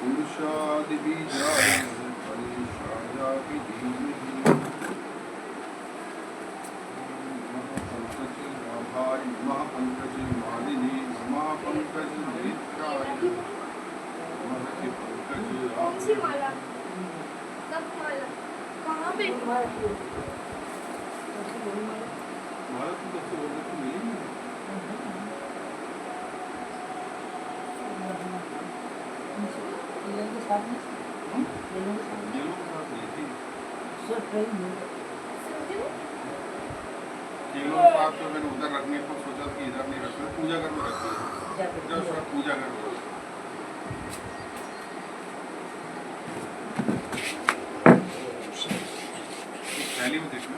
पुरुषादिबीजाय गणेशाय धीमहि महापंकज महापंकज मालिनी महापंकज नेत्राय महापंकज कौन सी माला? कब माला? कहाँ पे? माला तुम कब से बोल रहे थे? मिली नहीं? ये लोग के साथ मिली थी। केलों के साथ तो मैंने उधर रखने को सोचा कि इधर नहीं रखना, पूजा घर में रखी है। पूजा घर में थैली में देखना।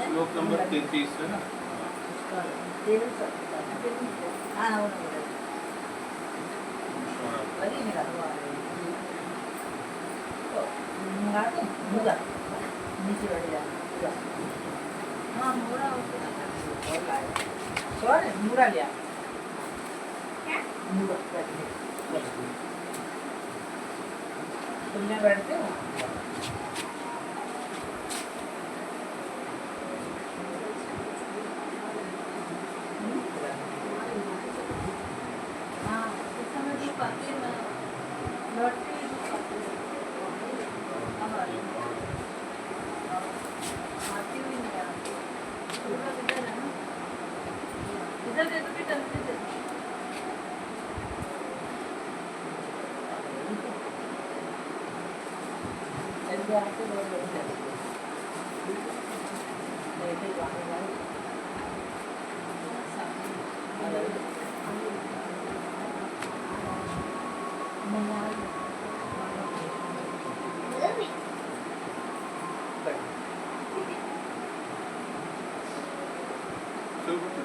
श्लोक नंबर 33 है ना? मूरा लिया तुमने बैठते हो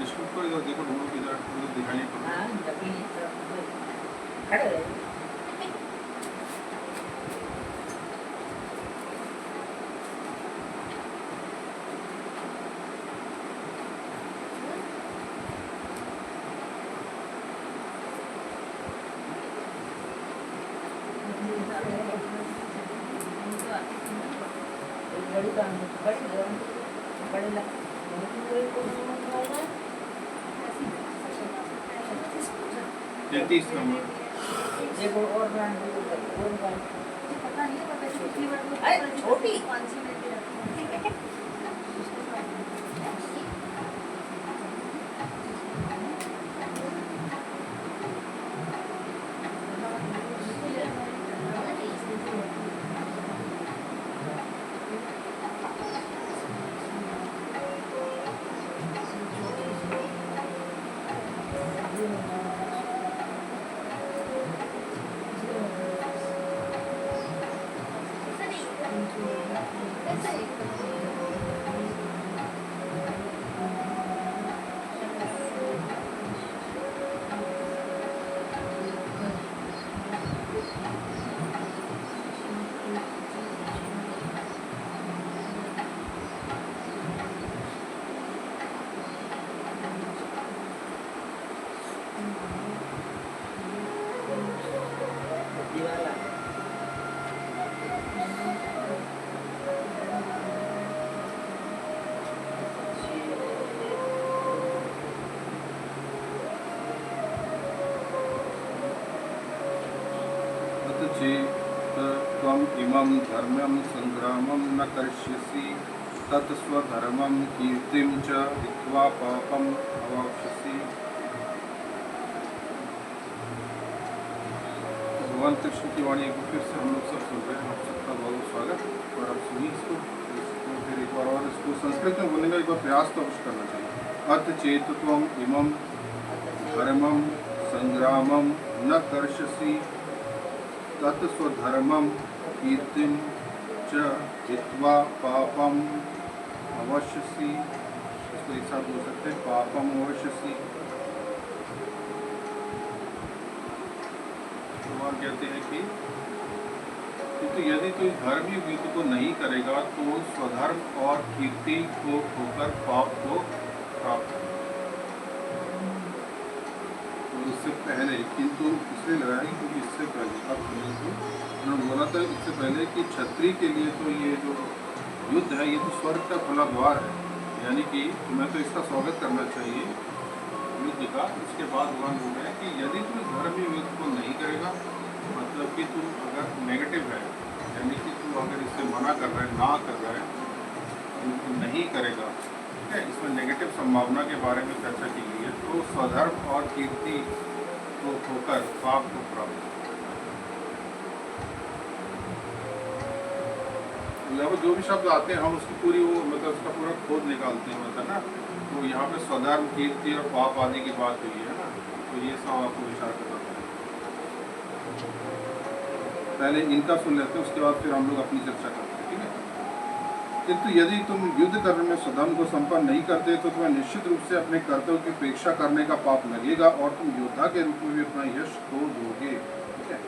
इसको इधर देखो, ढूंढो किधर, दिखाई नहीं पड़ रहा। खड़े तैंतीस नंबर छोटी त्वम् इमं धर्म्यं संग्रामं न करिष्यसि तत्स्वधर्मं कीर्तिं च हित्वा पापम् अवाप्स्यसि। भगवान कृष्ण की वाणी को फिर से हम लोग सब सुन रहे हैं। आप सबका बहुत स्वागत। और आप सुनिए इसको फिर एक बार और इसको संस्कृत में बोलने का एक बार प्रयास तो अवश्य करना चाहिए। अथ चेत त्वम् इमं धर्मं संग्रामं न करिष्यसि तत्स्वधर्मं कीर्तिं च हित्वा पापम अवश्यसि। इसको एक साथ बोल सकते हैं, पापम अवश्यसि। भगवान कहते हैं कि किंतु यदि तू इस धर्मी युद्ध को नहीं करेगा तो स्वधर्म और कीर्ति को खोकर पाप को प्राप्त करेगा। तो इससे पहले, किंतु इसलिए लगाया क्योंकि इससे पहले अब उन्होंने बोला था इससे पहले कि क्षत्रिय के लिए तो ये जो युद्ध है ये तो स्वर्ग का खुला द्वार है, यानी कि तुम्हें तो इसका स्वागत करना चाहिए युद्ध का। उसके बाद भगवान बोल रहे हैं कि यदि तू इस धर्मी युद्ध को नहीं करेगा, मतलब कि तू अगर नेगेटिव है, यानी कि तू अगर इससे मना कर रहा है, ना कर रहा है, तो नहीं करेगा, ठीक है। इसमें नेगेटिव संभावना के बारे में चर्चा की गई है। तो स्वधर्म और कीर्ति को खोकर पाप को प्राप्त, यहाँ पर जो भी शब्द आते हैं हम उसकी पूरी वो मतलब उसका पूरा खोद निकालते हैं, मतलब ना। तो यहाँ पे स्वधर्म, कीर्ति और पाप आदि की बात हुई है ना, तो ये सब आपको विचार करना है। पहले इनका सुन लेते हैं, उसके बाद फिर हम लोग अपनी चर्चा करते हैं, ठीक है। किंतु यदि तुम युद्ध करने में स्वधर्म को संपन्न नहीं करते तो तुम्हें निश्चित रूप से अपने कर्तव्य की उपेक्षा करने का पाप लगेगा और तुम योद्धा के रूप में भी अपना यश खो दोगे, ठीक है।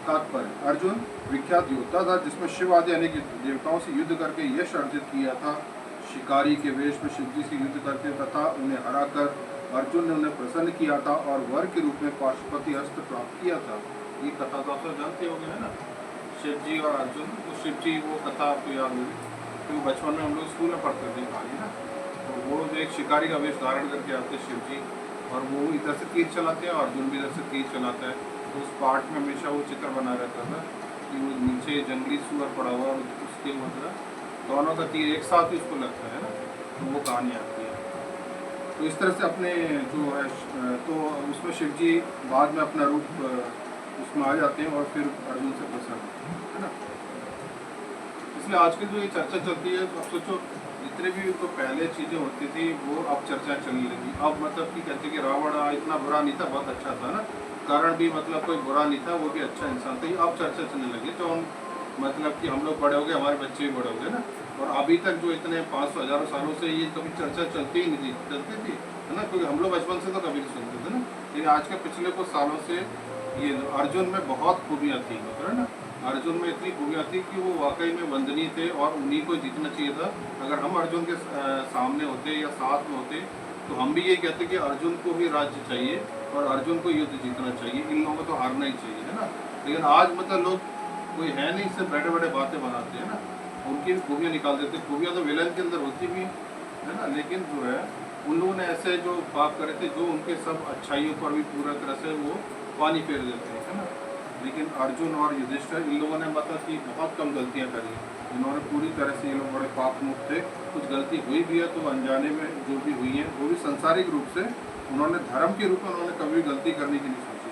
तात्पर्य, अर्जुन विख्यात योद्धा था जिसमें शिव आदि अनेक देवताओं से युद्ध करके यश अर्जित किया था। शिकारी के वेश में शिवजी से युद्ध करते तथा उन्हें हराकर अर्जुन ने उन्हें प्रसन्न किया था और वर के रूप में पाशुपति अस्त्र प्राप्त किया था। ये कथा तो आप जानते होंगे, है ना, शिव जी और अर्जुन। तो शिव जी वो कथा आपको याद होगी क्योंकि बचपन में हम लोग स्कूल में पढ़ते थे कहानी ना। तो वो एक शिकारी का वेश धारण करके आते शिव जी, और वो इधर से तीर चलाते हैं और अर्जुन भी इधर से तीर चलाता है। तो उस पार्ट में हमेशा वो चित्र बना रहता था कि वो नीचे जंगली सूअर पड़ा हुआ और उसके मतलब दोनों का तीर एक साथ ही उसको लगता है ना, तो वो कहानी आती है। तो इस तरह से अपने जो है तो उसमें शिव जी बाद में अपना रूप उसमें आ जाते हैं और फिर अर्जुन से प्रसन्न होते हैं, है ना। इसलिए आज की जो ये चर्चा चलती है, तो अब सोचो जितने भी तो पहले चीज़ें होती थी वो अब चर्चा चलने लगी। अब मतलब कि कहते कि रावण इतना बुरा नहीं था, बहुत अच्छा था ना, कारण भी मतलब कोई बुरा नहीं था, वो भी अच्छा इंसान था। ये अब चर्चा चलने लगी। तो हम मतलब कि हम लोग बड़े हो गए, हमारे बच्चे भी बड़े हो गए ना, और अभी तक जो इतने 500 हज़ारों सालों से ये कभी चर्चा चलती ही नहीं थी, चलती थी, है ना, क्योंकि हम लोग बचपन से तो कभी नहीं सुनते थे ना। लेकिन आज के पिछले कुछ सालों से ये अर्जुन में बहुत खूबियाँ थी, मतलब है ना, अर्जुन में इतनी खूबियाँ थी कि वो वाकई में वंदनीय थे और उन्हीं को जीतना चाहिए था। अगर हम अर्जुन के सामने होते या साथ में होते तो हम भी ये कहते कि अर्जुन को भी राज्य चाहिए और अर्जुन को युद्ध जीतना चाहिए, इन लोगों को तो हारना ही चाहिए, है ना। लेकिन आज मतलब लोग कोई है नहीं, सिर्फ बैठे बैठे बातें बनाते हैं ना, उनकी भी खूबियाँ निकाल देते। खूबियाँ तो विलन के अंदर होती भी है ना, लेकिन जो है उन लोगों ने ऐसे जो पाप करे थे जो उनके सब अच्छाइयों पर भी पूरा तरह से वो पानी फेर देते हैं, है ना। लेकिन अर्जुन और युधिष्ठिर इन लोगों ने मतलब कि बहुत कम गलतियाँ करी, इन्होंने पूरी तरह से ये लोग बड़े पाप मुक्त थे। कुछ गलती हुई भी है तो अनजाने में जो भी हुई है वो भी सांसारिक रूप से, उन्होंने धर्म के रूप में उन्होंने कभी गलती करने की नहीं सोची।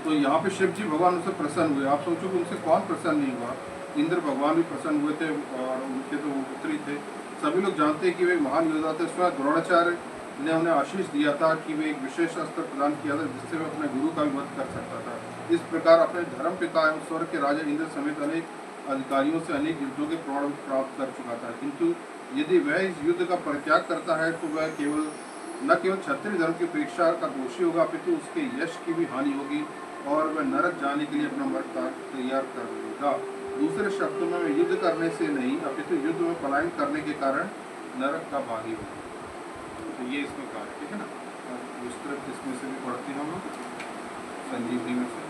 तो यहाँ पे शिव जी भगवान उनसे प्रसन्न हुए। आप सोचो कि उनसे कौन प्रसन्न नहीं हुआ। इंद्र भगवान भी प्रसन्न हुए थे और उनके तो वो पुत्री थे। सभी लोग जानते हैं कि वे महान योद्धा थे। स्वयं द्रोणाचार्य ने उन्हें आशीष दिया था कि वे एक विशेष अस्त्र प्रदान किया था जिससे वे अपने गुरु का भी वध कर सकता था। इस प्रकार अपने धर्म पिता एवं स्वर्ग के राजा इंद्र समेत अनेक अधिकारियों से अनेक युद्धों के प्रमाण प्राप्त कर चुका था। किंतु यदि वह इस युद्ध का परित्याग करता है तो वह न केवल क्षत्रिय धर्म की उपेक्षा का दोषी होगा, अपितु उसके यश की भी हानि होगी और वह नरक जाने के लिए अपना मर्द तैयार कर लेगा। दूसरे शब्दों में वह युद्ध करने से नहीं अपितु युद्ध में पलायन करने के कारण नरक का भागी होगा। तो ये इसमें कहा है, ठीक है ना। दूसरे इसमें से भी पढ़ते हैं हम लोग संजीवनी में से।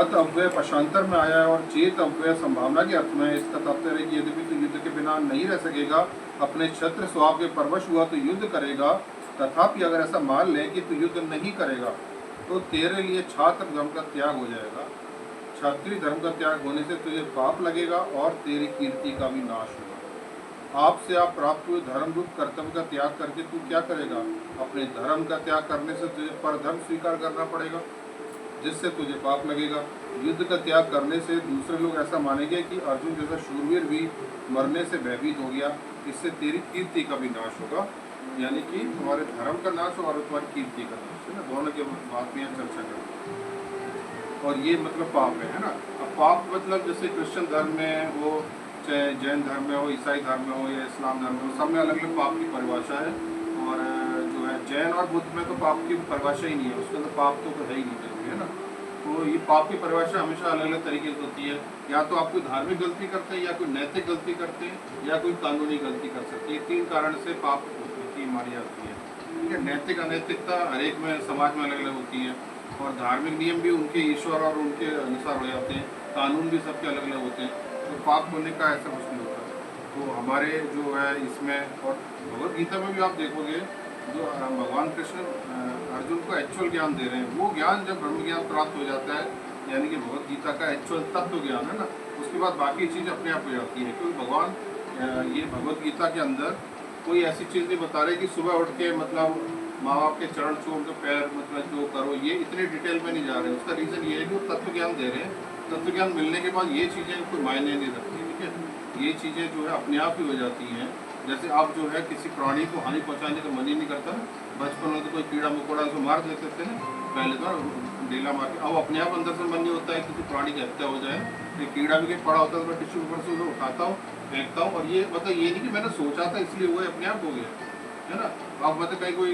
अत अव्यय पशांतर में आया है और चेत अव्यय संभावना के अर्थ में। इसका तात्पर्य कि यदि तो युद्ध के बिना नहीं रह सकेगा, अपने क्षत्र स्वभाव के परवश हुआ तो युद्ध करेगा, तथापि अगर ऐसा मान ले कि तू युद्ध नहीं करेगा तो तेरे लिए छात्र धर्म का त्याग हो जाएगा। क्षत्रिय धर्म का त्याग होने से तुझे पाप लगेगा और तेरी कीर्ति का भी नाश होगा। आपसे आप प्राप्त हुए धर्म रूप कर्तव्य का त्याग करके तू क्या करेगा? अपने धर्म का त्याग करने से तुझे परधर्म स्वीकार करना पड़ेगा जिससे तुझे पाप लगेगा। युद्ध का त्याग करने से दूसरे लोग ऐसा मानेंगे कि अर्जुन जैसा शूरवीर भी मरने से भयभीत हो गया। इससे तेरी कीर्ति का भी नाश होगा, यानी कि तुम्हारे धर्म का नाश और तुम्हारी कीर्ति का नाश, है ना। दोनों के बात में चर्चा करें। और ये मतलब पाप है ना। अब पाप मतलब जैसे क्रिश्चियन धर्म में वो चाहे जैन धर्म में हो, ईसाई धर्म में हो या इस्लाम धर्म में हो, सब में अलग अलग पाप की परिभाषा है। और जो है जैन और बुद्ध में तो पाप की परिभाषा ही नहीं है, उसके अंदर पाप तो है ही नहीं कहीं, है ना। तो ये पाप की परिभाषा हमेशा अलग अलग तरीके से होती है। या तो आप कोई धार्मिक गलती करते हैं, या कोई नैतिक गलती करते हैं, या कोई कानूनी गलती कर सकते हैं। ये 3 कारण से पाप की मारी जाती है, ठीक है। नैतिक अनैतिकता हर एक में समाज में अलग अलग होती है, और धार्मिक नियम भी उनके ईश्वर और उनके अनुसार हो जाते हैं, कानून भी सबके अलग अलग होते हैं। तो पाप होने का ऐसा कुछ नहीं होता। तो हमारे जो है इसमें, और भगवद गीता में भी आप देखोगे, जो भगवान कृष्ण अर्जुन को एक्चुअल ज्ञान दे रहे हैं, वो ज्ञान जब ब्रह्म ज्ञान प्राप्त हो जाता है, यानी कि भगवद गीता का एक्चुअल तत्व ज्ञान है ना, उसके बाद बाकी चीज़ अपने आप हो जाती है। क्योंकि भगवान ये भगवद गीता के अंदर कोई ऐसी चीज़ नहीं बता रहे कि सुबह उठ के मतलब माँ बाप के चरण चूम के पैर मतलब जो करो, ये इतने डिटेल में नहीं जा रहे। उसका रीज़न ये है कि वो तत्व ज्ञान दे रहे हैं। तत्व ज्ञान मिलने के बाद ये चीज़ें कोई मायने नहीं रखती, ठीक है। ये चीज़ें जो है अपने आप ही हो जाती हैं। जैसे आप जो है किसी प्राणी को हानि पहुंचाने का मन ही नहीं करता ना, बचपन में तो कोई कीड़ा मकोड़ा उसको मार देते थे ना, पहले तो ढीला मार के। अब अपने आप अंदर से मन नहीं होता है किसी प्राणी की हत्या हो जाए। तो कीड़ा भी कहीं पड़ा होता है तो मैं टिश्यू पेपर से उसे उठाता हूँ, फेंकता हूँ, और ये मतलब ये नहीं कि मैंने सोचा था इसलिए वो अपने आप हो गया, है ना। अब मतलब कहीं कोई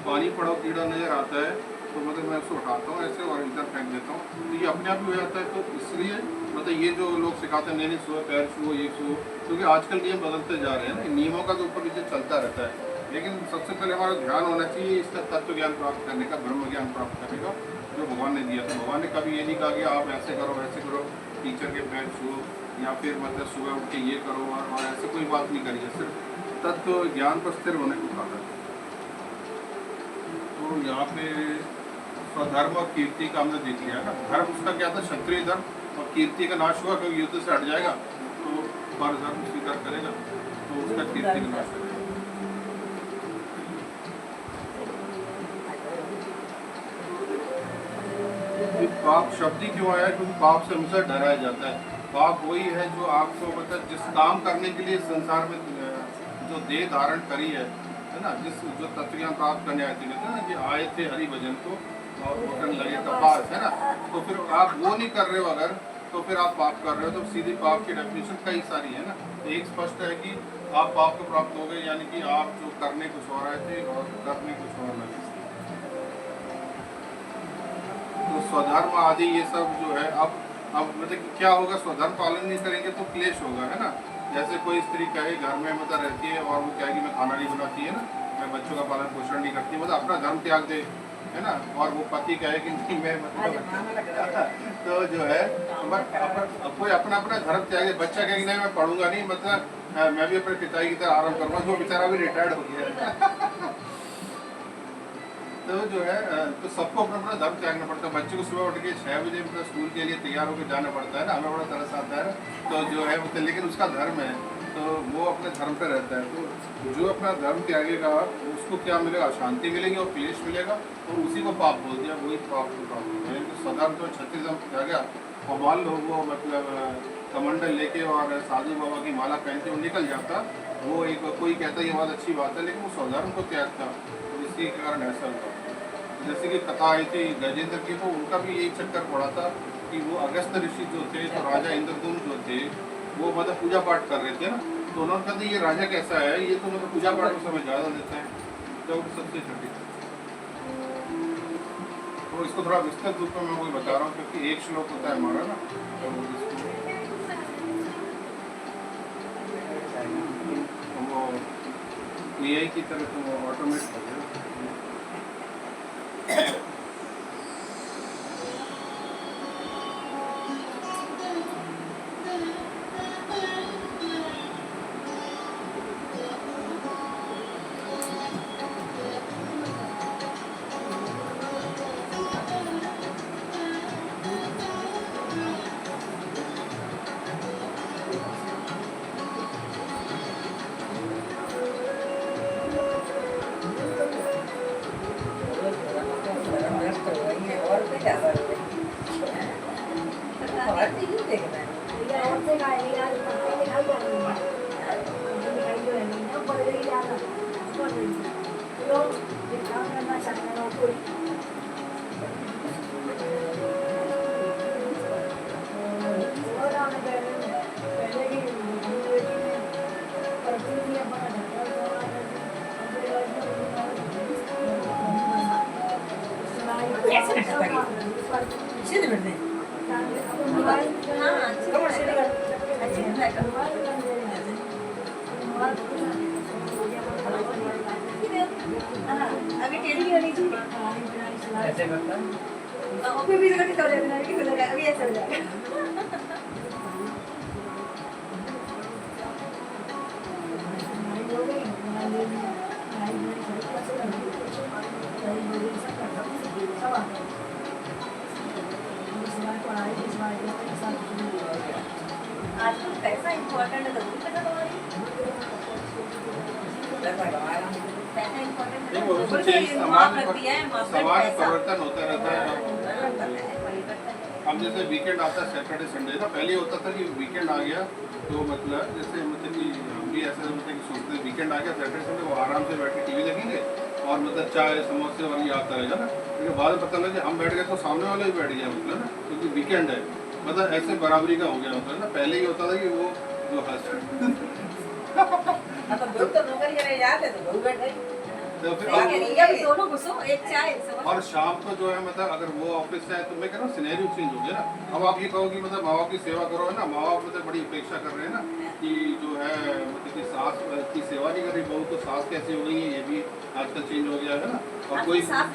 पानी पड़ा कीड़ा नज़र आता है तो मतलब मैं उसको उठाता हूँ ऐसे और इधर फेंक देता हूँ, तो ये अपने आप ही हो जाता है। तो इसलिए मतलब ये जो लोग सिखाते हैं नहीं छुओ, पैर छुओ, ये छुओ, क्योंकि आजकल नियम बदलते जा रहे हैं ना, नियमों का तो ऊपर नीचे चलता रहता है। लेकिन सबसे पहले हमारा ध्यान होना चाहिए इसका तत्व ज्ञान प्राप्त करने का, ब्रह्म ज्ञान प्राप्त करने का, जो भगवान ने दिया था। भगवान ने कभी ये नहीं कहा कि आप ऐसे करो वैसे करो, टीचर के पैर छुओ, या फिर मतलब सुबह उठ के ये करो, और ऐसे कोई बात नहीं करी है। सिर्फ तत्व ज्ञान पर स्थिर होने को कहा है। तो यहाँ पे स्वधर्म और कीर्ति का हमने देख लिया ना। धर्म उसका क्या था, क्षत्रिय धर्म, और कीर्ति का नाश हुआ क्योंकि युद्ध से हट जाएगा तो पर धर्म स्वीकार करेगा, तो उसका कीर्ति का नाश करेगा। पाप शब्द ही क्यों आया, क्योंकि पाप से हमेशा डराया जाता है। पाप वही है जो आपको मतलब जिस काम करने के लिए संसार में जो देह धारण करी है ना, जिस जो तत्व ज्ञान प्राप्त करने आए थे ना, कि आए थे हरि भजन को और वचन लगे कपास, है ना। तो फिर आप वो नहीं कर रहे हो अगर, तो फिर आप पाप कर रहे हो। तो सीधी पाप की डेफिनेशन कई सारी है ना। एक स्पष्ट है कि आप पाप को प्राप्त हो गए, यानी कि आप जो करने कुछ हो रहे थे और करने कुछ और लगे। तो स्वधर्म आदि ये सब जो है, अब मतलब क्या होगा, स्वधर्म पालन नहीं करेंगे तो क्लेश होगा, है ना। जैसे कोई स्त्री कहे घर में मतलब रहती है और वो कहेगी मैं खाना नहीं बनाती है ना, मैं बच्चों का पालन पोषण नहीं करती, मतलब अपना धर्म त्याग दे, है ना। और वो पति कहे कि नहीं मैं मतलब तो जो है कोई अपना अपना धर्म त्याग दे। बच्चा कहेगी नहीं मैं पढ़ूंगा नहीं, मतलब मैं भी अपने पिताजी की तरह आराम करूँगा, जो बेचारा भी रिटायर्ड हो गया है। तो जो है तो सबको अपना अपना धर्म त्यागना पड़ता है। बच्चे को सुबह उठ के 6 बजे मतलब स्कूल के लिए तैयार होकर जाना पड़ता है ना, हमें बड़ा तरस आता है। तो जो है मतलब लेकिन उसका धर्म है तो वो अपने धर्म पे रहता है। तो जो अपना धर्म त्यागेगा उसको क्या मिलेगा, शांति मिलेगी और क्लेश मिलेगा, और उसी को पाप बोल दिया, वही पाप को पाप बोलते हैं। स्वधर्म जो 36 धर्म त्यागा, और मान लो वो मतलब कमंडल लेके और साधु बाबा की माला पहन के वो निकल जाता, वो एक कोई कहता है ये बात अच्छी बात है, लेकिन वो स्वधर्म को त्यागता, तो इसी के कारण ऐसा हुआ। जैसे कि कथा आई थी गजेंद्र की, तो उनका भी यही चक्कर पड़ा था कि वो अगस्त ऋषि जो थे, तो राजा इंद्रदुम्न जो थे, वो मतलब पूजा पाठ कर रहे थे ना, तो उन्होंने कहा ये राजा कैसा है, ये तो मतलब पूजा पाठ में समय ज़्यादा देता है, तो सबसे छठी। तो इसको थोड़ा विस्तृत रूप में मैं वही बता रहा हूँ, क्योंकि एक श्लोक होता है हमारा ना, तो वो AI की तरह तो वो ऑटोमेट हो गया। सीधे बैठ दे हाँ कमर सीधे कर अभी टेढ़ी होनी चाहिए ऐसे करता फिर भी तो हो जाएगा अभी ऐसे हो जाएगा आजकल पैसा इम्पोर्टेंट है तो भी पैसा तुम्हारी पैसा इम्पोर्टेंट नहीं, वो उसमें चेंज सामान परिवर्तन होता रहता है। अब जैसे वीकेंड आता है सैटरडे संडे ना, पहले होता था कि वीकेंड आ गया तो मतलब जैसे मतलब कि हम भी ऐसे मतलब कि सोचते वीकेंड आ गया सैटरडे संडे वो आराम से बैठ के टीवी लगेंगे और मतलब चाय समोसे और ये आता रहेगा ना। लेकिन बाद में पता लगा कि हम बैठ गए तो सामने वाला भी बैठ गया मतलब ना, क्योंकि वीकेंड है मतलब ऐसे बराबरी का हो गया मतलब ना। पहले ही होता था कि वो जो अब तो बहुत तो नौकरी करे याद है तो बहुत बैठे तो फिर अभी दोनों घुसो एक चाय और शाम को जो है मतलब अगर वो ऑफिस से आए तो मैं कह रहा हूँ सिनेरियो चेंज हो गया ना। अब आप ये कहो कि मतलब माँ बाप की सेवा करो है ना, माँ बाप मतलब बड़ी अपेक्षा कर रहे हैं ना कि जो है मतलब कि सास की सेवा नहीं कर रही बहू तो सास कैसी हो गई है, ये भी आजकल चेंज हो गया है ना। और कोई सास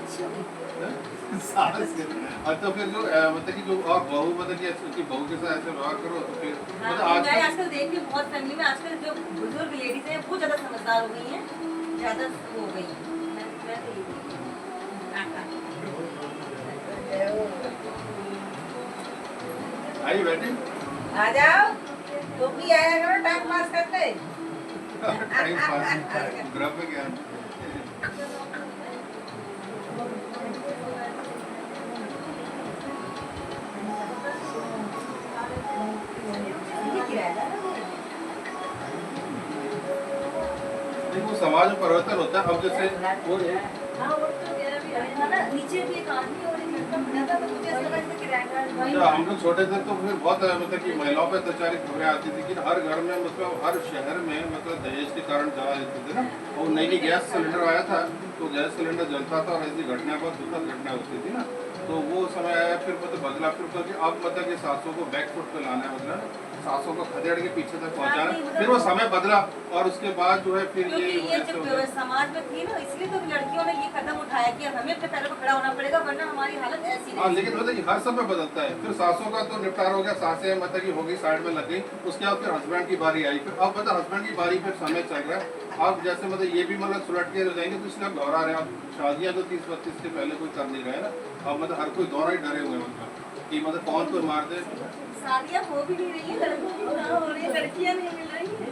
तो फिर जो मतलब कि जो और बहू मतलब कि बहू के साथ ऐसे व्यवहार करो तो फिर मतलब मैं आजकल देख रही हूँ बहुत फैमिली में आजकल जो बुजुर्ग लेडीज हैं वो ज़्यादा समझदार हो गई हैं, ज़्यादा हो गई हैं। आई बैठी आ जाओ तो भी आया करो टाइम पास करते टाइम पास ग्रुप में क्या देखो समाज में परिवर्तन होता है। अब जैसे वो नीचे भी एक आदमी और एक लड़का बना था तो मुझे ऐसा लगता कि जब हम लोग छोटे थे तो फिर बहुत मतलब कि महिलाओं पे अत्याचार की खबरें आती थी कि हर घर में मतलब हर शहर में मतलब दहेज के कारण जला देते थे ना। और नई नई गैस सिलेंडर आया था तो गैस सिलेंडर जलता था और ऐसी घटना बहुत दुखद घटना होती थी ना। तो वो समय आया फिर मतलब बदला फिर अब मतलब कि सासों को बैकफुट पे लाना है मतलब सासों को खदेड़ के पीछे तक पहुंचाना। फिर वो समय बदला और उसके बाद जो है फिर ये जब समाज में थी ना इसलिए तो लड़कियों ने ये कदम उठाया कि हमें अपने पैरों पर खड़ा होना पड़ेगा वरना हमारी हालत ऐसी हाँ। लेकिन मतलब कि हर समय बदलता है। फिर सासों का तो निपटारा हो गया, सासें मतलब कि हो गई साइड में लग गई। उसके बाद फिर हस्बैंड की बारी आई। फिर अब मतलब हस्बैंड की बारी फिर समय चल रहा है। अब जैसे मतलब ये भी मतलब सुलट के हो जाएंगे तो इसलिए अब दोहरा रहे हैं। अब शादियाँ तो 30-32 के पहले कोई कर नहीं रहा है ना। अब मतलब हर कोई दोनों ही डरे हुए हैं मतलब कि मतलब कौन कोई मार दे। शादियाँ हो भी नहीं रही है, लड़कों की कहाँ हो रही है, लड़कियाँ नहीं मिल रही हैं।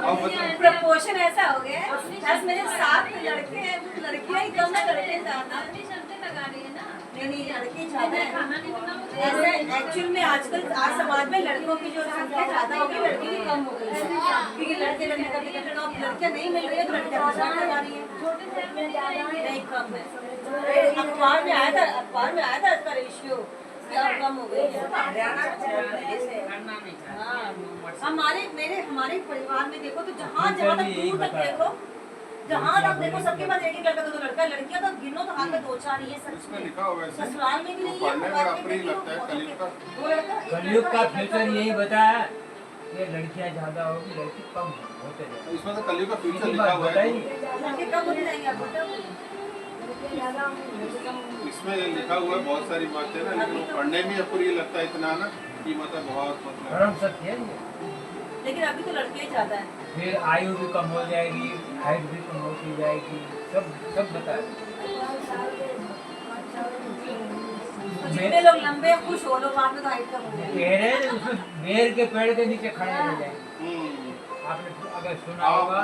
मतलब प्रपोर्शन ऐसा हो गया है बस मेरे 7 लड़के हैं लड़कियाँ ही कम है लड़के ज़्यादा। अपनी शर्तें लगा रही है ना। नहीं लड़के ज़्यादा है। खाना नहीं बना ऐसे एक्चुअल में आजकल आज समाज में लड़कों की जो संख्या ज़्यादा हो गई लड़की भी कम हो गई है क्योंकि लड़के लड़के करते करते अब लड़कियाँ नहीं मिल रही है तो लड़कियाँ परेशान लगा रही है। छोटे शहर में ज़्यादा है। नहीं कम है। अखबार में आया था इसका रेशियो कम हो गई है। हमारे परिवार में देखो तो जहाँ तक दूर तक देखो जहाँ तक देखो सबके पास एक लड़का दो लड़का लड़कियाँ तो गिनो तो हाथ में 2-4 ही है इसमें लिखा हुआ है ससुराल में भी नहीं है। पढ़ने में अपनी लगता है कलयुग का। कलयुग का फ्यूचर यही बताया ये लड़कियां ज्यादा होगी लड़की कम होते जाएंगे। इसमें तो कलयुग का फ्यूचर इसी लिखा बात हुआ है। बताइए लड़के कम होते जाएंगे आप बताओ। इसमें लिखा हुआ है बहुत सारी बातें ना, लेकिन वो पढ़ने में आपको ये लगता है इतना ना कि मतलब बहुत मतलब धर्म सत्य है ये। लेकिन अभी तो लड़के ही ज्यादा है। फिर आयु भी कम हो जाएगी, हाइट भी कम होती जाएगी, सब बताया। जितने लोग लंबे खुश हो लोग बाद में तो हाइट कम हो जाएगी। कह रहे हैं उसमें बेर के पेड़ के नीचे खड़े रह जाएंगे। आपने अगर सुना होगा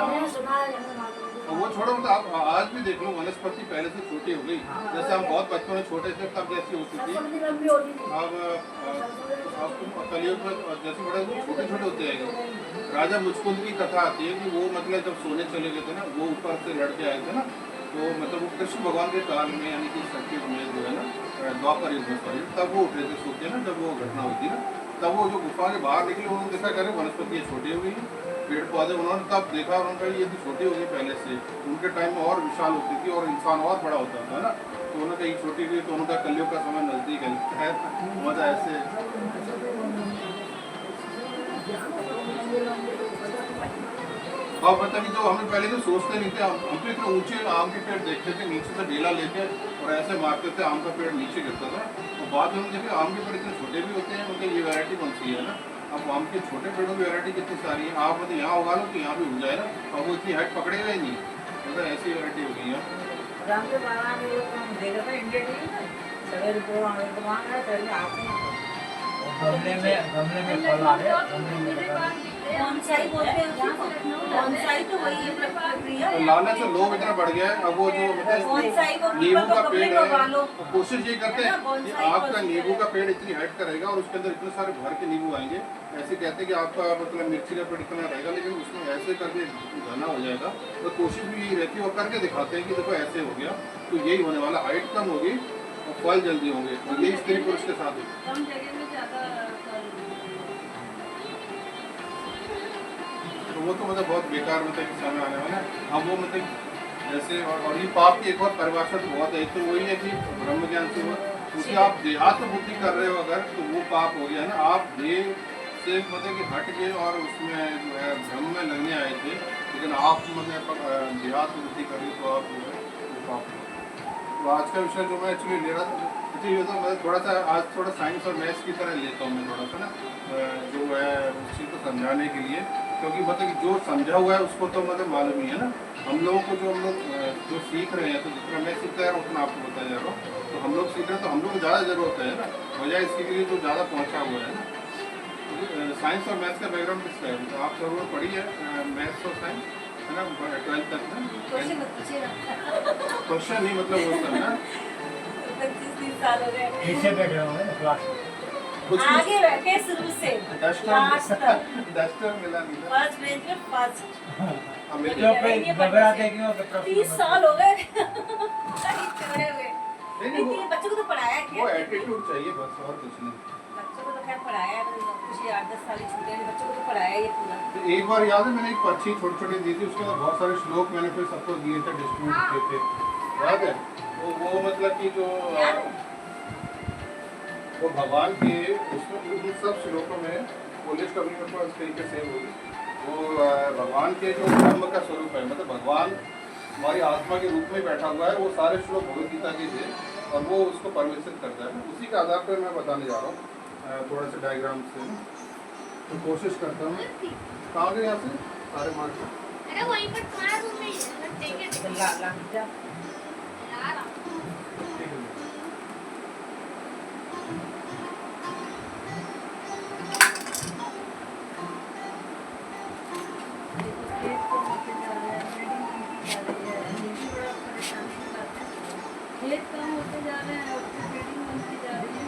तो वो छोड़ो मतलब आप आज भी देख लो वनस्पति पहले से छोटी हो गई। जैसे हम बहुत बचपन में छोटे थे तब जैसी होती थी अब तुम कलयुग में जैसे बड़े छोटे छोटे होते हैं। राजा मुचकुंद की कथा आती है कि वो मतलब जब सोने चले गए थे ना वो ऊपर से लड़के आए थे ना तो मतलब वो कृष्ण भगवान के काल में यानी कि सत्य में जो है ना द्वापर युग में सॉरी तब वो उठे थे सोते ना जब वो घटना हुई थी ना तब वो जो गुफा के बाहर निकले उन्होंने देखा करे वनस्पति छोटी हो गई पेड़ पौधे उन्होंने तब देखा, उन्होंने कहा ये तो छोटी होगी पहले से, उनके टाइम में और विशाल होती थी और इंसान और बड़ा होता था ना, तो उन्होंने कहा छोटी हुई, तो उनका कलयुग का समय नजदीक है मजा ऐसे। और पता नहीं, जो हमें पहले तो सोचते नहीं थे, हम तो इतने ऊंचे आम के पेड़ देखते थे, नीचे से ढेला लेके और ऐसे मारते थे, आम का पेड़ नीचे गिरता था। और बाद में हम देखे आम के पेड़ इतने छोटे भी होते हैं, मतलब ये वैरायटी कौन सी है ना। अब आम के छोटे पेड़ों की वैरायटी कितनी सारी है, आप मतलब यहाँ उगा लो तो यहाँ भी उग जाए ना, और वो इतनी हाइट पकड़ेगा ही नहीं, मतलब ऐसी वैरायटी हो गई है। राम के बाबा ने वो देखा था इंडिया टीवी में, सवेरे को वहाँ गए, पहले आते हैं गमले में फल आ रहे, गमले में लगा। बोनसाई बोलते हैं उसको, बोनसाई तो वही है प्रक्रिया। तो लाने से लोग इतना बढ़ गया है, अब वो जो बोनसाई को मतलब नींबू का पेड़ है, उगा लो। तो कोशिश ये करते हैं कि आपका नींबू का पेड़ इतनी हाइट का रहेगा और उसके अंदर इतने सारे भर के नींबू आएंगे। ऐसे कहते हैं कि आपका मतलब मिर्ची का पेड़ इतना रहेगा, लेकिन उसमें ऐसे करके घना हो जाएगा। तो कोशिश भी यही रहती है, और करके दिखाते हैं कि देखो ऐसे हो गया, तो यही होने वाला, हाइट कम होगी और फल जल्दी होंगे। तो यही स्त्री पुरुष के साथ है। कम जगह में ज्यादा तो वो तो मतलब बहुत बेकार मतलब समय आने वाला है। अब वो मतलब जैसे और ये पाप की एक और परिभाषा तो बहुत है, तो वही है कि ब्रह्म ज्ञान से क्योंकि आप देहात्म बुद्धि कर रहे हो अगर, तो वो पाप हो गया ना। आप देह से मतलब कि हट गए और उसमें जो है ब्रह्म में लगने आए थे, लेकिन आप मतलब देहात्म बुद्धि कर रही, तो आप जो है वो पाप हो। तो आज का विषय जो मैं एक्चुअली ले रहा था, ये तो मैं थोड़ा सा आज थोड़ा साइंस और मैथ्स की तरह लेता हूँ मैं थोड़ा सा ना, जो है उस चीज़ को समझाने के लिए, क्योंकि मतलब जो समझा हुआ है उसको तो मतलब मालूम ही है ना। हम लोगों को जो हम लोग जो सीख रहे हैं, तो जितना मैं सीखता जा रहा हूँ उतना आपको बताया जा रहा हूँ। तो हम लोग सीख रहे हैं तो हम लोग को ज़्यादा ज़रूरत है ना, वजह इसके लिए जो ज़्यादा पहुँचा हुआ है ना। साइंस और मैथ्स का बैकग्राउंड किसका है? तो आप जरूर पढ़ी है मैथ्स और साइंस, है ना, 12th तक में। क्वेश्चन नहीं मतलब वो सब ना 25-30 साल हो गए नीचे बैठे हुए हैं क्लास में। कुछ आगे बैठे शुरू से लास्ट तक, डस्टर मिला नहीं था। फर्स्ट बेंच पे फर्स्ट। हाँ, मेरे जो पे घबराते क्यों कि प्रश्न 30 साल हो गए चढ़े हुए। नहीं, इतने बच्चों को तो पढ़ाया वो क्या? एटीट्यूड चाहिए बस, और कुछ नहीं। बच्चों को तो खैर पढ़ाया है, कुछ 8-10 साल ही छूटे हैं, बच्चों को तो पढ़ाया ये पूरा। तो एक बार याद है मैंने एक पर्ची छोटी छोटी दी थी, उसके अंदर बहुत सारे श्लोक मैंने फिर सबको दिए थे, डिस्ट्रीब्यूट किए थे, याद है? तो वो मतलब कि जो वो भगवान के उसमें उन सब श्लोकों में पोलिश कभी मेरे पास तरीके से वो भगवान के जो ब्रह्म का स्वरूप है, मतलब भगवान हमारी आत्मा के रूप में बैठा हुआ है, वो सारे श्लोक भगवद गीता के थे और वो उसको परिवेशित करता है। उसी के आधार पर मैं बताने जा रहा हूँ थोड़ा सा डायग्राम से, तो कोशिश करता हूँ। कहाँ गए यहाँ से सारे मार्क? अरे वहीं पर तुम्हारा रूम में ही है, देंगे ला यार। खेत कम होते जा रहे हैं और ट्रेडिंग बनती जा रही है।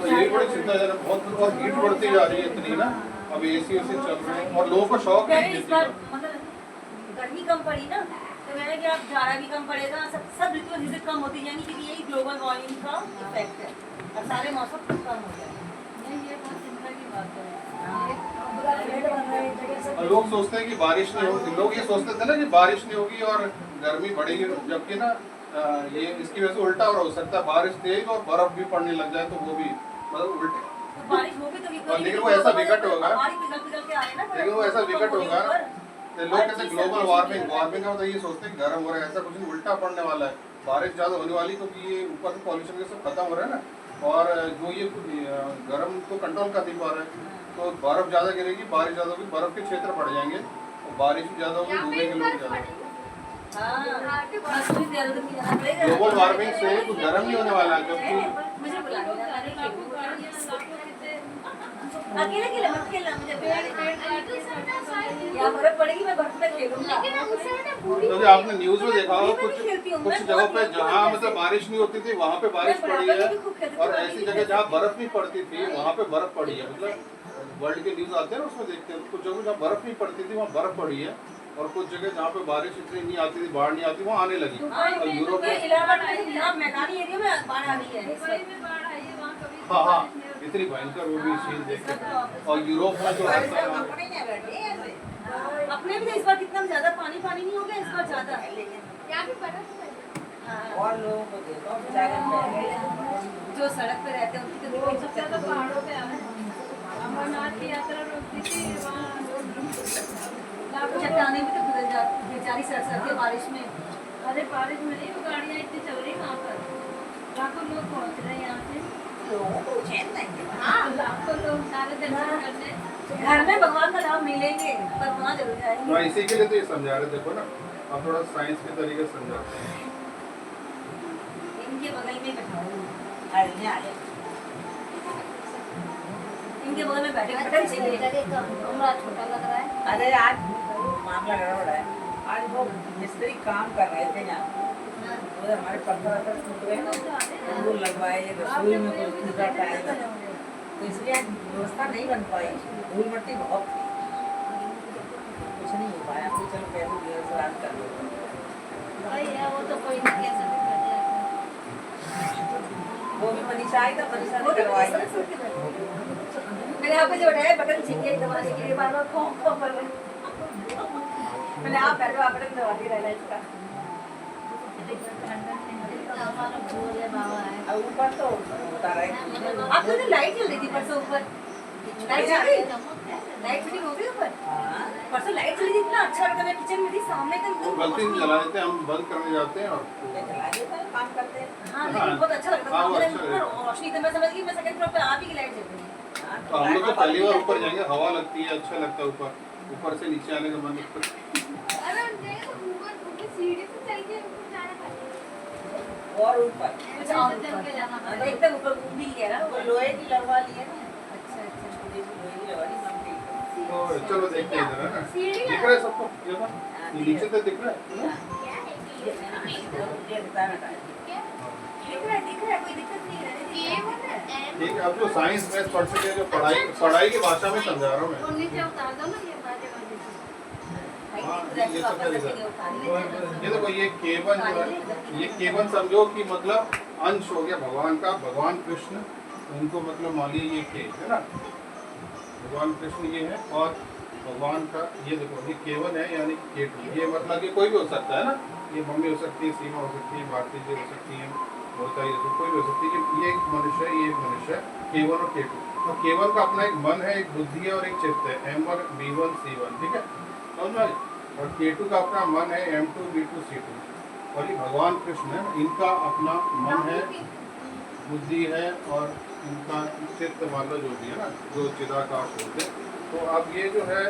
तो ये बड़ी चिंताजनक, बहुत हीट बढ़ती जा रही है इतनी ना, अब एसी चल रहे हैं और लोगों को शौक है इस बार मतलब गर्मी कम पड़ी ना, तो मैंने कि अब जाड़ा भी कम पड़ेगा, सब ऋतुएं धीरे कम होती जाएंगी, क्योंकि यही ग्लोबल वार्मिंग का इफेक्ट है और सारे मौसम कम हो जाएंगे। नहीं, ये बहुत चिंता की बात है। और लोग सोचते हैं कि बारिश नहीं होगी, लोग ये सोचते थे ना कि बारिश नहीं होगी और गर्मी बढ़ेगी, जबकि ना ये इसकी वजह से उल्टा हो सकता है, बारिश तेज और बर्फ भी पड़ने लग जाए, तो वो भी मतलब उल्टा। तो बारिश होगी तो लेकिन वो ऐसा विकट होगा, पिघल के आ रहे ना, लेकिन वो ऐसा विकट होगा, लोग कहते हैं ग्लोबल वार्मिंग का मतलब ये सोचते हैं गर्म हो रहा है, ऐसा कुछ नहीं, उल्टा पड़ने वाला है, बारिश ज़्यादा होने वाली, क्योंकि ये ऊपर से पॉल्यूशन के सब खत्म हो रहा है ना, और जो ये गर्म को कंट्रोल कर नहीं पा रहा है, तो बर्फ ज़्यादा गिरेगी, बारिश ज़्यादा होगी, बर्फ के क्षेत्र बढ़ जाएंगे और बारिश भी ज़्यादा होगी, डूबने के लोग ज़्यादा। ग्लोबल वार्मिंग से कुछ गर्म नहीं होने वाला है, जबकि मुझे अकेले अकेले मत खेलना, मुझे यहाँ बर्फ पड़ेगी, मैं बर्फ में खेलूंगा। क्योंकि आपने न्यूज़ में देखा होगा कुछ जगहों पे जहाँ मतलब बारिश नहीं होती थी वहाँ पे बारिश पड़ी है, और ऐसी जगह जहाँ बर्फ नहीं पड़ती थी वहाँ पे बर्फ पड़ी है। मतलब वर्ल्ड के न्यूज़ आते हैं उसमें देखते हैं, कुछ जगह जहाँ बर्फ नहीं पड़ती थी वहाँ बर्फ पड़ी है, और कुछ जगह जहाँ पे बारिश इतनी नहीं आती थी, बाढ़ नहीं आती, वहाँ आने लगी। और यूरोप में इलाहाबाद में मैदानी एरिया में बाढ़ आ रही है। हाँ हाँ, इतनी भयंकर वो भी चीज देखते हैं। और यूरोप में जो बारिश में आता है अपने नहीं बैठे ऐसे। अपने भी तो इस बार कितना ज्यादा पानी नहीं हो गया इस बार ज्यादा। यहाँ भी बर्फ है। और लोगों को देखो बेचारे बह गए। जो सड़क पे रहते हैं उनकी तो वो सबसे ज्यादा पहाड़ों पे है। अमरनाथ की यात्रा रोकती थी वहाँ लाखों चट्टाने भी तो खुद जाती बेचारी सरसती है बारिश में। अरे बारिश में नहीं, वो गाड़ियाँ इतनी चल रही वहाँ पर, लाखों लोग पहुँच रहे हैं यहाँ से। लोगों को चैन नहीं है। हाँ, लाखों लोग सारे दर्शन करने। घर में भगवान का नाम मिलेंगे पर वहाँ जरूर तो जाएंगे। इसी के लिए तो ये समझा रहे, देखो ना अब थोड़ा साइंस के तरीके से समझाते हैं। इनके बगल में बैठा अरे नहीं आया। इनके बगल में बैठे बटन चाहिए। कमरा छोटा लग रहा है। अरे आज मामला गड़बड़ है। आज वो मिस्त्री काम कर रहे थे यहाँ, उधर हमारे पत्थर टूट गए ना, वो लगवाए रसोई में कुछ टूटा टाइल, तो इसलिए आज व्यवस्था नहीं बन पाई। धूल मिट्टी बहुत थी, कुछ नहीं हो पाया। तो चलो कैसे व्यवस्था कर लो। वही है, वो तो कोई नहीं कैसे भी कर दिया। वो भी मनीषा आई था, मनीषा ने करवाई। मैंने आपको जो बताया बटन चाहिए दबाने के लिए, बार-बार खों खों कर रहे। मैंने आप बैठो, आप बटन दबाती रहना इसका। भोले बाबा है। और ऊपर तो होता रहे। आपको तो लाइट जल रही थी परसों ऊपर। लाइट जल गई? लाइट फिटिंग हो गई ऊपर? हाँ। परसों लाइट चली थी, इतना अच्छा लगा। मैं किचन में थी, सामने वो एकदम गलती से जला देते हैं, हम बंद करने जाते हैं और ये चला देता है, काम करते हैं। हाँ, लेकिन बहुत अच्छा लगता हाँ, था। वो मैंने अच्छा ऊपर लगता रोशनी थी, मैं समझ गई मैं सेकंड फ्लोर पे आप ही की लाइट जल रही है। हाँ, तो हम लोग तो पहली बार ऊपर जाएंगे, हवा लगती है, अच्छा लगता है ऊपर। ऊपर से नीचे आने का मन करता है। अरे ऊपर सीढ़ी से चल के ऊपर जाना पड़ता और ऊपर अच्छा, और चल के जाना ऊपर। एकदम ऊपर घूम भी गया ना वो लोहे की लगवा ली है ना। अच्छा अच्छा। छोटी सी लोहे की लगवा ली, सब ठीक है। तो चलो देखते हैं इधर, है ना? सीढ़ी दिख रहा है सबको? ये ना? ये नीचे तो दिख रहा है? ये दिखता है ना। दिख रहा है, कोई दिक्कत नहीं है। ठीक है, अब जो साइंस मैथ पढ़ सके, जो पढ़ाई की भाषा में समझा रहा हूँ मैं। और नीचे उतार दो ना ये बाजे बाजे से। हाँ, ये सब चलेगा। ये देखो, ये केवन जो है, ये केवन समझो कि मतलब अंश हो गया भगवान का। भगवान कृष्ण, उनको मतलब मान लीजिए ये के है ना, भगवान कृष्ण ये है। और भगवान का ये देखो, ये केवन है यानी केटू। ये मतलब कि कोई भी हो सकता है ना, ये मम्मी हो सकती है, सीमा हो सकती है, भारती जी हो सकती है, होता ही कोई भी हो सकती है। ये एक मनुष्य है, ये एक मनुष्य है, केवन और केटू। तो केवन का अपना एक मन है, एक बुद्धि है और एक चित्त है, M1 B1 C1, ठीक है, समझ में? और केटू का अपना मन है, M2 B2 C2। और ये भगवान कृष्ण है, इनका अपना मन है, बुद्धि है और इनका चित्त वाला जो भी है ना, जो चिदाकाश बोलते हैं। तो अब ये जो है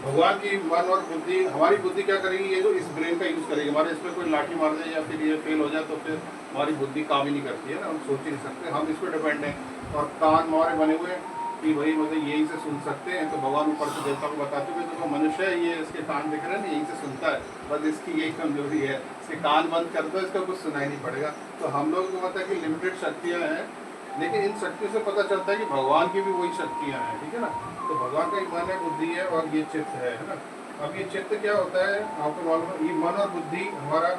भगवान की मन और बुद्धि, हमारी बुद्धि क्या करेगी, ये जो इस ब्रेन का यूज़ करेगी। हमारे इसमें कोई लाठी मार दे या फिर ये फेल हो जाए तो फिर हमारी बुद्धि काम ही नहीं करती है ना, हम सोच ही नहीं सकते, हम इस पर डिपेंड हैं। और कान हमारे बने हुए हैं कि भाई मतलब यहीं से सुन सकते हैं। तो भगवान ऊपर से देवता को बता चुके, तो मनुष्य है ये, इसके कान दिख रहे हैं, यहीं से सुनता है, बस इसकी यही कमजोरी है, इसके कान बंद कर दो, इसका कुछ सुनाई नहीं पड़ेगा। तो हम लोग को मतलब कि लिमिटेड शक्तियाँ हैं, लेकिन इन शक्तियों से पता चलता है कि भगवान की भी वही शक्तियाँ हैं, ठीक है ना। तो भगवान का एक मन है, बुद्धि है और ये चित्त है ना। अब ये चित्त क्या होता है आपको मालूम है, ये मन और बुद्धि हमारा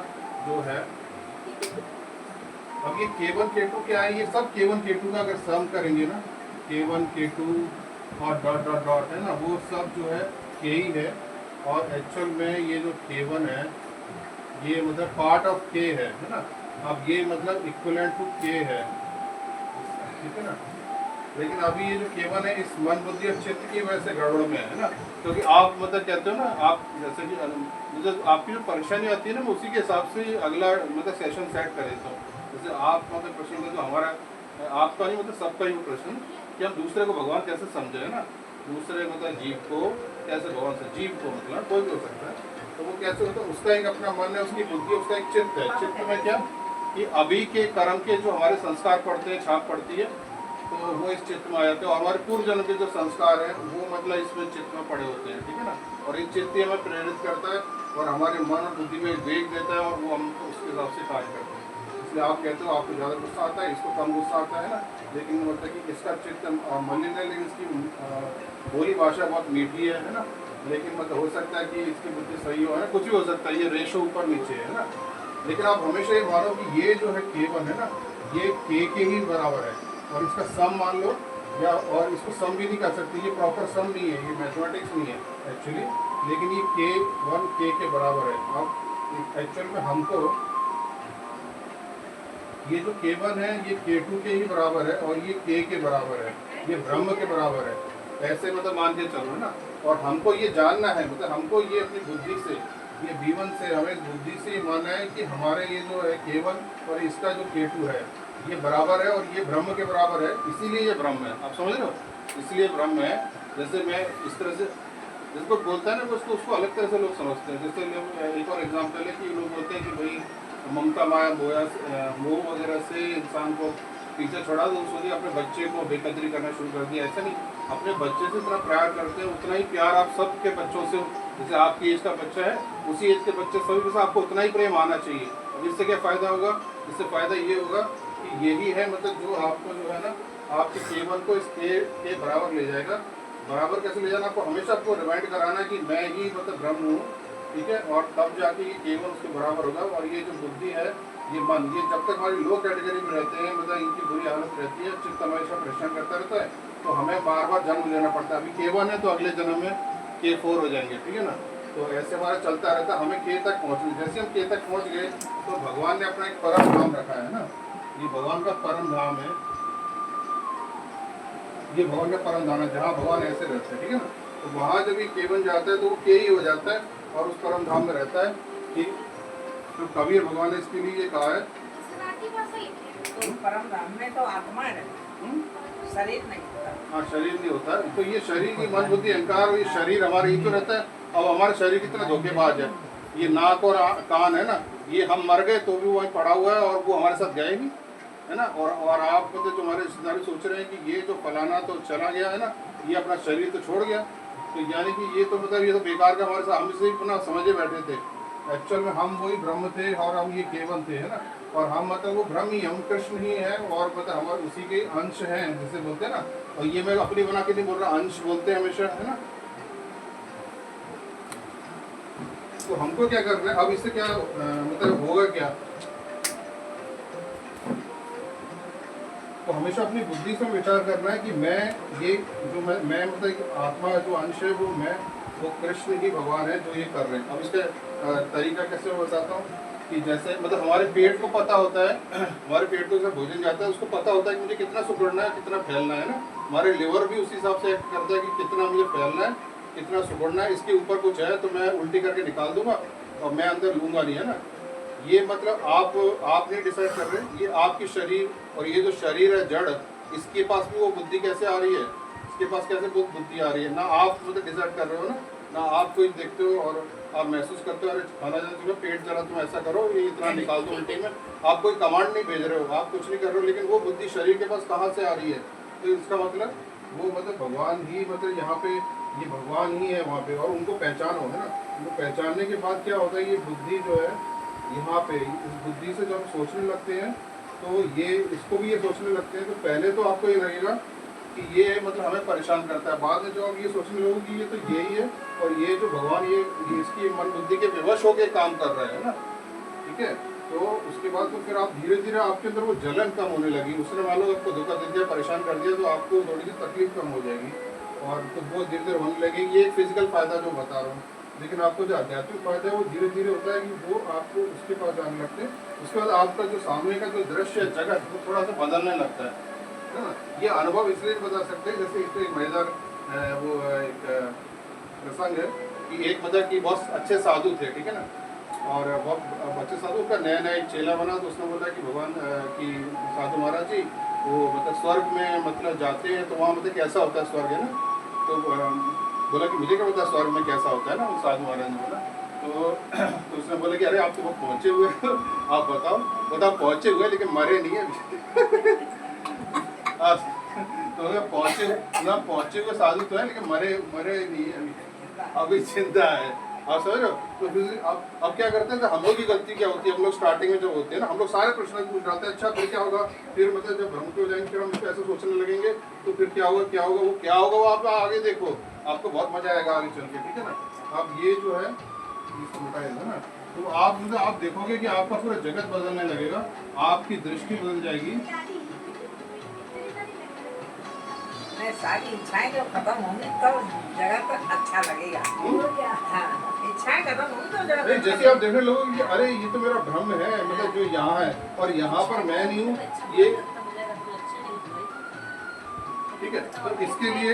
जो है। अब ये केवन केटू क्या है, ये सब केवन केटू का अगर सम करेंगे ना, केवन केटू और डॉट डॉट डॉट है ना, वो सब जो है के ही है। और एक्चुअल में ये जो केवन है, ये मतलब पार्ट ऑफ के है ना। अब ये मतलब इक्वलेंट टू के है, ठीक है ना। लेकिन अभी ये जो केवन है, इस मन बुद्धि और चित्त की वजह से गड़बड़ में है ना। क्योंकि आप मतलब कहते हो ना, आप जैसे कि मतलब आपकी जो परेशानी आती है ना, उसी के हिसाब से अगला मतलब सेशन सेट करें। तो जैसे आप मतलब प्रश्न का जो हमारा आपका नहीं मतलब सबका ही प्रश्न कि हम दूसरे को भगवान कैसे समझे है ना, दूसरे मतलब जीव को कैसे भगवान से, जीव को मतलब कोई भी हो सकता है, तो वो कैसे होता है, उसका एक अपना मन है, उसकी बुद्धि, उसका एक चित्त है। चित्त में क्या कि अभी के कर्म के जो हमारे संस्कार पड़ते हैं, छाप पड़ती है, तो वो इस चित्त में आ जाते हैं। और हमारे पूर्व जन्म के जो संस्कार हैं वो मतलब इसमें चित्त में पड़े होते हैं, ठीक है ना। और ये चित्त ही हमें प्रेरित करता है और हमारे मन और बुद्धि में वेग देता है, और वो हमको उसके हिसाब से कार्य करते हैं। इसलिए आप कहते हो आपको ज़्यादा गुस्सा आता है, इसको कम गुस्सा आता है ना, लेकिन मतलब कि इसका चित्त मलिन है, लेकिन इसकी बोली भाषा बहुत मीठी है ना। लेकिन मतलब हो सकता है कि इसकी बुद्धि सही हो, है ना, कुछ भी हो सकता है, ये रेशो ऊपर नीचे है ना। लेकिन आप हमेशा ये मानो कि ये जो है केवन है ना, ये के ही बराबर है। और इसका सम मान लो, या और इसको सम भी नहीं कर सकते, ये प्रॉपर सम नहीं है, ये मैथमेटिक्स नहीं है एक्चुअली, लेकिन ये K1 K के बराबर है। अब एक्चुअल में हमको ये जो K1 है ये K2 के ही बराबर है और ये K के बराबर है, ये ब्रह्म के बराबर है, ऐसे मतलब मान के चलो ना। और हमको ये जानना है, मतलब हमको ये अपनी बुद्धि से, ये V1 से हमें बुद्धि से ये मानना है कि हमारे ये जो है K1 और इसका जो K2 है ये बराबर है और ये ब्रह्म के बराबर है, इसीलिए ये ब्रह्म है। आप समझ रहे हो, इसलिए ब्रह्म है। जैसे मैं इस तरह से जिसको बोलता है ना उसको अलग तरह से लोग समझते हैं। जैसे एक और एग्जाम्पल है कि लोग बोलते हैं कि भाई ममता माया मोह वगैरह से इंसान को पीछे छोड़ा तो उसने अपने बच्चे को बेकदरी करना शुरू कर दिया। ऐसा नहीं, अपने बच्चे से इतना प्यार करते हैं उतना ही प्यार आप सबके बच्चों से, जैसे आपकी एज का बच्चा है उसी एज के बच्चे सभी के साथ आपको उतना ही प्रेम आना चाहिए। अब इससे क्या फ़ायदा होगा, इससे फ़ायदा ये होगा कि यही है मतलब जो आपको जो है ना आपके K1 को इस के बराबर ले जाएगा। बराबर कैसे ले जाना, आपको हमेशा आपको रिमाइंड कराना है कि मैं ही मतलब ब्रह्म हूँ, ठीक है। और तब जाके ये K1 उसके बराबर होगा। और ये जो बुद्धि है, ये मन, ये जब तक हमारी लो कैटेगरी में रहते हैं, मतलब इनकी बुरी हालत रहती है, चित्त हमेशा परेशान करता रहता है, तो हमें बार बार जन्म लेना पड़ता है। अभी K1 है तो अगले जन्म में K4 हो जाएंगे, ठीक है ना। तो ऐसे हमारा चलता रहता है, हमें K तक पहुँचना। जैसे हम K तक पहुँच गए तो भगवान ने अपना एक परम धाम रखा है ना, ये भगवान का परम धाम है, ये भगवान का परम धाम है जहाँ भगवान ऐसे रहते हैं, ठीक है ना। तो वहाँ जब ये K1 जाता है तो वो K ही हो जाता है और उस परम धाम में रहता है, ठीक। तो कबीर भगवान ने इसके लिए ये कहा है, तो परम धाम में तो आत्मा है, शरीर नहीं होता। हाँ शरीर नहीं होता। तो ये शरीर की मन बुद्धि अहंकार, ये शरीर हमारे ही तो रहता है। अब हमारा शरीर कितना धोखेबाज है, ये नाक और कान है ना, ये हम मर गए तो भी वहीं पड़ा हुआ है और वो हमारे साथ गए नहीं, है ना। और आप मतलब जो हमारे रिश्तेदार सोच रहे हैं कि ये जो फलाना तो चला गया है ना, ये अपना शरीर तो छोड़ गया, तो यानी कि ये तो मतलब ये तो बेकार का हमारे साथ, हम इसे अपना समझे बैठे थे। एक्चुअल में हम वही ब्रह्म थे और हम ये K1 थे, है ना। और हम मतलब वो ब्रह्म ही, हम कृष्ण ही हैं और मतलब हमारे उसी के अंश हैं जैसे बोलते हैं ना। और ये मैं अपनी बना के नहीं बोल रहा, अंश बोलते हैं हमेशा, है ना। तो हमको क्या करना है अब, इससे क्या मतलब होगा क्या, तो हमेशा अपनी बुद्धि से विचार करना है कि मैं ये जो मैं मतलब आत्मा जो अंश है वो मैं, वो कृष्ण ही भगवान है जो ये कर रहे हैं। अब इसका तरीका कैसे मैं बताता हूँ कि जैसे मतलब हमारे पेट को पता होता है, हमारे पेट को जब भोजन जाता है उसको पता होता है कि मुझे कितना सुगड़ना है कितना फैलना है ना। हमारे लिवर भी उसी हिसाब से एक्ट करता है कि कितना मुझे फैलना है कितना सुगड़ना है। इसके ऊपर कुछ है तो मैं उल्टी करके निकाल दूंगा और मैं अंदर लूँगा नहीं, है ना। ये मतलब आप नहीं डिसाइड कर रहे, ये आपकी शरीर, और ये जो शरीर है जड़, इसके पास भी वो बुद्धि कैसे आ रही है, इसके पास कैसे वो बुद्धि आ रही है ना। आप मतलब डिसाइड कर रहे हो ना आप कोई देखते हो और आप महसूस करते हो अरे खाना जरा तुम्हें पेट जरा तुम ऐसा करो ये इतना निकाल दो उल्टी में, आप कोई कमांड नहीं भेज रहे हो, आप कुछ नहीं कर रहे हो, लेकिन वो बुद्धि शरीर के पास कहाँ से आ रही है। तो इसका मतलब वो मतलब भगवान ही, मतलब यहाँ पे ये भगवान ही है वहाँ पे, और उनको पहचानो, है ना। उनको पहचानने के बाद क्या होता है, ये बुद्धि जो है यहाँ पे इस बुद्धि से जब सोचने लगते हैं तो ये इसको भी ये सोचने लगते हैं। तो पहले तो आपको ये लगेगा कि ये मतलब हमें परेशान करता है, बाद में जो आप ये सोचने लगोगे कि ये तो यही है और ये जो भगवान ये इसकी मन बुद्धि के विवश होकर काम कर रहा है ना, ठीक है। तो उसके बाद तो फिर आप धीरे धीरे आपके अंदर वो जलन कम होने लगी। उसने मान लो आपको धोखा दे दिया, परेशान कर दिया, तो आपको थोड़ी सी तकलीफ कम हो जाएगी और तो वो धीरे धीरे होने लगेगी। ये एक फिजिकल फायदा जो बता रहा हूँ, लेकिन आपको जो आध्यात्मिक फायदा है वो धीरे धीरे होता है कि वो आपको उसके पास जाने लगते हैं। उसके बाद आपका जो सामने का जो दृश्य है जगत वो थोड़ा सा बदलने लगता है ना। ये अनुभव इसलिए बता सकते हैं, जैसे इसमें एक मजेदार वो एक प्रसंग है कि एक मतलब कि बहुत अच्छे साधु थे, ठीक है ना, और बहुत अच्छे साधु का नया नया एक चेला बना। तो उसने बोला कि भगवान की साधु महाराज जी वो मतलब स्वर्ग में मतलब जाते हैं तो वहाँ मतलब कैसा होता है स्वर्ग, है ना। तो बोला कि मुझे क्या पता स्वर्ग में कैसा होता है ना, उस साधु महाराज ने बोला। तो उसने बोला कि अरे आप तो बहुत पहुँचे हुए हो, आप बताओ पहुँचे हुए लेकिन मरे नहीं है। तो पहुँचे हुए साधु तो है लेकिन मरे नहीं है अभी चिंता है, आप समझ रहे हो। तो फिर अब क्या करते हैं, तो हम लोग की गलती क्या होती है, हम लोग स्टार्टिंग में जब होते हैं ना हम लोग सारे प्रश्न पूछ जाते हैं, अच्छा फिर क्या होगा, फिर मतलब जब भ्रम हो जाएंगे फिर हम इसको ऐसे सोचने लगेंगे तो फिर क्या होगा वो आप आगे देखो, आपको बहुत मजा आएगा आगे चल के, ठीक है ना। अब ये जो है इसको मिटाएगा ना, तो आप देखोगे कि आपका पूरा जगत बदलने लगेगा, आपकी दृष्टि बदल जाएगी। मैंने सारी इच्छाएं जब खत्म होंगी तब जगह पर अच्छा लगेगा। हाँ, इच्छाएं खत्म होंगी तो जगह नहीं, जैसे आप देखने लोगे कि अरे ये तो मेरा भ्रम है, मतलब जो यहाँ है और यहाँ पर मैं नहीं हूँ, ये ठीक है। तो इसके लिए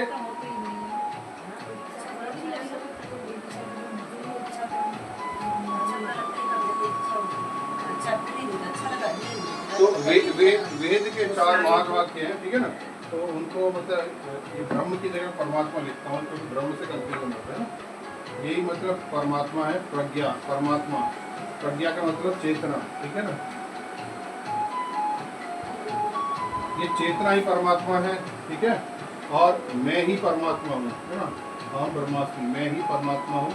तो वेद के 4 महान वाक्य हैं, ठीक है ना। तो उनको मतलब ये ब्रह्म की जगह परमात्मा लिखता हूँ क्योंकि ब्रह्म से कंफ्यूजन होता है ना। यही मतलब परमात्मा है, प्रज्ञा, परमात्मा, प्रज्ञा का मतलब चेतना, ठीक है ना। ये चेतना ही परमात्मा है, ठीक है। और मैं ही परमात्मा हूँ, है ना। अहम ब्रह्मास्मि, मैं ही परमात्मा हूँ।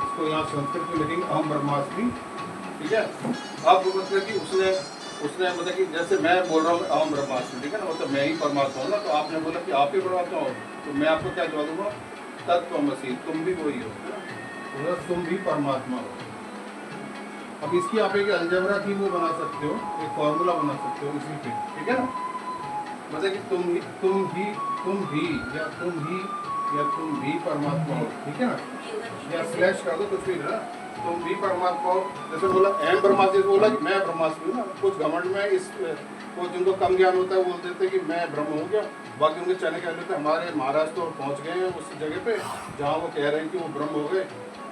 इसको यहाँ संस्कृत में लिखेंगे अहम ब्रह्मास्मि, ठीक है। अब मतलब कि उसने मतलब कि जैसे मैं बोल रहा हूँ अहम ब्रह्मास्मि, ठीक है ना, मतलब मैं ही परमात्मा हूँ ना। तो आपने बोला कि आप ही परमात्मा हो, तो मैं आपको क्या जवाब दूंगा, तत्त्वमसि, तुम भी वही हो, तो तुम भी परमात्मा हो। अब इसकी आप एक अलजेब्रा की वो बना सकते हो, एक फॉर्मूला बना सकते हो इसी पे, ठीक है ना। मतलब कि तुम भी परमात्मा हो, ठीक है ना। या स्लैश कर दो, कुछ भी ना, तुम भी परमात्मा हो। जैसे बोला एम ब्रह्मास्मि, बोला कि मैं ब्रह्मास्मि हूँ ना। कुछ घमंड में इस को जिनको कम ज्ञान होता है वो बोल देते हैं कि मैं ब्रह्म हूँ क्या। बाकी उनके चने कह लेते हैं हमारे महाराज तो पहुँच गए हैं उस जगह पे जहाँ वो कह रहे हैं कि वो ब्रह्म हो गए।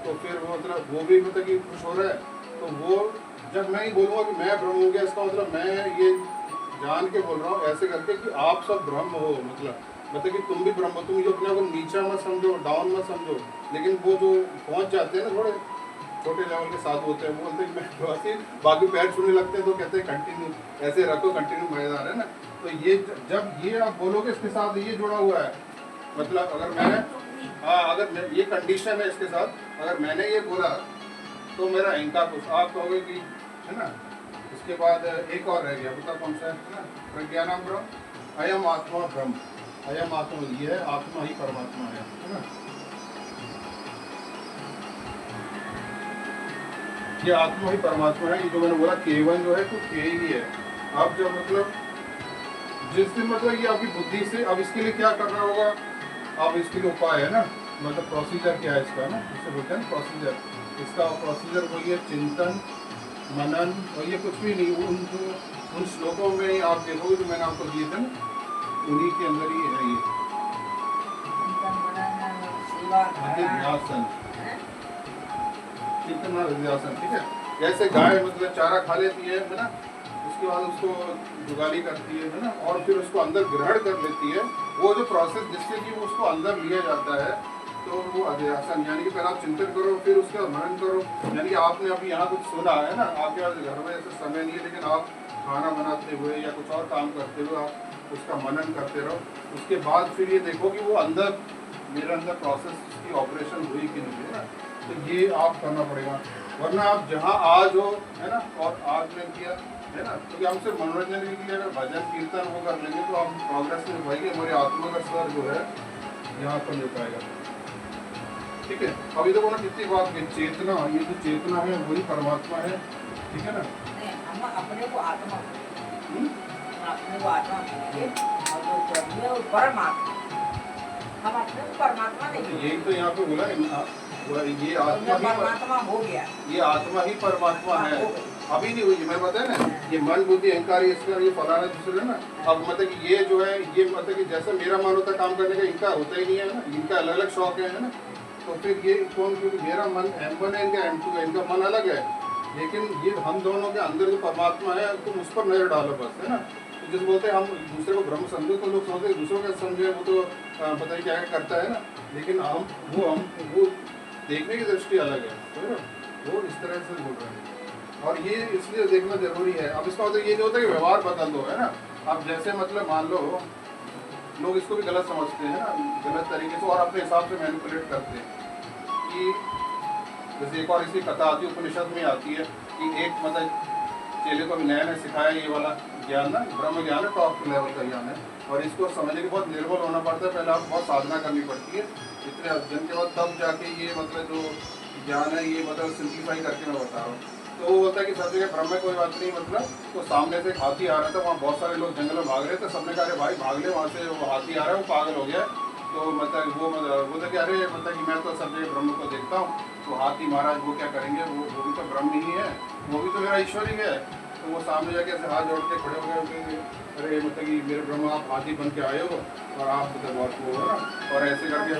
तो फिर वो मतलब वो भी मतलब कि खुश हो रहा है। तो वो जब मैं ही बोलूँगा कि मैं ब्रह्म हो गया, इसका मतलब मैं ये जान के बोल रहा हूँ ऐसे करके कि आप सब ब्रह्म हो, मतलब कि तुम भी ब्रह्म हो। तुम जो अपने को नीचा मत समझो, डाउन मत समझो। लेकिन वो जो पहुँच जाते हैं ना, थोड़े छोटे लेवल के साथ होते हैं, वो बोलते हैं मैं बाकी पैर छूने लगते हैं तो कहते हैं कंटिन्यू, ऐसे रखो, कंटिन्यू मजेदार है ना। तो ये जब ये आप बोलोगे इसके साथ ये जुड़ा हुआ है, मतलब अगर मैं ये कंडीशन है इसके साथ, अगर मैंने ये बोला तो मेरा अहंकार कुछ आप कहोगे कि है ना। उसके बाद एक और रह गया, बता कौन सा है ना, प्रज्ञानम ब्रह्म, अयम आत्मा ब्रह्म, अयम आत्मा, ये है आत्मा ही परमात्मा है ना। ये आत्मा ही परमात्मा है। ये जो मैंने बोला केवल जो है तो के ही है। अब जब मतलब जिस दिन मतलब ये आपकी बुद्धि से, अब इसके लिए क्या करना होगा, अब इसके लिए उपाय है ना, मतलब प्रोसीजर क्या है इसका ना, जिसे बोलते हैं प्रोसीजर। इसका प्रोसीजर वही है चिंतन, मनन, और ये कुछ भी नहीं। उन श्लोकों में आप देखोगे जो मैंने आपको दिए थे ना, उन्हीं के अंदर ही है ये ध्यासन, चिंतन ध्यासन, ठीक है। जैसे गाय मतलब चारा खा लेती है ना, उसके बाद उसको जुगाली करती है ना, और फिर उसको अंदर ग्रहण कर लेती है। वो जो प्रोसेस जिससे कि उसको अंदर लिया जाता है, तो वो अध्यासन, यानी कि पहले आप चिंतन करो, फिर उसका मनन करो। यानी कि आपने अभी यहाँ कुछ सुना है ना, आपके पास घर में ऐसा समय नहीं है, लेकिन आप खाना बनाते हुए या कुछ और काम करते हुए आप उसका मनन करते रहो। उसके बाद फिर ये देखो कि वो अंदर मेरे अंदर प्रोसेस की ऑपरेशन हुई कि नहीं है ना। तो ये आप करना पड़ेगा, वरना आप जहाँ आज हो है ना, और आज में किया है ना, क्योंकि हम सिर्फ मनोरंजन के लिए अगर भजन कीर्तन वो कर लेंगे तो हम प्रोग्रेस में भाई हमारी आत्मा का स्तर जो है यहाँ पर मिल पाएगा, ठीक है। अभी देखो ना कितनी बात है, चेतना, ये जो चेतना है वही परमात्मा है, ठीक है ना। हम अपने को आत्मा, अपने को आत्मा और जो प्रभु है वो परमात्मा, हम अपने को परमात्मा नहीं। यही तो यहाँ पे बोला ये आत्मा ही परमात्मा हो गया, ये आत्मा ही परमात्मा है। अभी नहीं हुई, मैं बताया ना, ये मन बुद्धि अहंकार इसका ये फलाना दूसरा है ना। अब मतलब कि ये जो है, ये मतलब कि जैसे मेरा मन होता है काम करने का, इनका होता ही नहीं है ना, इनका अलग अलग शौक है ना। तो फिर ये कौन, क्योंकि मेरा मन M1 है, इनका M2 है, इनका मन अलग है। लेकिन ये हम दोनों के अंदर जो परमात्मा है तुम उस पर नजर डालो बस, है ना। तो जिस बोलते हैं हम दूसरे को ब्रह्म समझो, तो लोग सोचते हैं दूसरों का समझे, वो तो पता नहीं क्या करता है ना। लेकिन हम वो देखने की दृष्टि अलग है, तो वो इस तरह से बोल रहे हैं, और ये इसलिए देखना जरूरी है। अब इसका मतलब ये जो होता है कि व्यवहार बदल दो, है ना। अब जैसे मतलब मान लो लोग इसको भी गलत समझते हैं ना, गलत तरीके से, और अपने हिसाब से मैनिपुलेट करते हैं कि जैसे एक और इसकी कथा आती है, उपनिषद में आती है कि एक मतलब चेले को भी नया नया सिखाया ये वाला ज्ञान ना, ब्रह्म ज्ञान है, टॉप लेवल का ज्ञान है, और इसको समझने के बहुत निर्बल होना पड़ता है। पहले आपको बहुत साधना करनी पड़ती है, इतने अध्ययन के बाद तब जाके ये मतलब जो ज्ञान है ये मतलब सिंप्लीफाई करके मैं बता रहा हूँ। तो वो बोलता है कि सब जगह ब्रह्म में कोई बात नहीं, मतलब तो सामने से एक हाथी आ रहा था, वहाँ बहुत सारे लोग जंगल में भाग रहे थे, सबने कहा अरे भाई भाग ले वहाँ से, वो हाथी आ रहा है, वो पागल हो गया। तो मतलब वो बोलता कि अरे मतलब कि मैं तो सब जगह ब्रह्म को देखता हूँ। तो हाथी महाराज वो क्या करेंगे, वो भी तो ब्रह्म ही है, वो भी तो मेरा ईश्वर ही है। तो वो सामने जाके ऐसे हाथ जोड़ के खड़े हो गए, अरे मतलब कि मेरे ब्रह्म आप हाथी बन के आए हो और आप मतलब बहुत वो हो ना, और ऐसे करके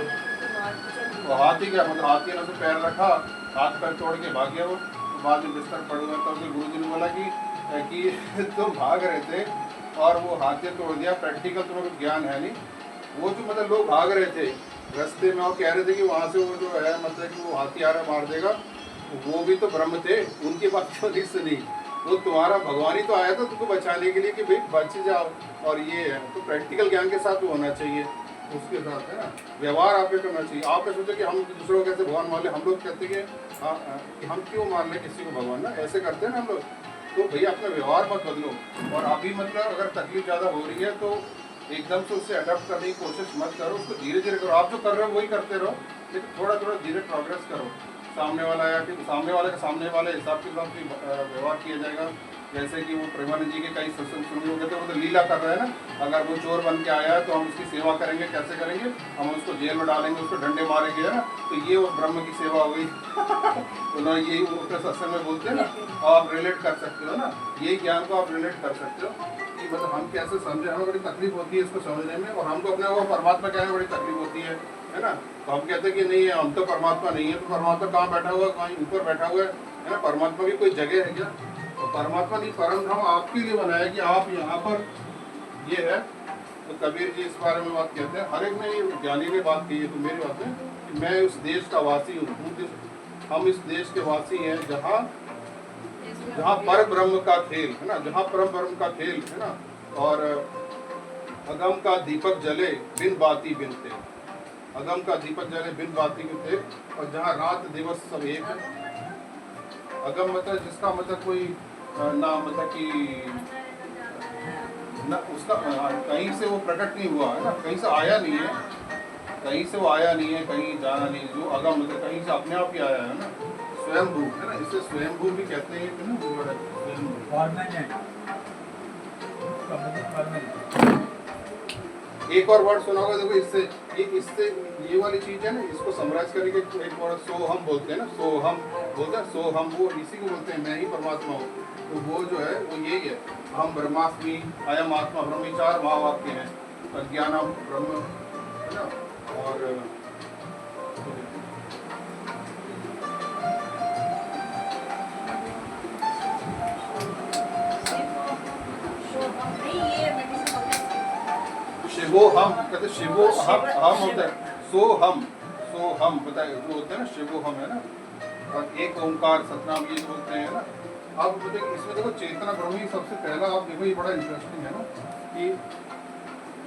तो हाथी क्या मतलब हाथी ने तो पैर रखा, हाथ पैर तोड़ के भाग गया वो। तो बाद में बिस्तर पड़ हुआ, तो फिर गुरु जी ने बोला कि तुम भाग रहे थे और वो हाथी तोड़ दिया, प्रैक्टिकल तुम्हें कुछ ज्ञान है नहीं। वो जो मतलब लोग भाग रहे थे रास्ते में और कह रहे थे कि वहाँ से वो जो है मतलब कि वो हाथी आ रहा मार देगा, वो भी तो ब्रह्म थे, उनकी बात क्यों नहीं सुनी? वो तुम्हारा भगवान ही तो आया था तुमको बचाने के लिए कि भाई बच जाओ। और ये है तो प्रैक्टिकल ज्ञान के साथ वो होना चाहिए, उसके साथ है ना व्यवहार आप पे करना चाहिए। आप सोचो कि हम दूसरों को कैसे भगवान मान ले, हम लोग कहते हैं कि हम क्यों मान लें किसी को भगवान, ना ऐसे करते हैं ना हम लोग। तो भैया अपना व्यवहार मत बदलो, और अभी मतलब अगर तकलीफ ज़्यादा हो रही है तो एकदम से उससे अडॉप्ट करने की कोशिश मत करो, उसको धीरे धीरे करो। आप जो कर रहे हो वही करते रहो, लेकिन थोड़ा थोड़ा धीरे प्रोग्रेस करो। सामने वाला आया कि सामने वाले का सामने वाले हिसाब के साथ व्यवहार किया जाएगा। जैसे कि वो प्रेमानंद जी के कई सत्संग सुने होंगे, तो वो तो लीला कर रहे हैं ना, अगर वो चोर बन के आया है तो हम उसकी सेवा करेंगे, कैसे करेंगे, हम उसको जेल में डालेंगे, उसको डंडे मारेंगे, है ना, तो ये वो ब्रह्म की सेवा हो गई। उन्होंने यही अपने सत्संग में बोलते हैं ना, आप रिलेट कर सकते हो ना, यही ज्ञान को आप रिलेट कर सकते हो कि मतलब हम कैसे समझे, हमें बड़ी तकलीफ होती है इसको समझने में, और हमको अपने वो परमात्मा कहने में बड़ी तकलीफ होती है ना। तो हम कहते हैं कि नहीं हम तो परमात्मा नहीं है, तो परमात्मा कहाँ बैठा हुआ है, कहीं ऊपर बैठा हुआ है ना, परमात्मा की कोई जगह है क्या? तो परमात्मा नहीं, परम धाम आपके लिए बनाया कि आप यहाँ पर ये है। तो कबीर जी इस बारे में बात कहते हैं, हर एक ने ज्ञानी ने बात की है, तो मेरी बात है कि मैं उस देश का वासी हूँ, हम इस देश के वासी हैं जहाँ पर ब्रह्म का खेल है ना, जहाँ परम ब्रह्म का खेल है ना, और अगम का दीपक जले बिन बाती बिन थे, अगम का दीपक जले बिन बाती बिन थे, और जहाँ रात दिवस सब एक है। अगम मतलब जिसका मतलब कोई ना मतलब कि ना उसका कहीं से वो प्रकट नहीं हुआ है ना, कहीं से आया नहीं है, कहीं से वो आया नहीं है, कहीं जाना नहीं, जो अगम मतलब कहीं से अपने आप ही आया है ना, स्वयंभू है ना, इसे स्वयंभू भी कहते हैं ना, स्वयंभू। एक और वर्ड सुना होगा, देखो इससे ये वाली चीज है ना, इसको समराइज करके एक वर्ड सोहम बोलते हैं ना, सोहम बोलते हैं, सोहम वो इसी को बोलते हैं, मैं ही परमात्मा हूँ। तो वो जो है वो यही है, हम ब्रह्मास्मि अयम आत्मा ब्रह्म, 4 महावाक्य हैं, अज्ञानम ब्रह्म है ना। और शिवो हम कहते, शिवो हम होता है, सो हम पता है जो होता है ना, शिवो हम है ना, और एक ओंकार सतनाम ये बोलते हैं ना। अब इसमें देखो चेतना ब्रह्म ही सबसे पहला, आप देखो ये बड़ा इंटरेस्टिंग है ना, कि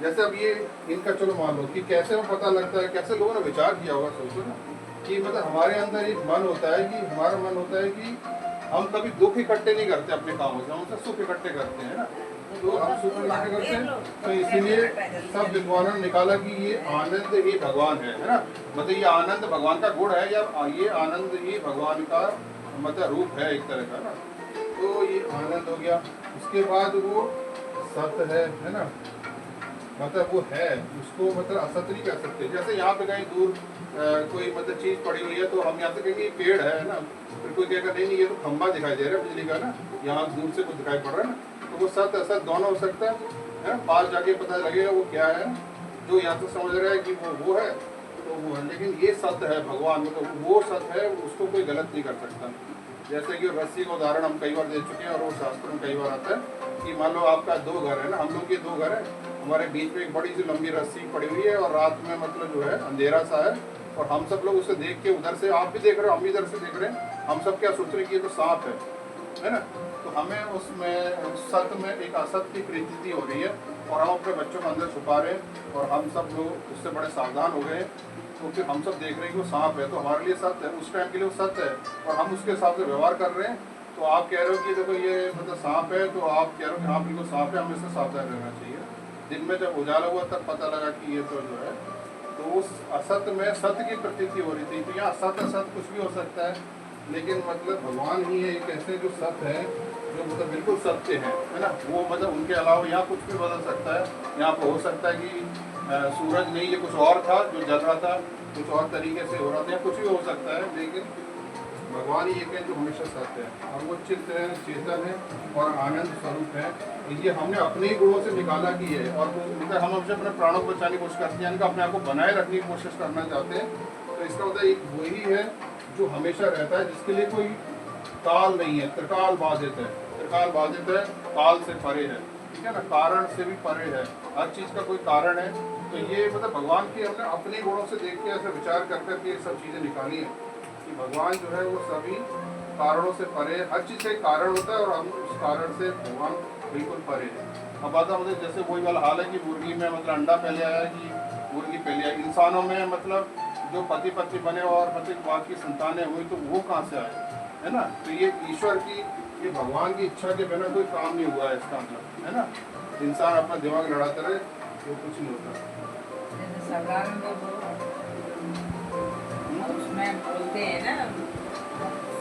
जैसे अब ये इनका चलो मान लो कि कैसे वो पता लगता है, कैसे लोगों ने विचार किया होगा, सोचो ना कि मतलब हमारे अंदर एक मन होता है, कि हमारा मन होता है कि हम कभी दुख इकट्ठे नहीं करते अपने कामों से, हम उससे सुख इकट्ठे करते हैं ना। तो हम सुख इकट्ठे करते हैं, तो इसीलिए सब विद्वानों ने निकाला कि ये आनंद ही भगवान है ना, मतलब ये आनंद भगवान का गुण है, या ये आनंद ही भगवान का मतलब रूप है एक तरह का ना। तो ये आनंद हो गया, उसके बाद वो सत्य है ना, मतलब वो है, उसको मतलब असत्य नहीं कह सकते। जैसे यहाँ पे कहीं दूर कोई मतलब चीज़ पड़ी हुई है, तो हम यहाँ से कहेंगे पेड़ है ना, फिर कोई कहेगा नहीं ये तो खंभा दिखाई दे रहा है बिजली का ना, यहाँ दूर से कुछ दिखाई पड़ रहा है ना, तो वो सत्य असत दोनों हो सकता है, पास जाके पता लगेगा वो क्या है। जो यहाँ तो समझ रहा है कि वो है तो वो है, लेकिन ये सत्य है भगवान, मतलब वो सत्य है, उसको कोई गलत नहीं कर सकता। जैसे कि रस्सी का उदाहरण हम कई बार दे चुके हैं, और वो शास्त्र में कई बार आता है कि मान लो आपका 2 घर है ना, हम लोग के 2 घर है, हमारे बीच में एक बड़ी सी लंबी रस्सी पड़ी हुई है, और रात में मतलब जो है अंधेरा सा है, और हम सब लोग उसे देख के, उधर से आप भी देख रहे हो, हम भी इधर से देख रहे हैं, हम सब क्या सोच रहे हैं कि ये तो सांप है ना। तो हमें उसमें सत्य में एक असत्य की प्रतीति हो रही है, और हम अपने बच्चों को अंदर छुपा रहे हैं, और हम सब लोग उससे बड़े सावधान हो गए हैं, तो फिर हम सब देख रहे हैं कि वो सांप है, तो हमारे लिए सत्य है, उस टाइम के लिए वो सत्य है, और हम उसके हिसाब से व्यवहार कर रहे हैं। तो आप कह रहे हो कि देखो ये मतलब सांप है, तो आप कह रहे हो कि हाँ बिल्कुल सांप है, हमें इससे सावधान रहना चाहिए। दिन में जब उजाला हुआ तब पता लगा कि ये तो जो है, तो उस असत्य में सत्य की प्रतीति हो रही थी। तो यहाँ सत्य असत्य कुछ भी हो सकता है, लेकिन मतलब भगवान ही है एक ऐसे जो सत्य है, जो मतलब बिल्कुल सत्य है ना। वो मतलब उनके अलावा यहाँ कुछ भी बदल सकता है। यहाँ पर हो सकता है कि सूरज नहीं, ये कुछ और था जो जल रहा था, कुछ और तरीके से हो रहा था, या कुछ भी हो सकता है, लेकिन भगवान ही एक है जो हमेशा सत्य है। और वो चित्त है, चेतन है और आनंद स्वरूप है। ये हमने अपने ही गुणों से निकाला की है, और वो मतलब हम हमसे अपने प्राणों को बचाने की कोशिश करते हैं, यानी कि अपने आप को बनाए रखने की कोशिश करना चाहते हैं। तो इसका मतलब एक वही है जो हमेशा रहता है, जिसके लिए कोई काल नहीं है, त्रिकाल बाधित है। त्रिकाल बाधित है, काल से परे है, ठीक है ना, कारण से भी परे है, हर चीज़ का कोई कारण है। तो ये मतलब भगवान की हमने अपने गुणों से देख के ऐसे विचार कर करके ये सब चीज़ें निकाली है कि भगवान जो है वो सभी कारणों से परे है। हर चीज़ का एक कारण होता है और हम उस कारण से भगवान बिल्कुल परे है। अब बात मतलब जैसे वही वाला हाल है कि मुर्गी में मतलब अंडा पहले आया कि मुर्गी पहले आई, इंसानों में मतलब जो पति पत्नी बने और मतलब बाद की संतानें हुई, तो वो कहाँ से आए, है ना। तो ये ईश्वर की, ये भगवान की इच्छा के बिना कोई काम नहीं हुआ है, इसका मतलब, है ना। इंसान अपना दिमाग लड़ाते रहे वो कुछ नहीं होता। सरकार उसमें बोलते हैं ना,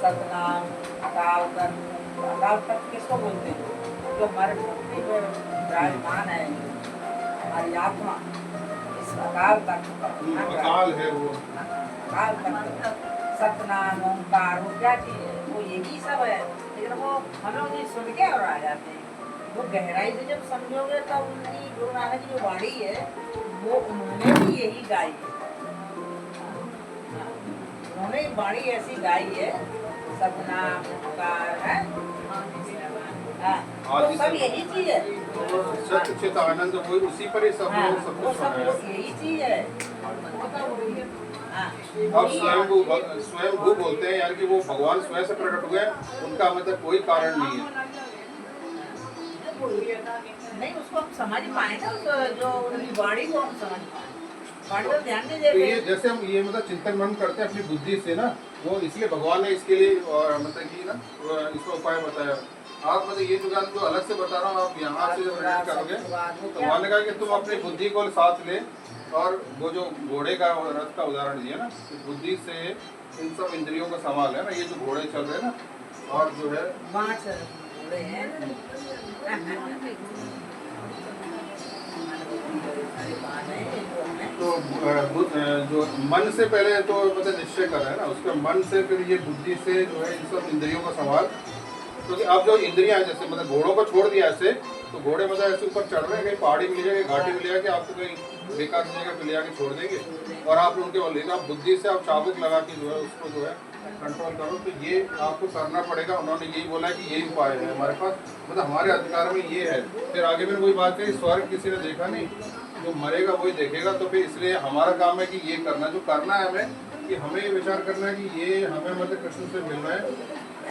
सतनाम, अकाल तख्त। अकाल तख्त किसको बोलते हैं? जो हमारे पृथ्वी पर विराजमान है, हमारी आत्मा, इस अकाल तख्त पर अकाल है वो, अकाल तख्त, सतनाम, ओंकार, वो क्या चीज है? वो यही सब है, लेकिन वो हम लोग ये सुन के और आ जाते हैं। वो गहराई से जब समझोगे तब उनकी गुरु नानक की जो वाणी है, वो उन्होंने भी यही गाई है। उन्होंने वाणी ऐसी गाई है, सतनाम, ओंकार है, तो सब यही चीज है। सत्य चित आनंद, वो उसी पर ही सब लोग सब वो कुछ सब है। यही चीज है। अब स्वयं भू बोलते हैं, यानी कि वो भगवान स्वयं से प्रकट हुए, उनका मतलब कोई कारण नहीं है। नहीं, उसको हम समझ पाए ना, जो उनकी वाणी को हम समझ पाए, वाणी पर ध्यान नहीं तो देते। ये जैसे हम ये मतलब चिंतन मनन करते हैं अपनी बुद्धि से ना, वो इसलिए भगवान ने इसके लिए मतलब कि ना इसका उपाय बताया। आप मतलब ये दुकान जो अलग से बता रहा हूँ, आप यहाँ से जब रिलेट करोगे तो भगवान ने कहा कि तुम अपनी बुद्धि को साथ ले, और वो जो घोड़े का रथ का उदाहरण दिया ना, बुद्धि से इन सब इंद्रियों का संभाल है ना, ये जो घोड़े चल रहे हैं ना, और जो है बाँट घोड़े हैं। तो जो मन से पहले तो मतलब निश्चय कर रहा है ना, उसके मन से फिर ये बुद्धि से जो है इन सब इंद्रियों का संभाल। क्योंकि अब जो इंद्रियां हैं, जैसे मतलब घोड़ों को छोड़ दिया ऐसे, तो घोड़े मतलब ऐसे ऊपर चढ़ रहे हैं, कहीं पहाड़ी मिल जाएगी, घाटी मिल जाएगी, आपको कहीं बेकार जगह पे ले आके छोड़ देंगे, और आप उनके वो लेकर आप बुद्धि से आप चाबुक लगा के जो है उसको जो है कंट्रोल करो। तो ये आपको करना पड़ेगा। उन्होंने यही बोला कि यही उपाय है हमारे पास, मतलब हमारे अधिकार में ये है। फिर आगे में वही बात है, स्वर्ग किसी ने देखा नहीं, जो मरेगा वही देखेगा। तो फिर इसलिए हमारा काम है कि ये करना, जो करना है हमें, कि हमें ये विचार करना है कि ये हमें मतलब कृष्ण से मिलना है।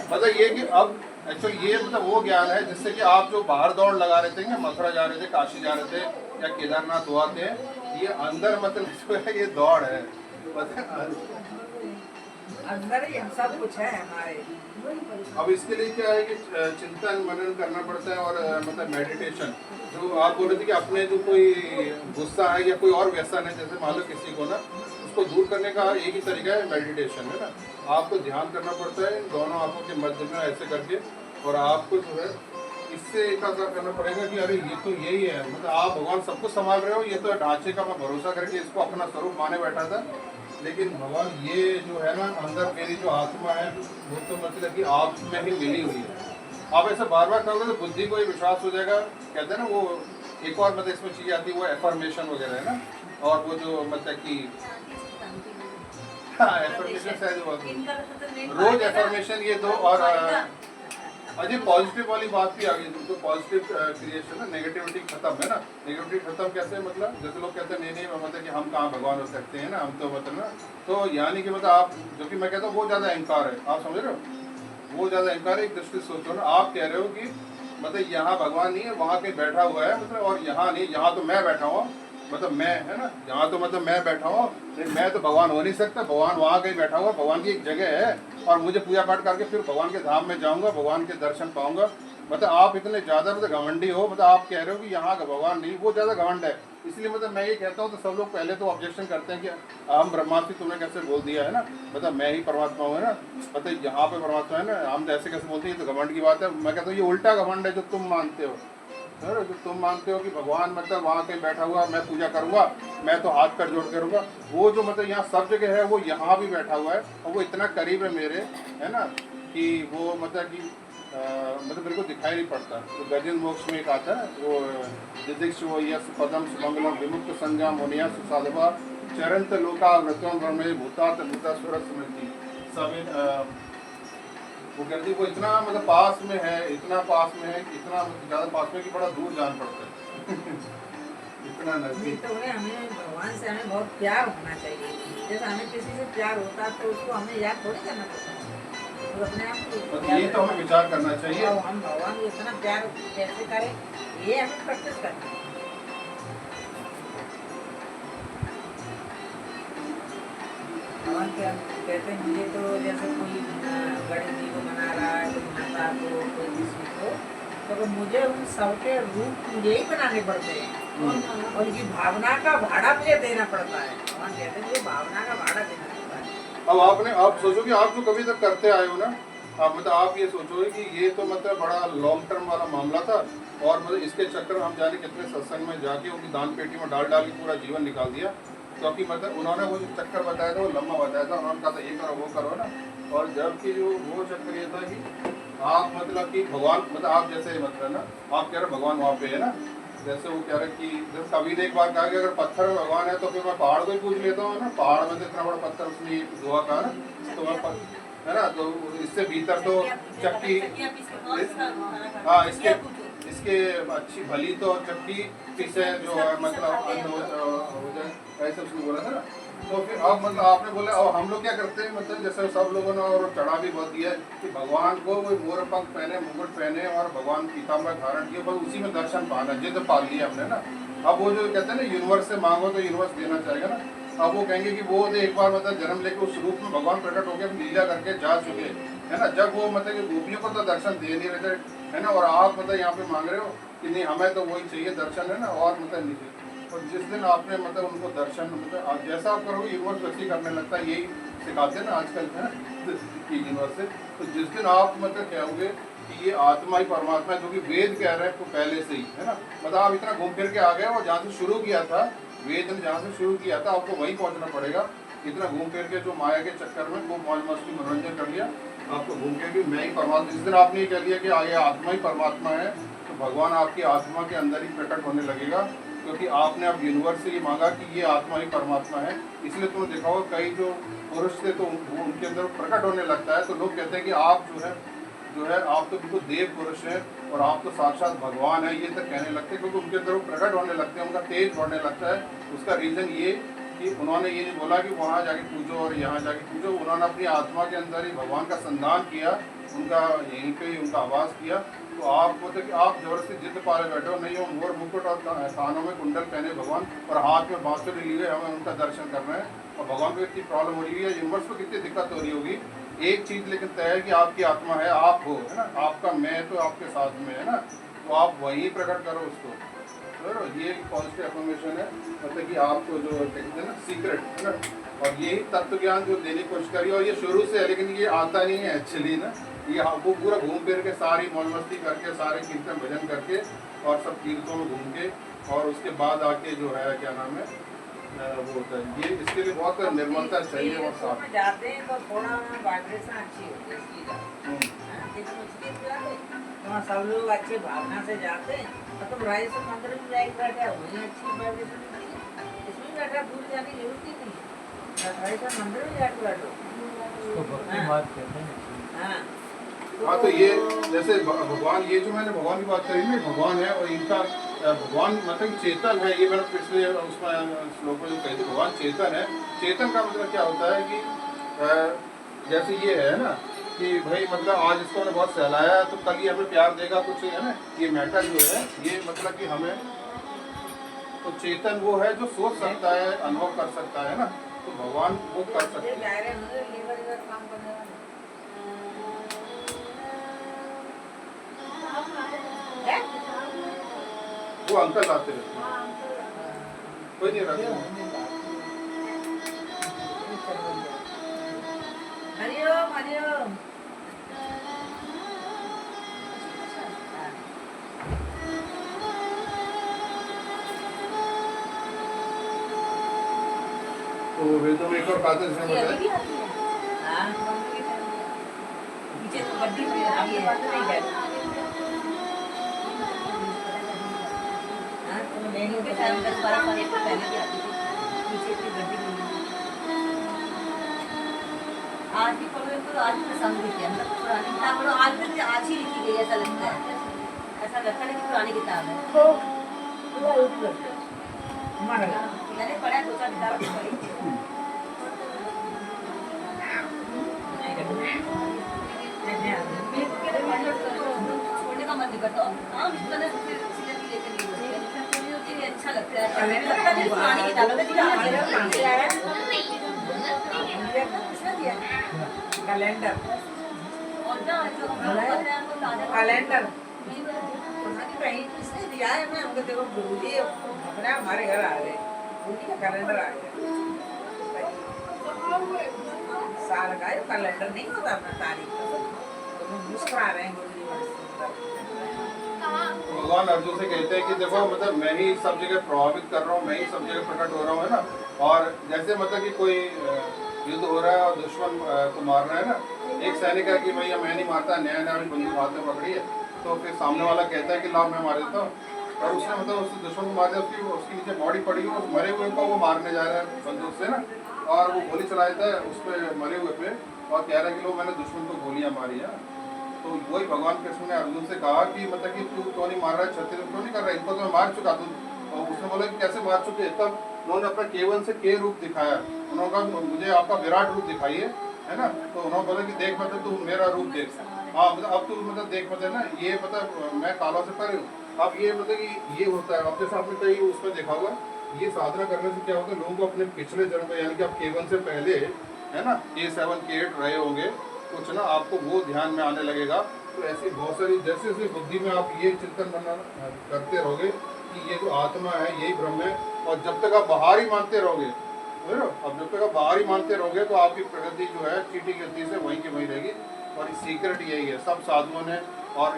मतलब ये कि अब एक्चुअली ये मतलब वो ज्ञान है जिससे कि आप जो बाहर दौड़ लगा रहे थे, मथुरा जा रहे थे, काशी जा रहे थे, या केदारनाथ हुआ थे, ये अंदर मतलब जो है ये दौड़ है, अंदर ही सब कुछ है हमारे। अब इसके लिए क्या है कि चिंतन मनन करना पड़ता है, और मतलब मेडिटेशन। जो आप बोल रहे थे कि अपने जो कोई गुस्सा है या कोई और व्यसन है, जैसे मान लो किसी को ना, उसको दूर करने का एक ही तरीका है मेडिटेशन, है ना। आपको ध्यान करना पड़ता है दोनों आंखों के मध्य में ऐसे करके, और आपको जो है इससे एकाग्र करना पड़ेगा कि अरे ये तो यही है, मतलब आप भगवान सब कुछ संभाल रहे हो, ये तो ढांचे का मैं भरोसा करके इसको अपना स्वरूप माने बैठा था, लेकिन भगवान ये जो है ना अंदर मेरी जो आत्मा है वो तो मतलब कि आप में ही मिली हुई है। आप ऐसे बार बार करोगे तो बुद्धि को ये विश्वास हो जाएगा। कहते हैं ना वो एक और मतलब इसमें चीज़ आती है, वो एफर्मेशन वगैरह है ना, और वो जो मतलब कि हाँ एफर्मेशन शायद रोज एफर्मेशन ये दो, और अजय पॉजिटिव वाली बात भी आ गई, तो पॉजिटिव क्रिएशन है, नेगेटिविटी खत्म है ना। नेगेटिविटी खत्म कैसे, मतलब जैसे लोग कहते हैं नहीं नहीं मतलब कि हम कहाँ भगवान हो सकते हैं ना, हम तो मतलब ना, तो यानी कि मतलब आप जो कि मैं कहता हूँ वो ज़्यादा अहंकार है, आप समझ रहे हो, वो ज़्यादा अहंकार है। एक दृष्टि सोचो ना, आप कह रहे हो कि मतलब यहाँ भगवान नहीं है, वहाँ कहीं बैठा हुआ है, मतलब और यहाँ नहीं, यहाँ तो मैं बैठा हुआ, मतलब मैं, है ना, यहाँ तो मतलब मैं बैठा हूँ, मैं तो भगवान हो नहीं सकता, भगवान वहाँ कहीं बैठा हुआ, भगवान की एक जगह है, और मुझे पूजा पाठ करके फिर भगवान के धाम में जाऊँगा, भगवान के दर्शन पाऊंगा। मतलब आप इतने ज़्यादा मतलब घमंडी हो, मतलब आप कह रहे हो कि यहाँ का भगवान नहीं, वो ज़्यादा घमंड है। इसलिए मतलब मैं ये कहता हूँ तो सब लोग पहले तो ऑब्जेक्शन करते हैं कि हम ब्रह्मास्मि तुमने कैसे बोल दिया है ना, मतलब मैं ही परमात्मा हूँ है ना, मतलब यहाँ पे परमात्मा है ना, हम तो ऐसे कैसे बोलते हैं, ये तो घमंड की बात है। मैं कहता हूँ ये उल्टा घमंड है जो तुम मानते हो, है ना, जो तुम मानते हो कि भगवान मतलब वहाँ कहीं बैठा हुआ, मैं पूजा करूँगा, मैं तो हाथ कर जोड़ करूँगा। वो जो मतलब यहाँ सब जगह है वो यहाँ भी बैठा हुआ है, और वो इतना करीब है मेरे, है ना, कि वो मतलब कि मतलब मेरे को दिखाई नहीं पड़ता। तो गजन मोक्ष में एक आता है वो दिदिक्ष वो यस पदम सुमंगलम विमुक्त संज्ञा मुनिया सुसाधवा चरंत लोका व्रतम ब्रह्मे भूतात भूता सुरत स्मृति सविन वो कहती वो इतना मतलब पास में है, इतना पास में है, इतना ज़्यादा पास में कि बड़ा दूर जान पड़ता है इतना नजदीक। तो हमें भगवान से हमें बहुत प्यार होना चाहिए। जैसे हमें किसी से प्यार होता है तो उसको हमें याद थोड़ी करना पड़ता है, तो अपने आप को ये तो हमें विचार करना चाहिए। और हम भगवान को इतना प्यार कैसे करें, ये हमें प्रैक्टिस करना है। भगवान क्या कहते हैं, मुझे तो जैसे कोई गणेश जी को मना रहा है, कोई माता को, कोई किसी को, तो मुझे उन सबके रूप मुझे ही बनाने पड़ते हैं, और उनकी भावना का भाड़ा मुझे देना पड़ता है। भगवान कहते हैं मुझे भावना का भाड़ा देना पड़ता है। अब आप सोचो कि आप जो कभी तक करते आए हो ना, आप मतलब आप ये सोचोगे कि ये तो मतलब बड़ा लॉन्ग टर्म वाला मामला था, और मतलब इसके चक्कर में हम जाने कितने सत्संग में जाके उनकी दान पेटी में डाल के पूरा जीवन निकाल दिया, क्योंकि मतलब उन्होंने वो जो चक्कर बताया था वो लंबा बताया था, उन्होंने कहा था ये करो वो करो ना, और जबकि जो वो चक्कर ये था कि आप मतलब कि भगवान मतलब आप जैसे मतलब ना आप कह रहे भगवान वहाँ पे है ना, जैसे वो कह रहे कि जैसे कभी ने एक बार कहा कि अगर पत्थर में भगवान है तो फिर मैं पहाड़ को ही पूछ लेता हूँ ना, पहाड़ में तो इतना बड़ा पत्थर उसने दुआ कहा ना, तो मैं है ना, तो इससे भीतर तो चक्की, हाँ इसके अच्छी भली तो चक्की पीछे जो है मतलब अंध हो जाए, ऐसे उसने बोला था ना। तो फिर अब मतलब आपने बोला अब हम लोग क्या करते हैं, मतलब जैसे सब लोगों ने और चढ़ा भी बहुत दिया है कि भगवान को वो मोर पंख पहने, मुकुट पहने और भगवान पीताम्बर धारण किए, बस उसी में दर्शन पाना, जिद पाल लिया हमने ना। अब वो जो कहते हैं ना यूनिवर्स से मांगो तो यूनिवर्स देना चाहेगा ना। अब वो कहेंगे कि वो एक बार मतलब जन्म लेके उस रूप में भगवान प्रकट हो गए, लीला करके जा चुके, है ना, जब वो मतलब कि गोपियों को तो दर्शन दे नहीं रहे थे, है ना, और आप मतलब यहाँ पे मांग रहे हो कि नहीं हमें तो वही चाहिए दर्शन, है ना, और मतलब नहीं। और जिस दिन आपने मतलब उनको दर्शन मतलब जैसा आप करोगे यूनिवर्स वैसे करने लगता है, यही सिखाते हैं ना आजकल है ना यूनिवर्स से। तो जिस दिन आप मतलब कहोगे कि ये आत्मा ही परमात्मा है, जो कि वेद कह रहे हैं तो पहले से ही, है ना, मतलब आप इतना घूम फिर के आ गए, और जहाँ से शुरू किया था वेद ने, जहाँ से शुरू किया था आपको वहीं पहुँचना पड़ेगा। इतना घूम फिर के जो माया के चक्कर में खूब मौज मस्ती मनोरंजन कर लिया, आपको घूम के भी मैं ही परमात्मा, जिस दिन आपने ये कह लिया कि ये आत्मा ही परमात्मा है, तो भगवान आपकी आत्मा के अंदर ही प्रकट होने लगेगा, क्योंकि आपने अब यूनिवर्स से ये मांगा कि ये आत्मा ही परमात्मा है। इसलिए तुमने देखा होगा कई जो पुरुष थे तो उनके अंदर प्रकट होने लगता है, तो लोग कहते हैं कि आप जो है आप तो बिल्कुल देव पुरुष हैं और आप तो साक्षात भगवान है, ये तक कहने लगते हैं, क्योंकि उनके अंदर वो प्रकट होने लगते हैं, उनका तेज बढ़ने लगता है। उसका रीज़न ये कि उन्होंने ये नहीं बोला कि वहाँ जाके पूजो और यहाँ जाके पूजो, उन्होंने अपनी आत्मा के अंदर ही भगवान का संधान किया, उनका यहीं पे ही उनका आवाज़ किया। तो आप मतलब कि आप जबरदस्ती जिद पाले बैठे हो, नहीं हो मोर मुकुट और कानों में कुंडल पहने भगवान और हाथ में बांसुरी लिए हमें उनका दर्शन करना है, और भगवान को इतनी प्रॉब्लम हो रही है, यूनिवर्स को कितनी दिक्कत हो रही होगी। एक चीज़ लेकिन तय है कि आपकी आत्मा है, आप हो, है ना, आपका मैं तो आपके साथ में है ना, तो आप वहीं प्रकट करो उसको। तो ये पॉजिटिव एफर्मेशन है, मतलब कि आपको जो कहते हैं ना सीक्रेट, है ना, और यही तत्व ज्ञान जो देने की कोशिश करी, और ये शुरू से है, लेकिन ये आता नहीं है एक्चुअली ना, ये आपको पूरा घूम फिर के सारी मौज मस्ती करके, सारे कीर्तन भजन करके और सब तीर्थों में घूम के, और उसके बाद आके जो है क्या नाम है वो होता है, ये इसके लिए बहुत निर्मलता चाहिए और साफ। जाते हैं तो थोड़ा वाइब्रेशन अच्छी होती है इसकी वहाँ सब लोग अच्छी भावना से जाते हैं, और तुम राजेश्वर मंदिर में जाके बैठे वहीं अच्छी वाइब्रेशन मिलती है, इसमें बैठा दूर जाने की जरूरत ही नहीं, राजेश्वर मंदिर में जाके बैठो। हाँ हाँ, तो ये जैसे भगवान, ये जो मैंने भगवान की बात करी ना, भगवान है और इनका भगवान मतलब चेतन है, ये मैंने पिछले उसमें श्लोक में जो कही थी, भगवान चेतन है। चेतन का मतलब क्या होता है कि जैसे ये है ना कि भाई मतलब आज इसको हमने बहुत सहलाया है तो कल ये हमें प्यार देगा कुछ, है ना, ये मैटर जो है ये मतलब कि हमें, तो चेतन वो है जो सोच सकता है, अनुभव कर सकता है ना, तो भगवान वो कर सकते हैं। वो अंकल आते रहते हैं। कोई नहीं रख हरिओम हरिओम। तो वेदों में एक और बात है जिसमें ये बताया अभी भी आती है हाँ पीछे तो गड्डी भी अब आती ये है बंद नहीं कर। हाँ तुम नहीं उनके टाइम 10-12 साल पहले भी आती थी पीछे की गड्डी भी आज भी पढ़ो तो आज भी पसंद भी किया मतलब पुरानी किताब पढ़ो आज भी आज ही लिखी गई ऐसा लगता है ऐसा लगता है कि पुरानी किताब है मर गया। मैंने पढ़ा 2-4 किताब पढ़ी नहीं करना। नहीं आते। छोड़ने का मन नहीं करता हाँ इतना सीजन भी लेकर नहीं होते ये अच्छा लगता है पढ़ने में लगता है पुरानी किताब है किसने दिया कैलेंडर और ना जो हम लोग पढ़ते हैं वो ताजा कैलेंडर नहीं कहीं किसने दिया है। मैं हमको देखो गुरुजी अपने हमारे घर आ गए उन्हीं का कैलेंडर आ गया साल का ये कैलेंडर नहीं होता अपना तारीख का तो हम मुस्कुरा रहे हैं गुरुजी बड़े सुंदर। भगवान अर्जुन से कहते हैं कि देखो मतलब मैं ही सब जगह प्रभावित कर रहा हूँ, मैं ही सब जगह प्रकट हो रहा हूँ, है ना। और जैसे मतलब कि कोई युद्ध हो रहा है और दुश्मन को मार रहा है ना, एक सैनिक है कि भैया मैं नहीं मारता, नया नया बंदूक हाथ में पकड़ी है, तो फिर सामने वाला कहता है कि लाओ मैं मार देता हूँ, और उसने मतलब उस दुश्मन को मार दिया, उसकी नीचे बॉडी पड़ी हुई, उस मरे हुए को वो मारने जा रहा है बंदूक से ना, और वो गोली चला देता है उस पर मरे हुए पे और कह रहा है कि लो मैंने दुश्मन को गोलियां मारी है। तो वही भगवान कृष्ण ने अर्जुन से कहा कि मतलब कि तू क्यों नहीं मार रहा है, छत्तीस क्यों नहीं कर रहा है, इनको तो मैं मार चुका। तो उसने बोला कि कैसे मार चुके। तब उन्होंने अपना केवल से के रूप दिखाया, उन्होंने कहा मुझे आपका विराट रूप दिखाइए, है ना। तो उन्होंने बोला कि देख मतलब तू मेरा रूप देख, हाँ मतलब अब तू मतलब देख मतलब ना ये मतलब मैं कालों से परे हूँ। अब ये मतलब कि ये होता है, अब जैसे आपने कहीं उसमें देखा होगा, ये साधना करने से क्या होता है, लोगों को अपने पिछले जन्म में यानी कि आप केवल से पहले है ना K7 K8 रहे होंगे कुछ ना, आपको वो ध्यान में आने लगेगा। तो ऐसी बहुत सारी जैसे जैसे बुद्धि में आप ये चिंतन करते रहोगे कि ये जो आत्मा है यही ब्रह्म है, और जब तक आप बाहर ही मानते रहोगे, अब जब तक आप बाहर ही मानते रहोगे तो आपकी प्रगति जो है चीटी गति से वहीं की वहीं रहेगी। और सीक्रेट यही है, सब साधुओं ने और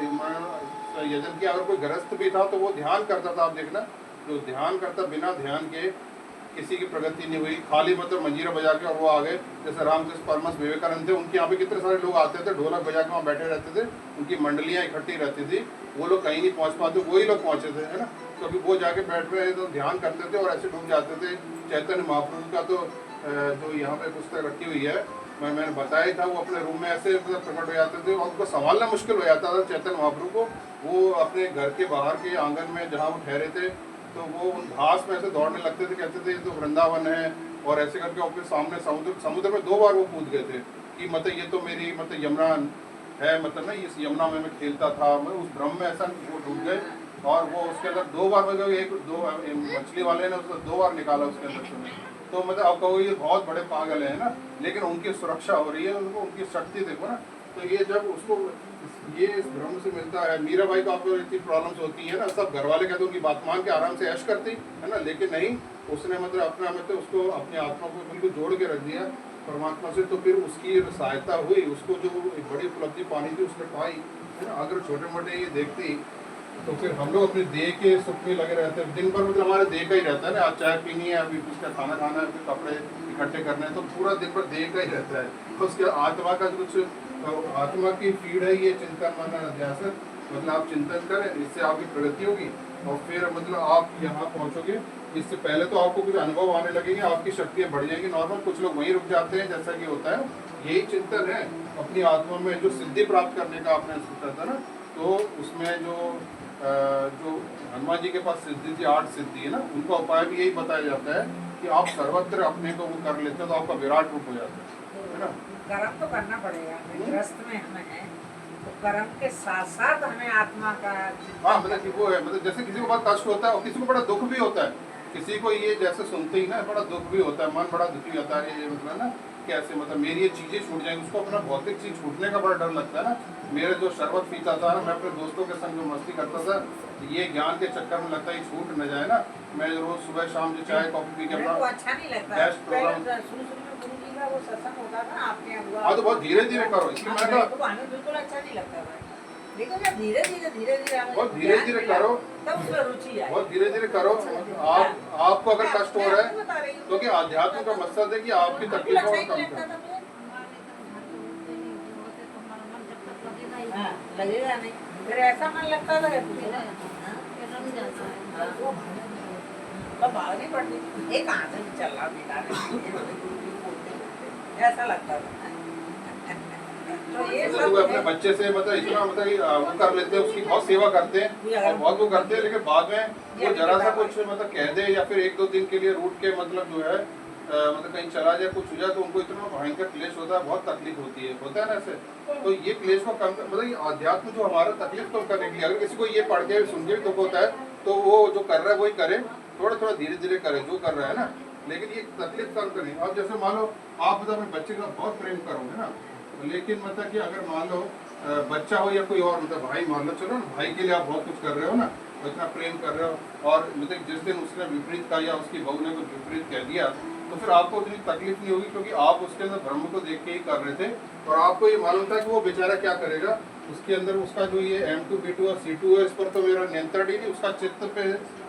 यजन की अगर कोई गृहस्थ भी था तो वो ध्यान करता था, आप देखना जो ध्यान करता बिना ध्यान के किसी की प्रगति नहीं हुई, खाली मतलब मंजीरा बजा के और वो आ गए। जैसे रामकृष्ण परमहंस विवेकानंद थे, उनके यहाँ पे कितने सारे लोग आते थे, ढोलक बजा के वहाँ बैठे रहते थे, उनकी मंडलियाँ इकट्ठी रहती थी, वो लोग कहीं नहीं पहुँच पाते, वही लोग पहुँचे थे, है ना। क्योंकि वो जाके बैठ रहे तो ध्यान करते थे और ऐसे डूब जाते थे। चैतन्य महाप्रभु का तो जो यहाँ पे पुस्तक रखी हुई है, मैंने बताया ही था, वो अपने रूम में ऐसे मतलब प्रकट हो जाते थे और उनको संभालना मुश्किल हो जाता था चैतन्य महाप्रभु को। वो अपने घर के बाहर के आंगन में जहाँ वो ठहरे थे तो वो उन घास में ऐसे दौड़ने लगते थे, कहते थे ये तो वृंदावन है, और ऐसे करके अपने सामने समुद्र में 2 बार वो कूद गए थे कि मतलब ये तो मेरी मतलब यमुना है, मतलब ना इस यमुना में मैं खेलता था, मैं उस भ्रम में ऐसा वो डूब गए। और वो उसके अंदर 2 बार मतलब मछली वाले ने उसको 2 बार निकाला उसके अंदर से। तो मतलब आप कहो ये बहुत बड़े पागल है ना, लेकिन उनकी सुरक्षा हो रही है, उनको उनकी शक्ति देखो ना। तो ये जब उसको ये इस भ्रम से मिलता है। मीराबाई को आपको इतनी प्रॉब्लम्स होती है ना, सब घर वाले कहते हैं उनकी बात मान के आराम से ऐश करती है ना, लेकिन नहीं, उसने मतलब अपना मतलब उसको अपनी आत्मा को बिल्कुल जोड़ के रख दिया परमात्मा से। तो फिर उसकी सहायता हुई, उसको जो बड़ी उपलब्धि पानी थी उसने पाई, है ना। अगर छोटे मोटे ये देखती तो फिर हम लोग अपने देह के सुख में लगे रहते हैं, दिन भर मतलब हमारे देह का ही रहता है ना, आज चाय पीनी है, अभी उसका खाना खाना है, फिर कपड़े इकट्ठे करने हैं, तो पूरा दिन भर देह का ही रहता है। तो उसके आत्मा का कुछ आत्मा की फीड है ये चिंतन मनन अध्यास, मतलब आप चिंतन करें, इससे आपकी प्रगति होगी और फिर मतलब आप यहाँ पहुँचोगे। इससे पहले तो आपको कुछ अनुभव आने लगेंगे, आपकी शक्तियाँ बढ़ जाएंगी नॉर्मल, कुछ लोग वहीं रुक जाते हैं जैसा कि होता है। यही चिंतन है अपनी आत्मा में जो सिद्धि प्राप्त करने का आपने सोचा था ना, तो उसमें जो हनुमान जी के पास सिद्धि थी, 8 सिद्धि है ना, उनका उपाय भी यही बताया जाता है कि आप सर्वत्र अपने को वो कर लेते हो तो आपका विराट रूप हो जाता है ना। कर्म तो करना पड़ेगा, गृहस्थ में हमें है तो कर्म के साथ साथ हमें आत्मा का हाँ मतलब कि वो है, मतलब जैसे किसी को बहुत कष्ट होता है और किसी को बड़ा दुख भी होता है, किसी को ये जैसे सुनते ही ना बड़ा दुख भी होता है, मन बड़ा दुखी होता है, ये मतलब ना कैसे मतलब मेरी ये चीज़ें छूट जाएंगी, उसको अपना भौतिक चीज़ छूटने का बड़ा डर लगता है ना। मेरे जो शरबत पीता था ना, मैं अपने दोस्तों के संग जो मस्ती करता था, ये ज्ञान के चक्कर में लगता है ये छूट न जाए ना। मैं रोज सुबह शाम जो चाय कॉफी पी के मेरे को अपना अच्छा नहीं लगता। Best program. शुरू में गुरु जी का वो सत्संग होता था ना आपके यहाँ हुआ। हाँ तो बहुत धीरे धीरे करो, इसलिए मैंने कहा तो हमें बिल्कुल अच्छा नहीं लगता भाई। देखो जब धीरे धीरे हमें बहुत धीरे धीरे करो, तब उसमें रुचि आए। बहुत धीरे धीरे करो। आपको अगर कष्ट हो रहा है, क्योंकि अध्यात्म का मकसद है कि आपकी तकलीफों को कम करें। हाँ, लगेगा नहीं, फिर ऐसा मन लगता था भागनी पड़ती, एक हाथ से चल रहा बेटा, ऐसा लगता था। तो ये जैसे सब लोग अपने बच्चे से मतलब इतना मतलब कि वो कर लेते हैं, उसकी बहुत सेवा करते हैं और बहुत वो करते हैं, लेकिन बाद में वो जरा सा कुछ मतलब कह दे या फिर एक दो दिन के लिए रूट के मतलब जो है मतलब कहीं चला जाए, कुछ हो जाए, तो उनको इतना भयंकर क्लेश होता है, बहुत तकलीफ होती है, होता है ना ऐसे। तो ये क्लेश को कम मतलब ये अध्यात्म जो हमारा तकलीफ कम करने के लिए, अगर किसी को ये पढ़ के सुन के भी दुख होता है तो वो जो कर रहा है वही करे, थोड़ा थोड़ा धीरे धीरे करे जो कर रहा है ना, लेकिन ये तकलीफ कम करनी। अब जैसे मान लो आप मतलब अपने बच्चे का बहुत प्रेम करोगे ना, लेकिन मतलब कि अगर मान लो बच्चा हो या कोई और मतलब भाई मान लो, चलो ना भाई के लिए आप बहुत कुछ कर रहे हो ना, इतना प्रेम कर रहे हो और मतलब जिस दिन उसने विपरीत कहा या उसकी बहू ने कुछ विपरीत कह दिया तो फिर आपको उतनी तकलीफ नहीं होगी, क्योंकि आप उसके अंदर ब्रह्म को देख के ही कर रहे थे और आपको ये मालूम था कि वो बेचारा क्या करेगा। उसके अंदर उसका जो ये M2 B2 और C2 है, इस पर तो मेरा नियंत्रण ही नहीं, उसका चित्त पे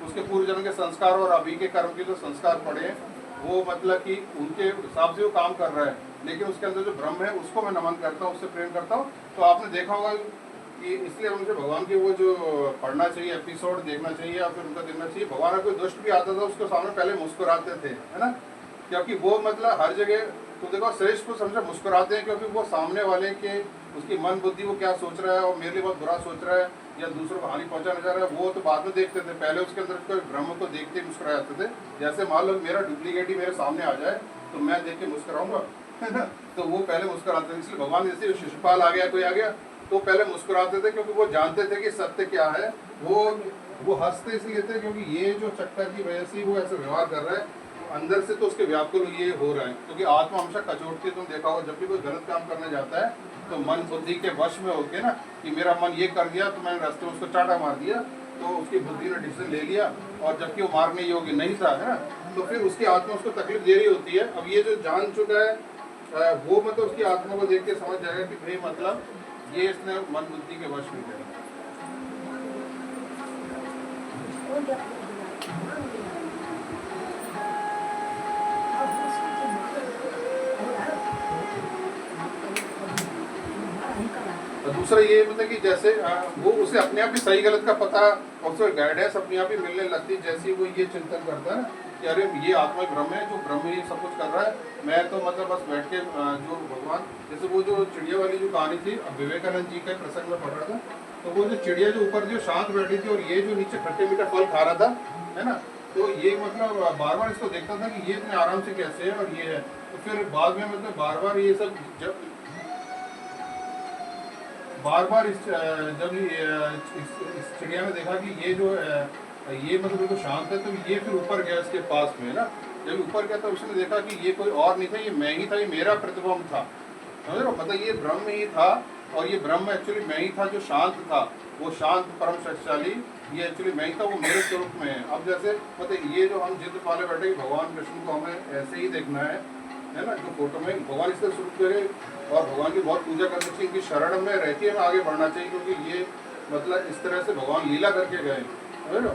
उसके पूर्व जन्म के संस्कार और अभी के कर्म के जो संस्कार पड़े हैं वो मतलब कि उनके हिसाब से वो काम कर रहा है, लेकिन उसके अंदर जो ब्रह्म है उसको मैं नमन करता हूँ, उससे प्रेम करता हूँ। तो आपने देखा होगा कि इसलिए मुझे भगवान के वो जो पढ़ना चाहिए, एपिसोड देखना चाहिए या फिर उनका देखना चाहिए। भगवान का कोई दुष्ट भी आता था उसके सामने पहले मुस्कुराते थे, है ना, क्योंकि वो मतलब हर जगह तो देखो श्रेष्ठ को समझे मुस्कुराते हैं, क्योंकि वो सामने वाले के उसकी मन बुद्धि वो क्या सोच रहा है और मेरे लिए बहुत बुरा सोच रहा है या दूसरों को हानि पहुंचाना चाह रहा है, वो तो बाद में देखते थे, पहले उसके अंदर कोई ब्रह्म को देखते ही मुस्कुरा जाते थे। जैसे मान लो मेरा डुप्लीकेट ही मेरे सामने आ जाए तो मैं देख के मुस्कुराऊंगा, है ना, तो वो पहले मुस्कुराते थे। इसलिए भगवान जैसे शिशुपाल आ गया कोई आ गया तो पहले मुस्कुराते थे, क्योंकि वो जानते थे कि सत्य क्या है। वो हंसते इसलिए थे क्योंकि ये जो चक्कर की वजह से वो ऐसे व्यवहार कर रहा है, अंदर से तो उसके व्याकुल ये हो रहा है, क्योंकि आत्मा हमेशा कचोटती है। तुम देखा होगा जब भी कोई गलत काम करने जाता है तो मन बुद्धि के वश में होके ना कि मेरा मन ये कर दिया तो मैंने रास्ते में उसको चाटा मार दिया, तो उसकी बुद्धि ने डिसीजन ले लिया और जबकि वो मारने योग्य नहीं था, है ना, तो फिर उसकी आत्मा उसको तकलीफ दे रही होती है। अब ये जो जान चुका है वो मतलब उसकी आत्मा को देख के समझ जाएगा कि भाई मतलब ये इसने मन बुद्धि के वश में किया। दूसरा ये मतलब कि जैसे वो उसे अपने आप ही सही गलत का पता और उसे गाइडेंस अपने आप ही मिलने लगती, जैसे वो ये चिंतन करता है ना कि अरे ये आत्मा ब्रह्म है, जो ब्रह्म ही सब कुछ कर रहा है, मैं तो मतलब बस बैठ के जो भगवान, जैसे वो जो चिड़िया वाली जो कहानी थी विवेकानंद जी के प्रसंग में पढ़ रहा था, तो वो जो चिड़िया जो ऊपर जो शांत बैठी थी और ये जो नीचे खट्टे मीठा फल खा रहा था, है ना, तो ये मतलब बार बार इसको देखता था कि ये इतने आराम से कैसे है और ये है। तो फिर बाद में मतलब बार बार ये सब जब जब इस चिड़िया ने देखा कि ये जो ये मतलब बिल्कुल शांत है, तो ये फिर ऊपर गया इसके पास में ना, जब ऊपर गया तो उसने देखा कि ये कोई और नहीं था, ये मैं ही था, ये मेरा प्रतिबिंब था, समझ रहे हो, मतलब ये ब्रह्म ही था और ये ब्रह्म एक्चुअली मैं ही था जो शांत था, वो शांत परम शक्तिशाली ये एक्चुअली मैं ही था, वो मेरे स्वरूप में है। अब जैसे मतलब ये जो हम जिद पाले बैठे भगवान कृष्ण को हमें ऐसे ही देखना है ना, जो फोटो में भगवान इससे स्वरूप करे और भगवान की बहुत पूजा करनी चाहिए, इनकी शरण में रहती है, आगे बढ़ना चाहिए, क्योंकि ये मतलब इस तरह से भगवान लीला करके गए, समझ लो।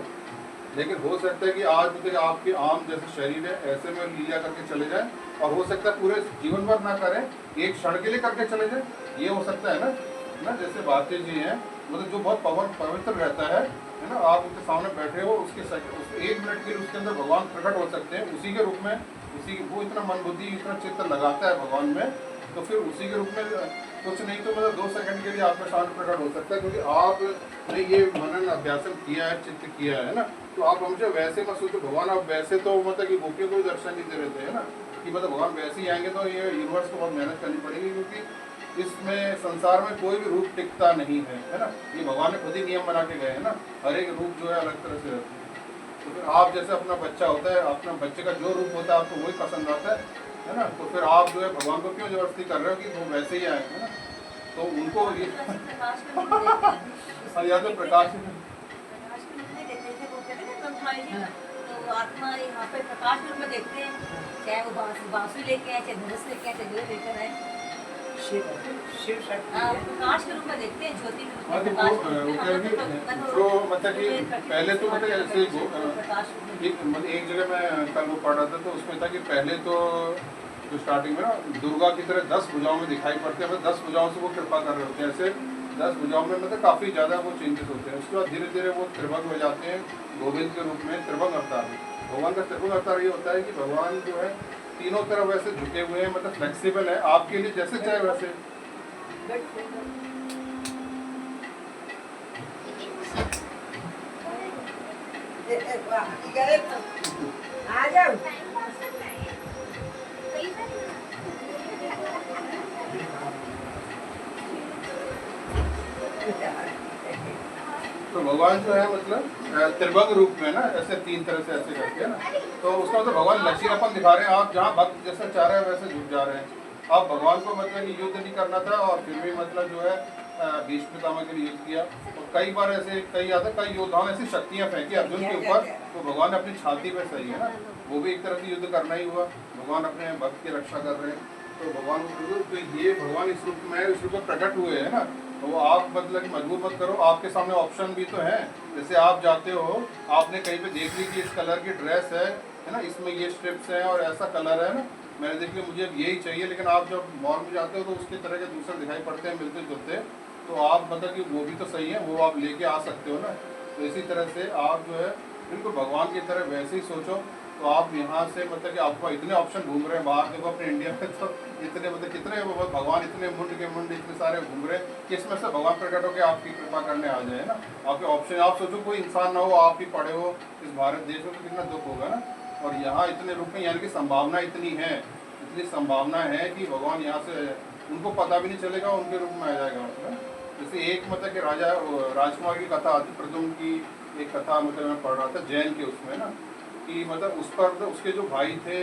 लेकिन हो सकता है कि आज मतलब आपके आम जैसे शरीर है ऐसे में लीला करके चले जाए, और हो सकता है पूरे जीवन भर ना करें, एक क्षण के लिए करके चले जाए, ये हो सकता है ना। जैसे बातें जी हैं मतलब जो बहुत पवित्र रहता है ना, आप उसके सामने बैठे हो, उसके 1 मिनट के लिए उसके अंदर भगवान प्रकट हो सकते हैं उसी के रूप में, उसी वो इतना मन बुद्धि इतना चित्त लगाता है भगवान में, तो फिर उसी के रूप में कुछ नहीं तो मतलब 2 सेकंड के लिए आप में शांत प्रकट हो सकता है, क्योंकि आपने ये मनन अभ्यासन किया है, चित्त किया है ना। तो आप हमसे वैसे मत सोचो भगवान आप वैसे तो मतलब कि गोपियों को भी दर्शन नहीं दे रहे थे, है ना, कि मतलब भगवान वैसे ही आएंगे तो ये यूनिवर्स को बहुत मेहनत करनी पड़ेगी, क्योंकि इसमें संसार में कोई भी रूप टिकता नहीं है ना, ये भगवान ने खुद ही नियम बना के गए हैं ना, हर एक रूप जो है अलग तरह से रहता है। तो फिर आप जैसे अपना बच्चा होता है, अपना बच्चे का जो रूप होता है आपको वही पसंद आता है, है ना। तो फिर आप जो है भगवान को क्यों जबरदस्ती कर रहे हो कि वो वैसे ही आए, है ना। तो उनको ये प्रकाश के रूप में देखते हैं। या तो प्रकाश प्रकाश के रूप में देखते हैं, वो कहते हैं ना ब्रह्मा जी, तो आत्मा यहाँ पे प्रकाश के रूप में देखते हैं, चाहे वो बांसुरी लेके आए, चाहे धनुष लेके आए, चाहे जो लेकर आए, शिव शक्ति हाँ, है। प्रकाश के रूप में देखते हैं, ज्योति के रूप हाँ, में, तो प्रकाश वो के रूप में, क्या है कि जो मतलब कि पहले तो मतलब ऐसे प्रकाश के रूप में। मतलब एक जगह मैं कल वो पढ़ रहा था, तो उसमें था कि पहले तो जो स्टार्टिंग में ना दुर्गा की तरह 10 भुजाओं में दिखाई पड़ते हैं, मतलब 10 भुजाओं से वो कृपा कर रहे होते हैं, ऐसे 10 भुजाओं में मतलब काफ़ी ज़्यादा वो चेंजेस होते हैं। उसके बाद धीरे धीरे वो त्रिभंग हो जाते हैं, गोविंद के रूप में त्रिभंग अवतार में। भगवान का त्रिभंग अवतार ये होता है कि भगवान जो है तीनों तरफ वैसे झुके हुए हैं, मतलब फ्लेक्सिबल है, आपके लिए जैसे चाहे वैसे। आ जाओ। तो भगवान जो है मतलब त्रिभंग रूप में ना, ऐसे 3 तरह से ऐसे करके है ना, तो उसका मतलब भगवान लचीलापन दिखा रहे हैं। आप जहाँ भक्त जैसा चाह रहे हैं वैसे झुक जा रहे हैं। आप भगवान को मतलब युद्ध नहीं करना था और फिर भी मतलब जो है भीष्म पितामह के लिए युद्ध किया। और कई बार ऐसे कई आता कई योद्धाओं ने ऐसी शक्तियाँ फेंकी अर्जुन के ऊपर, तो भगवान अपनी छाती पे सही है ना, वो भी एक तरह से युद्ध करना ही हुआ। भगवान अपने भक्त की रक्षा कर रहे हैं, तो भगवान तो ये भगवान इस रूप में इस रूप में प्रकट हुए हैं ना। तो वो आप मतलब कि मजबूर मत करो, आपके सामने ऑप्शन भी तो है। जैसे आप जाते हो, आपने कहीं पे देख ली कि इस कलर की ड्रेस है ना, इसमें ये स्ट्रिप्स हैं और ऐसा कलर है ना, मैंने देख लिया मुझे अब यही चाहिए। लेकिन आप जब मॉल में जाते हो तो उसके तरह के दूसरे दिखाई पड़ते हैं मिलते जुलते, तो आप मतलब कि वो भी तो सही है, वो आप लेके आ सकते हो ना। तो इसी तरह से आप जो है बिल्कुल भगवान की तरह वैसे ही सोचो। तो आप यहाँ से मतलब कि आपको इतने ऑप्शन घूम रहे हैं बाहर, देखो अपने इंडिया में तो इतने मतलब कितने भगवान इतने मुंड के मुंड इतने सारे घूम रहे हैं कि इसमें से भगवान प्रकट होकर आपकी कृपा करने आ जाए ना। आपके ऑप्शन आप सोचो कोई इंसान ना हो, आप ही पड़े हो इस भारत देश में, तो कितना दुख होगा ना। और यहाँ इतने रूप में यानी कि संभावना इतनी है, इतनी संभावना है कि भगवान यहाँ से उनको पता भी नहीं चलेगा, उनके रूप में आ जाएगा मतलब। जैसे एक मतलब कि राजा राजकुमार की कथा आती, प्रद्युम्न की एक कथा मतलब मैं पढ़ रहा था जैन के उसमें ना, कि मतलब उस पर उसके जो भाई थे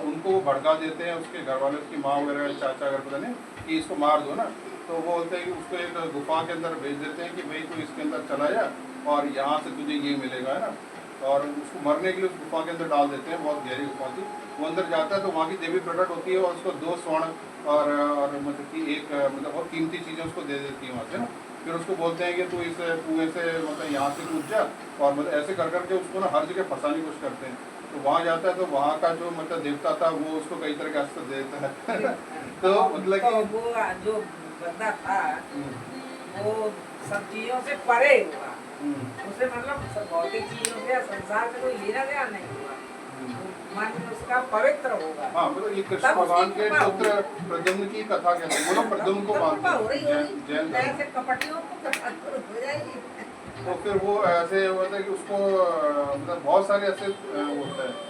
उनको वो भड़का देते हैं, उसके घर वाले उसकी माँ वगैरह चाचा अगर पता नहीं कि इसको मार दो ना, तो वो बोलते हैं कि उसको एक गुफा के अंदर भेज देते हैं कि भाई तू इसके अंदर चला जा और यहाँ से तुझे ये मिलेगा है ना। और उसको मरने के लिए उस गुफा के अंदर डाल देते हैं, बहुत गहरी गुफा थी। वो अंदर जाता है तो वहाँ की देवी प्रकट होती है और उसको 2 स्वर्ण और मतलब कि एक मतलब बहुत कीमती चीज़ें उसको दे देती है वहाँ से ना। फिर उसको बोलते हैं कि तू इस कुएँ से मतलब यहाँ से कूद जा, और मतलब ऐसे कर करके उसको ना हर जगह फंसाने की कोशिश करते हैं। तो वहाँ जाता है तो वहाँ का जो मतलब देवता था वो उसको कई तरह के अस्त्र दे देता है तो मतलब कि वो जो बंदा था वो सब चीजों से परे हुआ, उसे मतलब भौतिक चीजों से या संसार से कोई लेना देना नहीं हुआ, मन उसका पवित्र होगा। हाँ मतलब ये कृष्ण भगवान के पुत्र प्रद्युम्न की कथा कहते हैं, वो लोग प्रद्युम्न को मानते हैं जैन धर्म। कपटियों को हो जाएगी। तो फिर वो ऐसे होता है कि उसको मतलब बहुत सारे ऐसे होता है।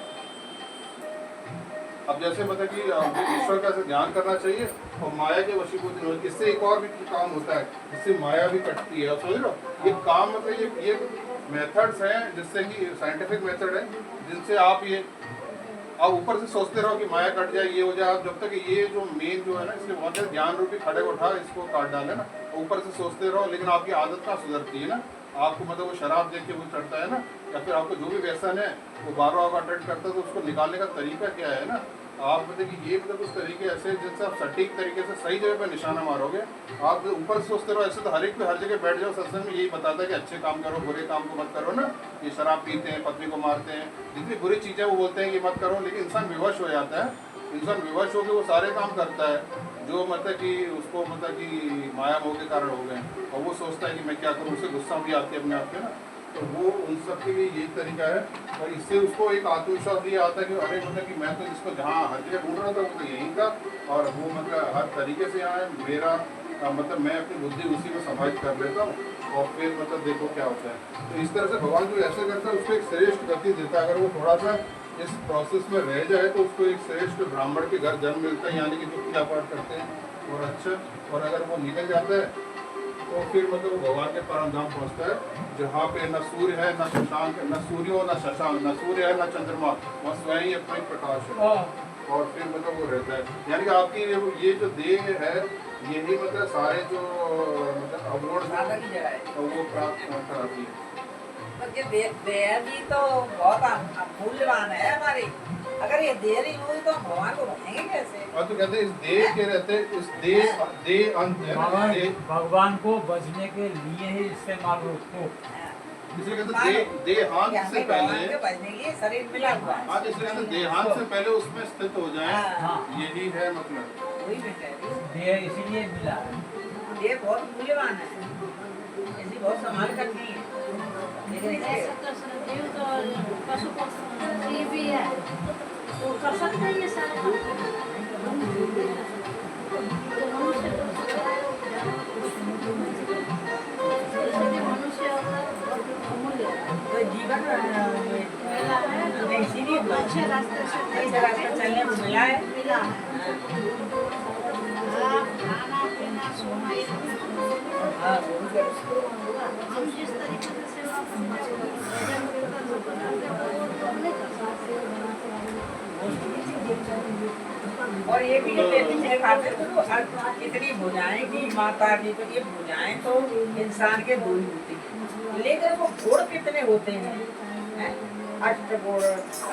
अब जैसे मतलब कि ईश्वर का ऐसे ध्यान करना चाहिए और माया के वशीभूत नहीं होते। इससे एक और भी काम होता है, इससे माया भी कटती है। समझ लो ये काम मतलब ये मेथड्स हैं जिससे कि साइंटिफिक मेथड है जिनसे आप ऊपर से सोचते रहो कि माया कट जाए ये हो जाए। आप जब तक ये जो मेन जो है ना, इसलिए बहुत ध्यान रूपी खड़े को उठा इसको काट डाले ना, ऊपर से सोचते रहो, लेकिन आपकी आदत कहाँ सुधरती है ना। आपको मतलब वो शराब देख के वो चढ़ता है ना, या फिर आपको जो भी व्यसन है वो बार बार अटेंड करता है, तो उसको निकालने का तरीका क्या है ना। आप मतलब कि ये मतलब कुछ तरीके ऐसे जिनसे आप सटीक तरीके से सही जगह पर निशाना मारोगे। आप ऊपर सोचते रहो, ऐसे तो हर एक पे हर जगह बैठ जाओ, सत्संग में यही बताता है कि अच्छे काम करो बुरे काम को मत करो ना। ये शराब पीते हैं, पत्नी को मारते हैं, जितनी बुरी चीज़ें वो बोलते हैं कि मत करो, लेकिन इंसान विवश हो जाता है। इंसान विवश होकर वो सारे काम करता है जो मतलब कि उसको मतलब कि माया मोह के कारण हो गए, और वो सोचता है कि मैं क्या करूँ, उसे गुस्सा भी आती है अपने आप पे ना। तो वो उन सब के लिए यही तरीका है, और इससे उसको एक आत्मविश्वास भी आता है कि अरे मतलब कि मैं तो जिसको जहाँ हर जगह ढूंढ रहा था वो तो यहीं था, और वो मतलब हर तरीके से यहाँ है मेरा मतलब मैं अपनी बुद्धि उसी में समाहित कर लेता हूँ, और फिर मतलब देखो क्या होता है। तो इस तरह से भगवान जो ऐसा करता है उसको एक श्रेष्ठ गति देता है। अगर वो थोड़ा सा इस प्रोसेस में रह जाए तो उसको एक श्रेष्ठ ब्राह्मण के घर जन्म मिलता है, यानी कि जो पूजा पाठ करते हैं और अच्छा। और अगर वो निकल जाता है तो फिर मतलब वो भगवान के परम धाम पहुँचता है, जहाँ पे न सूर्य है न शशांक, न सूर्य हो न शशांक, न सूर्य है न चंद्रमा, वह स्वयं ही अपना प्रकाश है। और फिर मतलब वो रहता है, यानी कि आपकी ये जो देह है यही मतलब सारे जो मतलब अवरोध साधक की जगह है। वो प्राप्त कराती है। तो ये देह भी तो बहुत मूल्यवान है हमारी। अगर ये देह नहीं हुई तो हम भगवान को बनेंगे कैसे? और तो कहते हैं इस देह के रहते इस देह अंत है ना, भगवान को बचने के लिए ही इस्तेमाल हो उसको। इसलिए कहते देहांत से पहले बचने के लिए शरीर मिला हुआ है। आज इसलिए कहते देहांत से पहले उसमें स्थित हो जाए, हाँ। यही है मतलब। वही मैं कह रही हूँ। देह इसीलिए मिला है। देह बहुत मूल्यवान है, इसकी बहुत संभाल करनी है। लेकिन इसके ऐसा तो जीव तो पशु पक्षी ये भी है, तो कर सकते हैं ये सारे काम। तो मनुष्य इसलिए मनुष्य अमूल्य है। तो जीवन इसीलिए अच्छे रास्ते से अच्छे रास्ते चलने को मिला है। मिला है। खाना पीना सोना ये हाँ, हम जिस तरीके से सेवा करते हैं भजन कीर्तन जो करते हैं वो नहीं कर सकते। और ये भी जो पीछे खाते तो इतनी भुजाएं की माता की, तो ये भुजाएं तो इंसान के दो ही होती हैं, लेकिन वो गुण कितने होते हैं, हैं? अष्ट गुण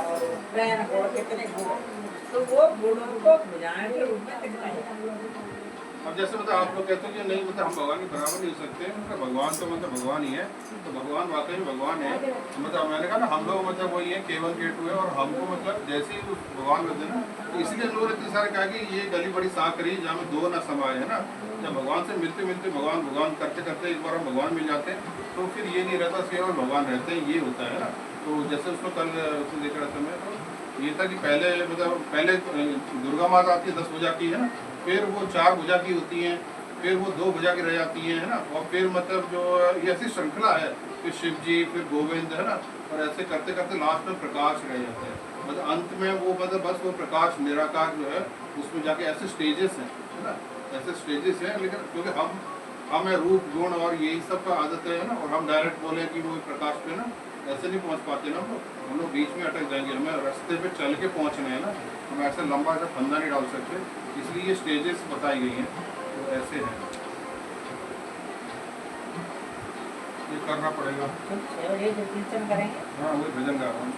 और नैन गुण, कितने गुण, तो वो गुणों को भुजाएं के रूप में दिखता है। अब जैसे मतलब आप लोग कहते हो कि नहीं मतलब हम भगवान के बराबर नहीं हो सकते, मतलब भगवान तो मतलब भगवान ही है, तो भगवान वाकई में भगवान है। तो मतलब मैंने कहा ना हम लोग मतलब वही है K1 K2 है, और हमको मतलब जैसे ही उस भगवान मिलते हैं ना, तो इसीलिए लोग इतने सारे कहा कि ये गली बड़ी साकरी जहाँ में दो न समाये है ना। जब भगवान से मिलते मिलते भगवान भगवान करते करते एक बार हम भगवान मिल जाते हैं, तो फिर ये नहीं रहता केवल भगवान रहते हैं, ये होता है ना। तो जैसे उसको कल देख रहा था मैं, तो ये था कि पहले मतलब पहले दुर्गा माता आती है 10 भुजा की है ना, फिर वो 4 भुजा की होती हैं, फिर वो 2 भुजा की रह जाती हैं है ना, और फिर मतलब जो ये ऐसी श्रृंखला है, फिर शिव जी, फिर गोविंद है ना, और ऐसे करते करते लास्ट में प्रकाश रह जाते हैं। मतलब अंत में वो मतलब बस वो प्रकाश निराकार जो है उसमें जाके ऐसे स्टेजेस हैं है ना, ऐसे स्टेजेस हैं। लेकिन क्योंकि हमें रूप गुण और यही सब का आदत है ना, और हम डायरेक्ट बोले कि वो प्रकाश पे ना ऐसे नहीं पहुंच पाते ना, तो हम लोग बीच में अटक जाएंगे। हमें रास्ते पे चल के पहुंचना है ना, हम ऐसे लंबा ऐसा फंदा नहीं डाल सकते, इसलिए ये स्टेजेस बताई गई हैं, तो ऐसे हैं, ये करना पड़ेगा। ये जो कीर्तन करेंगे, हाँ वही भजन गा रहा हूँ।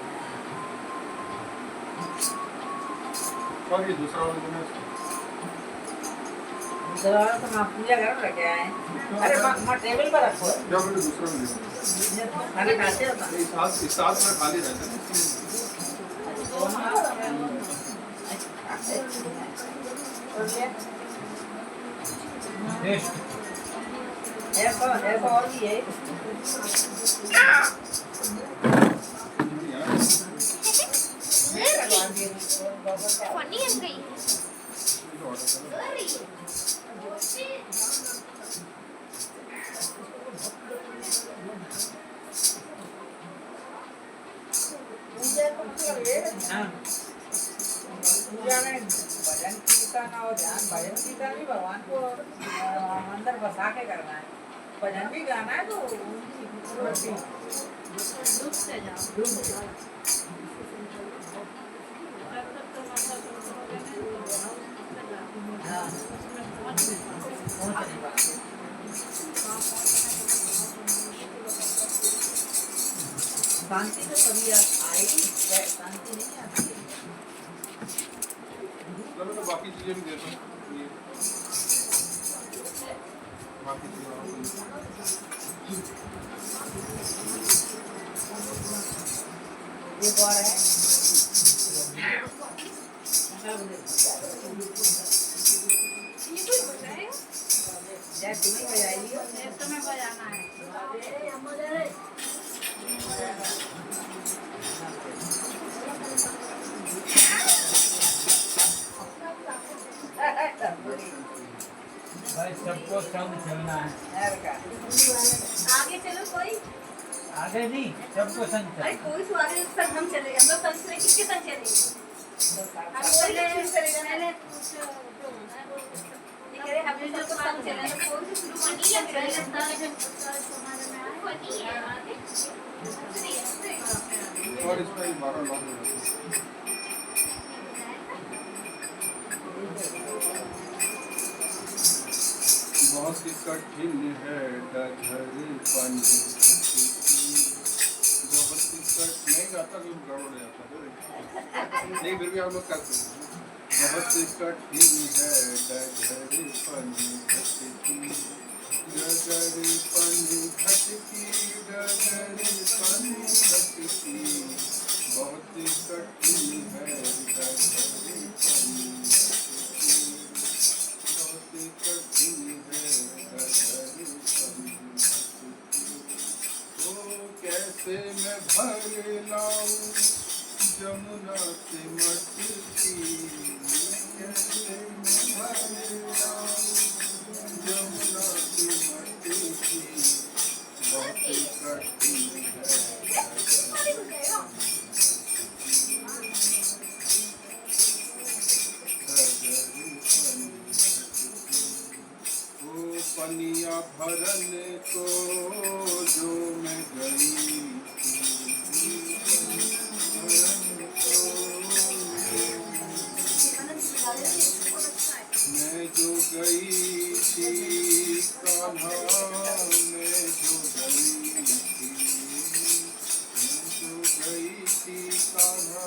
और ये दूसरा वाला जो है दूसरा वाला तो आप पूजा कर रखे हैं। अरे माँ टेबल पर रखो, क्या बोले दूसरा में खाना खाते हो ना? इस साथ में खाली रहते हैं। टेस्ट ऐसा ऐसा और भी है। फनी है गई हाँ, पूजा में भजन कीर्तन और ध्यान, भजन कीर्तन भी भगवान को अंदर बसा के करना है, भजन भी गाना है, तो डूब से जाओ हाँ, पहुंच नहीं पाते। शांति तो कभी आएगी, शांति नहीं आती है। चलो तो बाकी चीजें भी देता हूँ, ये बाकी चीजें एक और है, जय तुम्हें बजाएगी, तुम्हें बजाना है भाई सबको संग चलना है, आगे चलो कोई, आगे नहीं सबको संग अरे चलना। कोई तो आगे संग हम चले, हम लोग संग चले, किसके संग चलेंगे? हम कोई तो शुरू करेगा ना, ये कह रहे हम लोग तो संग चले, तो कोई तो शुरू करनी है, और इसमें 12 लॉक हो जाते हैं। बहुत कठिन है डगर पन बहुत कठिन नहीं गाता कि गड़बड़ हो जाता है नहीं फिर भी आप लोग करते हैं बहुत कठिन है डगर पन भटकी डगर पन भटकी डगर पन भटकी बहुत कठिन है डगर पन बहुत कठिन है डगर पन ओ कैसे मैं भर लाऊं जमुना से मटकी कैसे मैं भर लाऊं जमुना से मटकी बहुत कठिन है पनिया भरन को जो मैं गई मैं जो गई थी कान्हा मैं जो गई थी मैं जो गई थी कान्हा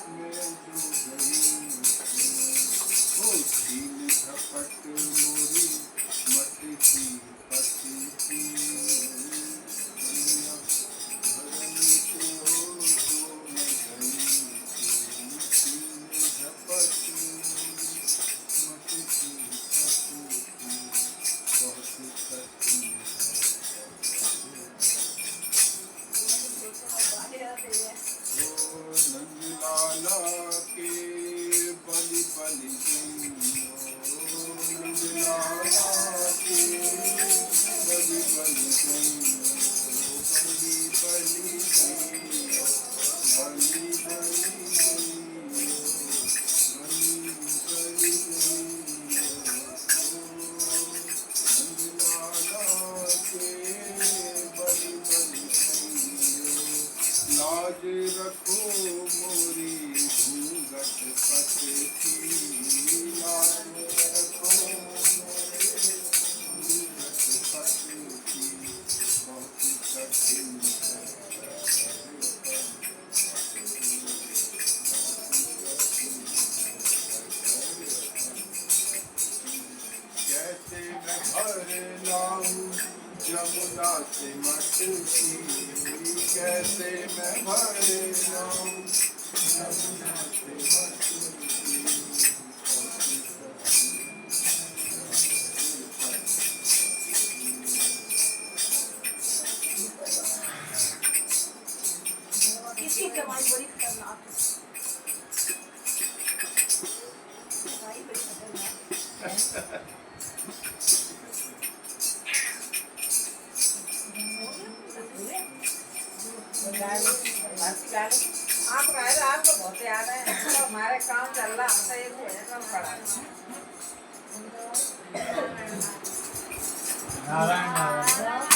मैं जो गई थी ओ छीन झपट मोरी मटकी पटकी दुनिया भरन को जो मैं गई थी छीन झपट मटकी पटकी बहुत कठिन ओ नंदलाला के बलि बलि गईयो नंदलाला के बलि बलि गईयो बलि बलि गईयो बलि बलि गईयो बलि बलि गईयो नंदलाला के बलि बलि गईयो लाज रखो मोरी घूंघट पटकी लाज रखो मोरी घूंघट पटकी बहुत कठिन है कैसे मैं भर लाऊं जमुना से मटकी कैसे मैं भर लाऊं जमुना से मटकी किसकी कमाई बड़ी खतरनाक है कमाई बड़ी खतरनाक आप आपको बहुत याद है तो हमारे काम चल रहा था ये भोजन पड़ा नारायण नारायण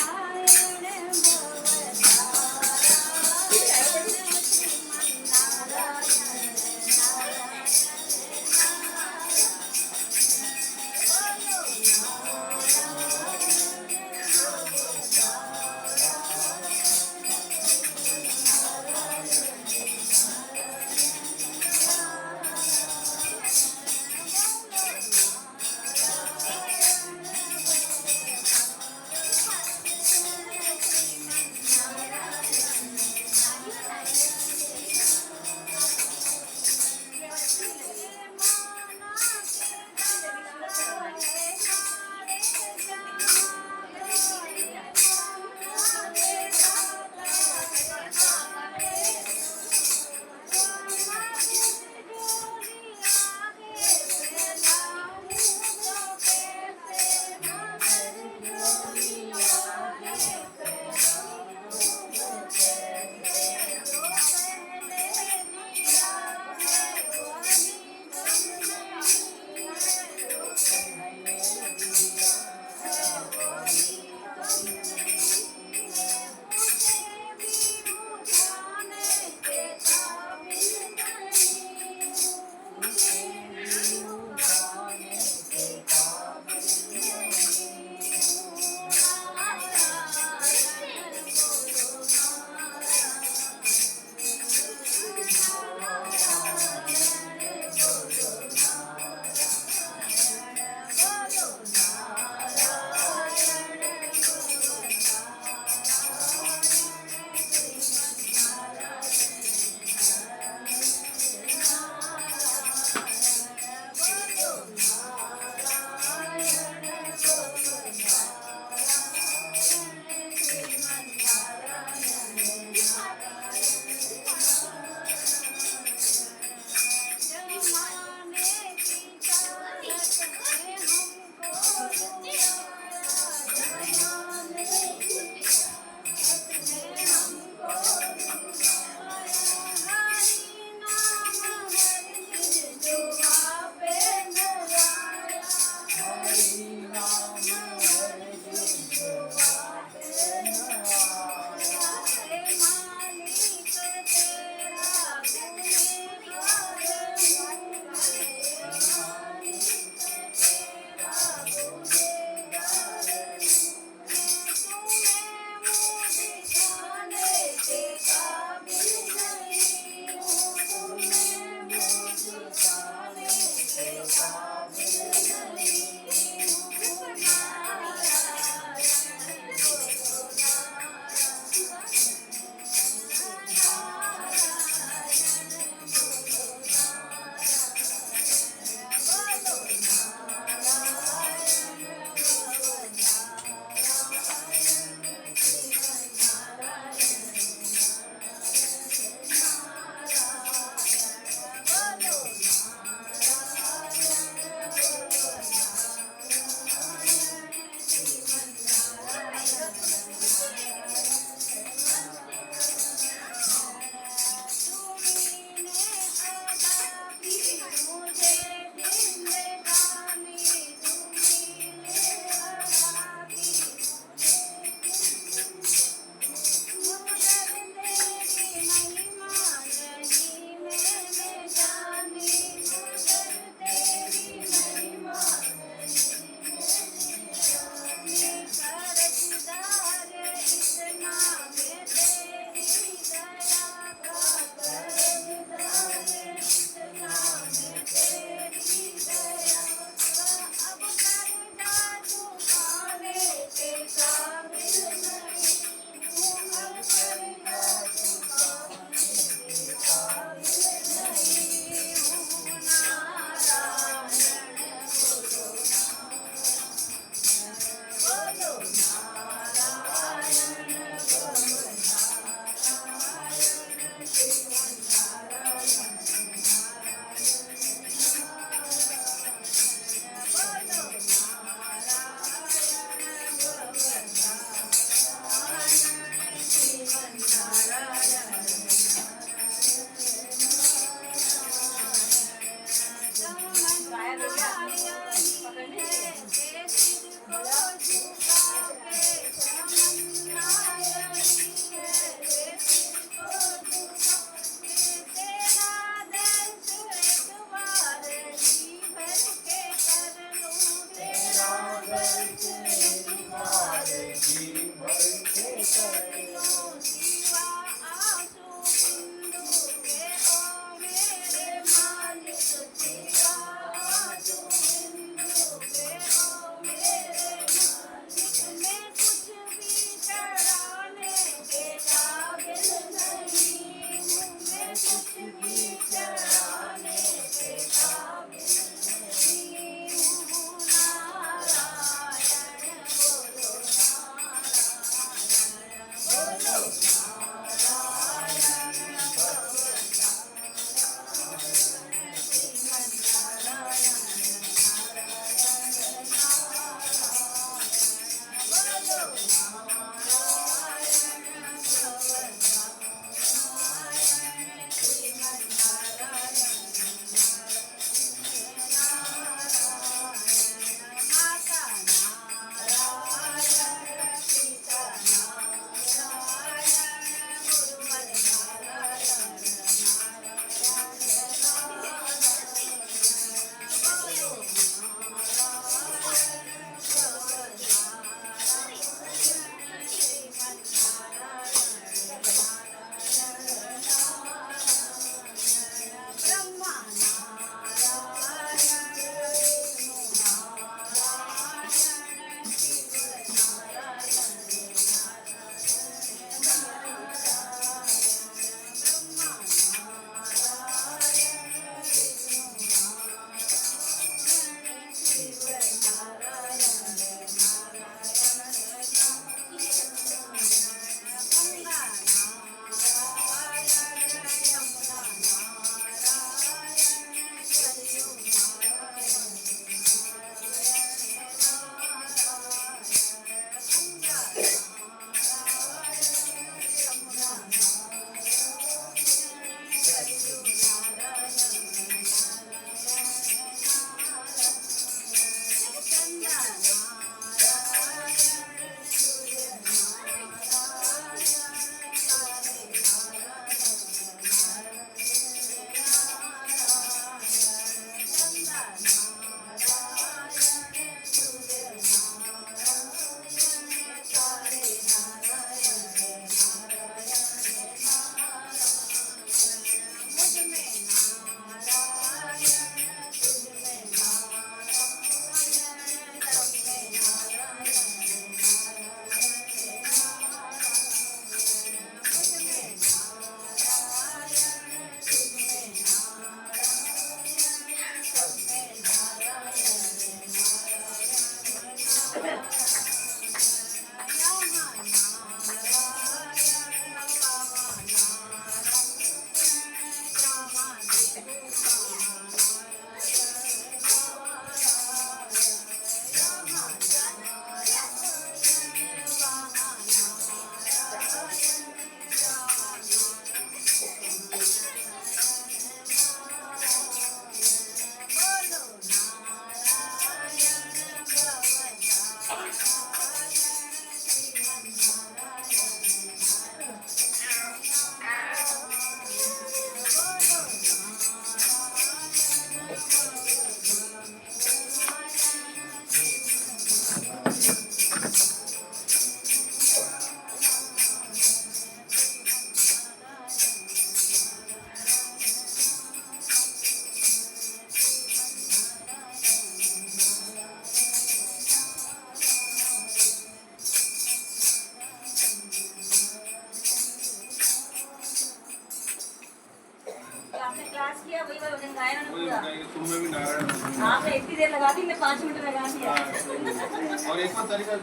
आपने क्लास किया वही वाला भजन गाया ना वही पूरा। बताएंगे, तुम में भी नारायण भजन। आपने इतनी देर लगा दी, मैं 5 मिनट लगा दिया। हाँ, सही। और एक और तरीका,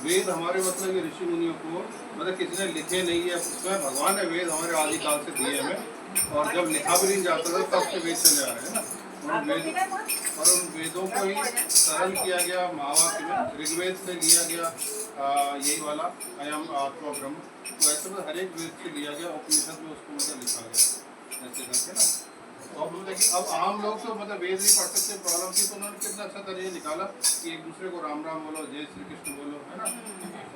वेद हमारे मतलब ये ऋषि मुनियों को मतलब किसी ने लिखे नहीं है, उसमें भगवान ने वेद हमारे आदिकाल से दिए हमें, और जब लिखा भी नहीं जाता था तब से वेद चले आ रहे हैं ना। उन वेद और उन वेदों को ही सरल किया गया महावाक्य में, ऋग्वेद से लिया गया यही वाला अयम आत्मा ब्रह्म, तो ऐसे में हर एक वेद से लिया गया, उपनिषद में उसको मतलब लिखा गया ऐसे करके ना। तो अब मतलब कि अब आम लोग तो मतलब वेद नहीं पढ़ सकते, प्रॉब्लम थी, तो उन्होंने कितना अच्छा तरीका निकाला कि एक दूसरे को राम राम बोलो, जय श्री कृष्ण बोलो, है ना,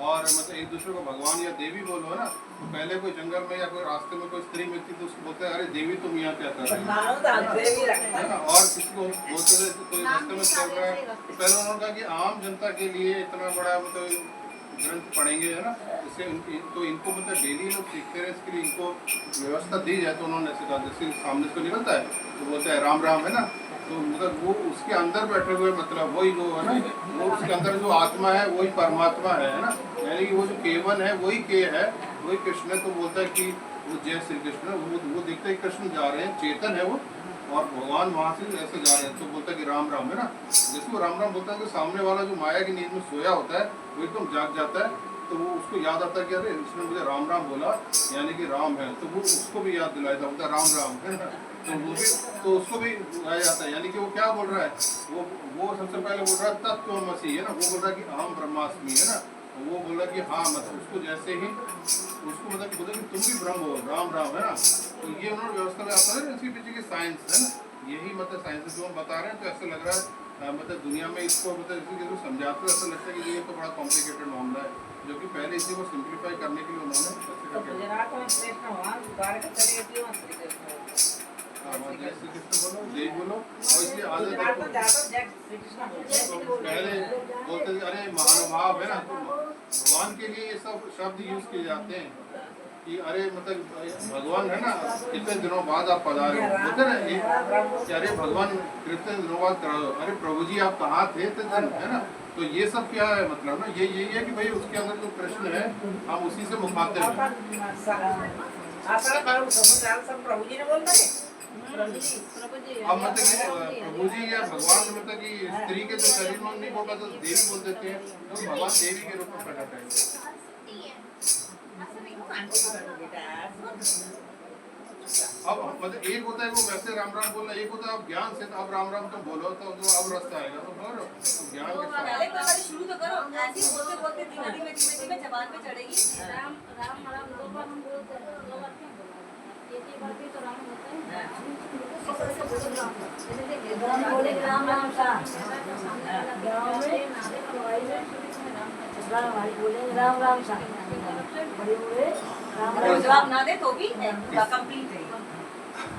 और मतलब एक दूसरे को भगवान या देवी बोलो, है ना। तो पहले कोई जंगल में या कोई रास्ते में कोई स्त्री मिलती तो उसको बोलते हैं अरे देवी तुम यहाँ क्या कर रहे हो, है ना। और किसी को बोलते थे कोई रास्ते में चल रहा है, तो पहले उन्होंने कहा कि आम जनता के लिए इतना बड़ा मतलब ग्रंथ पढ़ेंगे, है ना, इससे तो इनको मतलब डेली लोग सीखते रहे, इसके लिए इनको व्यवस्था दी जाए। तो उन्होंने ऐसे कहा, जैसे सामने से निकलता है तो बोलते हैं राम राम, है ना, तो मतलब वो उसके अंदर बैठे हुए मतलब वही जो है ना, वो उसके अंदर जो आत्मा है वही परमात्मा है ना, यानी कि वो जो केवल है वही के है, वही कृष्ण है। तो बोलता है कि वो जय श्री कृष्ण, वो देखते हैं कृष्ण जा रहे हैं, चेतन है वो, और भगवान वहाँ से ऐसे जा रहे हैं, तो बोलता है कि राम राम, है ना। जैसे वो राम राम बोलता है तो सामने वाला जो माया की नींद में सोया होता है वो एकदम जाग जाता है, तो वो उसको याद आता है कि अरे इसने मुझे राम राम बोला, यानी कि राम है, तो वो उसको भी याद दिलाया था, बोलता है राम राम, है ना। तो वो भी, तो उसको भी गाया जाता है, यानी कि वो क्या बोल रहा है, वो सबसे पहले बोल रहा है तत्त्वमसि, है ना, वो बोल रहा है कि अहम ब्रह्मास्मि, है ना। तो वो बोला कि हाँ मतलब उसको जैसे ही उसको मतलब बोला कि तुम भी ब्रह्म हो, राम राम, है ना। तो ये उन्होंने व्यवस्था में आता है, इसके पीछे की साइंस है ना, यही मतलब साइंस जो हम बता रहे हैं। तो ऐसा लग रहा है मतलब दुनिया में इसको मतलब इसी समझाते हैं, ऐसा लगता है कि ये तो बड़ा कॉम्प्लिकेटेड मामला है, जो कि पहले इसी को सिंप्लीफाई करने के लिए उन्होंने जय श्री कृष्ण बोलो, जय बोलो, और इसलिए आदत पहले बोलते थे अरे महानुभाव, है ना, तो भगवान के लिए ये सब शब्द यूज किए जाते हैं कि अरे मतलब भगवान, है ना, कितने दिनों बाद आप पधारे हो, बोलते ना कि अरे भगवान कितने दिनों बाद करा दो, अरे प्रभु जी आप कहाँ थे इतने दिन, है ना। तो ये सब क्या है मतलब ना, यही है कि भाई उसके अंदर जो कृष्ण है हम उसी से मुखातिब हैं। प्रभु जी ने बोल रहे अब मतलब कि प्रभु जी या भगवान मतलब कि स्त्री के जो शरीर में नहीं बोलता तो देवी बोल देते हैं, तो भगवान देवी के रूप में प्रकट है। अब मतलब एक होता है वो वैसे राम राम बोलना, एक होता है अब ज्ञान से तो अब राम राम तो बोलो तो जो अब रास्ता आएगा तो बोलो ज्ञान के साथ। पहले कोई बार शुरू तो करो, ऐसे ही बोलते बोलते धीमे धीमे धीमे धीमे जबान पे चढ़ेगी। राम राम राम 2 बार हम बोलते हैं, 2 बार क्यों बोला, एक ही बार भी तो राम होता है। राम बोले राम राम सा, राम राम सा, राम जवाब ना दे तो भी कंप्लीट है।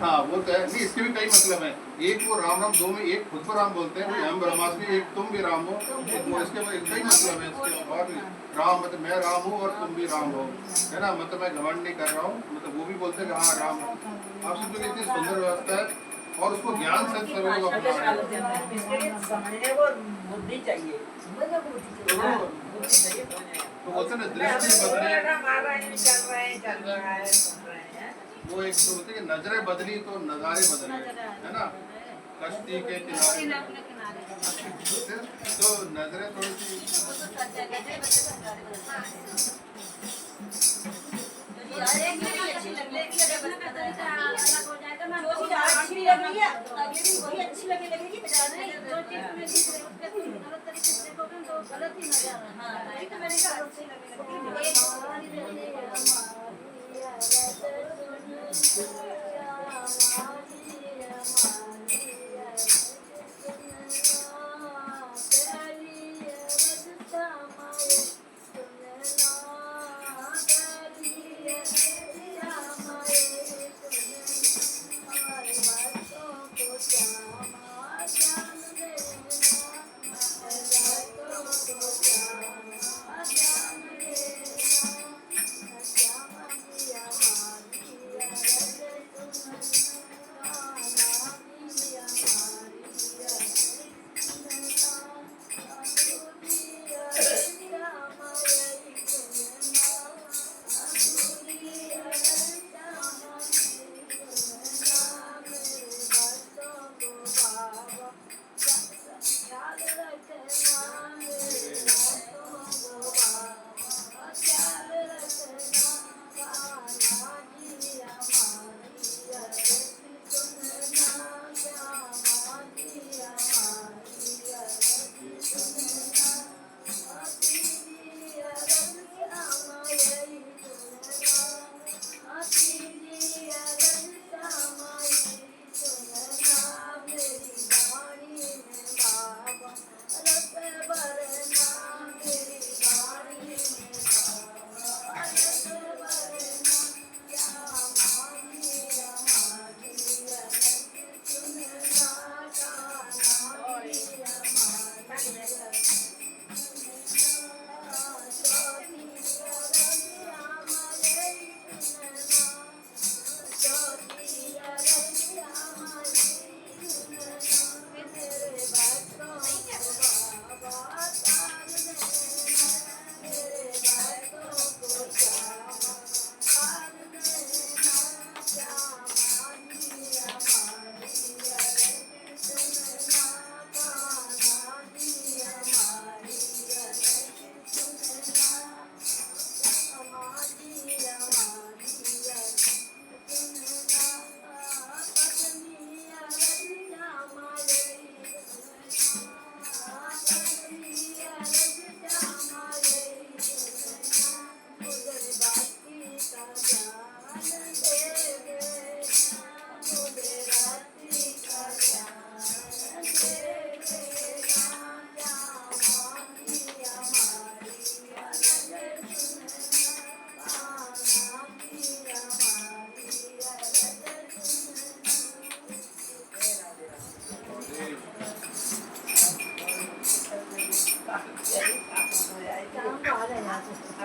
हाँ वो तो है, नहीं इसके भी कई मतलब है, एक वो राम राम, दो में एक खुद को राम बोलते हैं, हम ब्रह्मास्मि, एक तुम भी राम हो, एक वो, इसके कई मतलब है इसके और भी। राम मतलब मैं राम हूँ और तुम भी राम हो, है ना, मतलब मैं घमंड नहीं कर रहा हूँ, मतलब वो भी बोलते हैं कि हाँ राम। आप सब इतनी सुंदर व्यवस्था है और उसको ज्ञान से सभी लोग अपना रहे हैं। समझने को बुद्धि चाहिए, तो बोलते हैं ना दृष्टि बदले, चल रहा है वो एक तो बोलते हैं कि नजरें बदली तो नजारे बदले, है ना। कश्ती के अपने किनारे किनारे तो नजरें थोड़ी सी वो तो सच है, गजरे बजरे सरकारी बजरे। तो यार एक भी अच्छी लग रही है, देखने का तरीका अलग हो जाएगा ना। जो चीज आज अच्छी लग रही है अगले दिन वही अच्छी लगेगी बाजार नहीं, में। जो चीज में दिख रही है उसके गलत तरीके से देखोगे तो गलत ही नजर आना। हाँ वही तो मैंने कहा अच्छी लगने लगती है।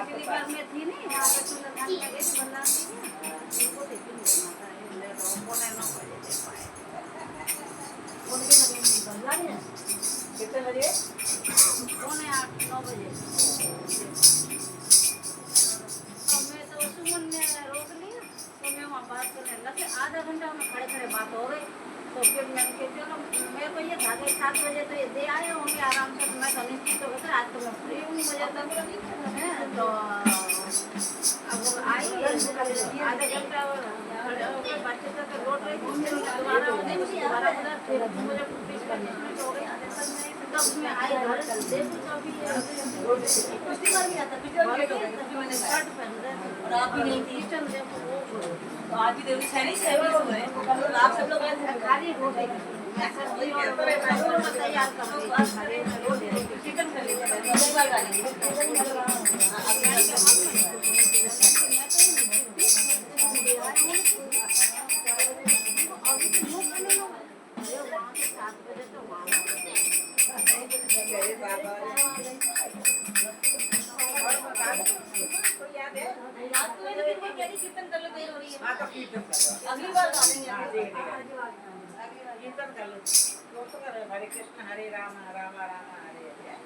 पिछली बार मैं थी नहीं यहाँ पे तुम लगान में गई थी बंदा उनको देखी नहीं माता कितने बजे? 7:45-9 बजे। और मैं तो सुमन ने रोक लिया तो मैं वहाँ बात करने लगे, आधा घंटा में खड़े खड़े बात हो गई। तो फिर मैंने कहा चलो मेरे को ये था कि 7 बजे तो ये दे आए होंगे आराम से, तो मैं तो निश्चित हो गया आज तो मैं फ्री हूँ मुझे तो अब आई आधा घंटा खड़े होकर बातचीत करके लौट रही थी, दोबारा उधर फिर मुझे पिक करने हो गई। तब मैं आई घर देखूँ तो अभी पिछली बार भी आता तभी मैंने शर्ट पहन रहे और आप भी नहीं थी किचन देखो वो तो आप भी देखो सैनिक से भी सुन रहे आप सब लोग आए थे खाली हो गई तैयार कर चिकन कर लीजिए अगली बार खा लीजिए अरे बाबा और बता दो कोई याद है? रात को मैंने फिर वो कह रही कीर्तन कर लो देर हो रही है हाँ तो कीर्तन करो। अगली बार गा लेंगे हाँ ठीक है कीर्तन कर लो। वो तो करो हरे कृष्ण हरे राम राम राम हरे हरे।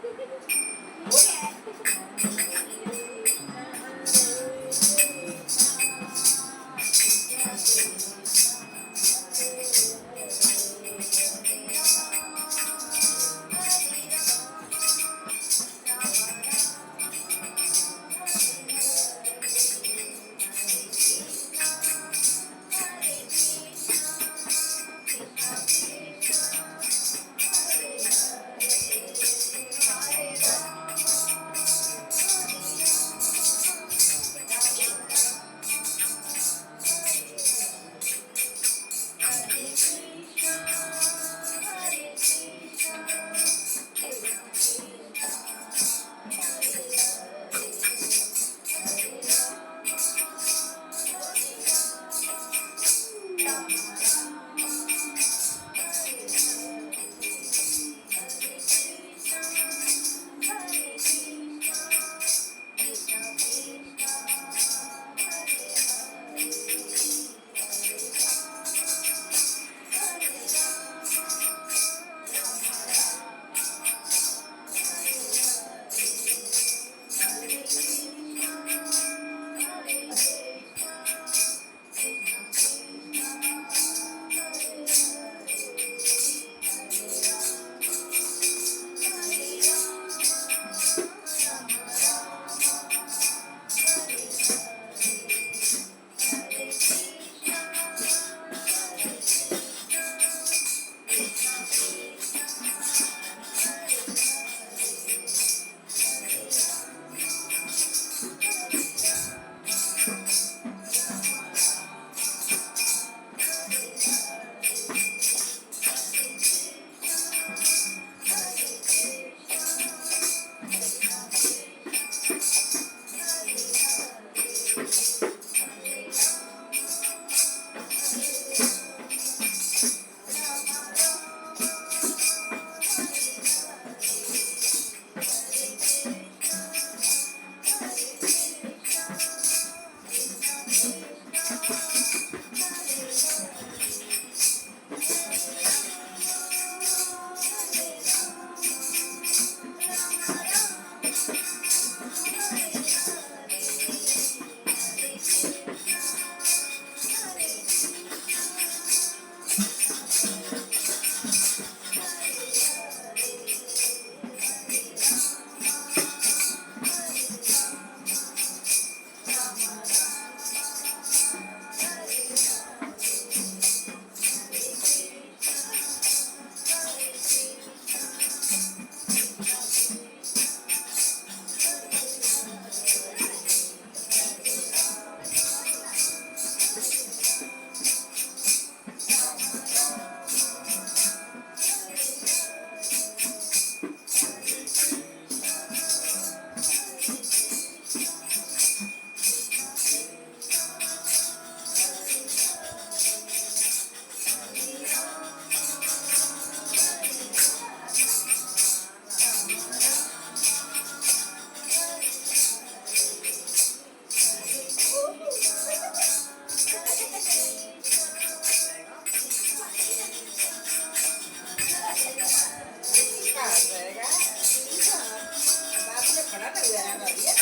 खड़ा कर दिया है ये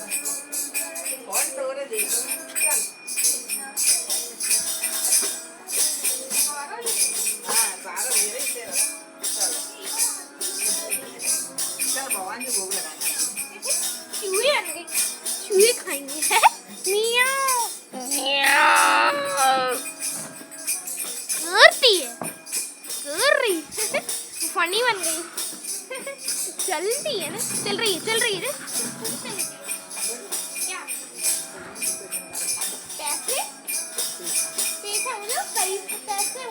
कौन तो रे देखो चल हाँ सारा मेरे ही तेरा चल चल भगवान जी भोग लगाना चूहे आएंगे चूहे खाएंगे मियाओ मियाओ करती है कर रही फनी बन गई चलती है ना चल रही है ना क्या पैसे पैसा बोलो पैसे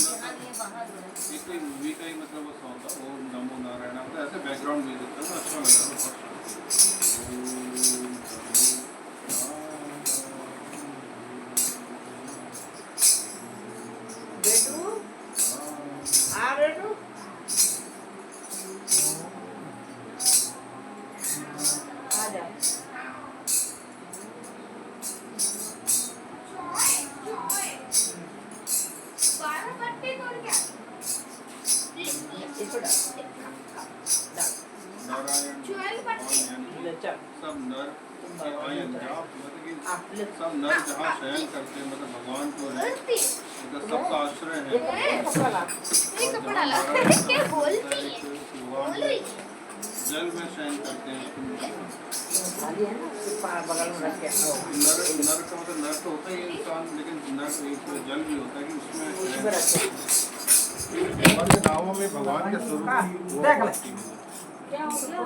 एक कोई मूवी का ही मतलब वो सॉन्ग था ओम नमो नारायण मतलब ऐसे बैकग्राउंड म्यूजिक था ना अच्छा लगा बेटू आ बेटू आ जा इसको डाल नारायण ले चल सब नर आयन जहाँ मतलब कि आप ले सब नर जहाँ शयन करते हैं मतलब भगवान को है मतलब सबका आश्रय है कपड़ा ला और कपड़ा ला। जहाँ नारायण क्या होता बोलती है, है? भगवान जल में शयन करते हैं खाली है ना उसके बगल में रख के नर नर का मतलब नर तो होता ही है इंसान लेकिन नर एक जल भी होता है कि उसमें इसमें रख के भगवान के नामों में भगवान के स्वरूप की वो देख ले। भक्ति है। क्या हो गया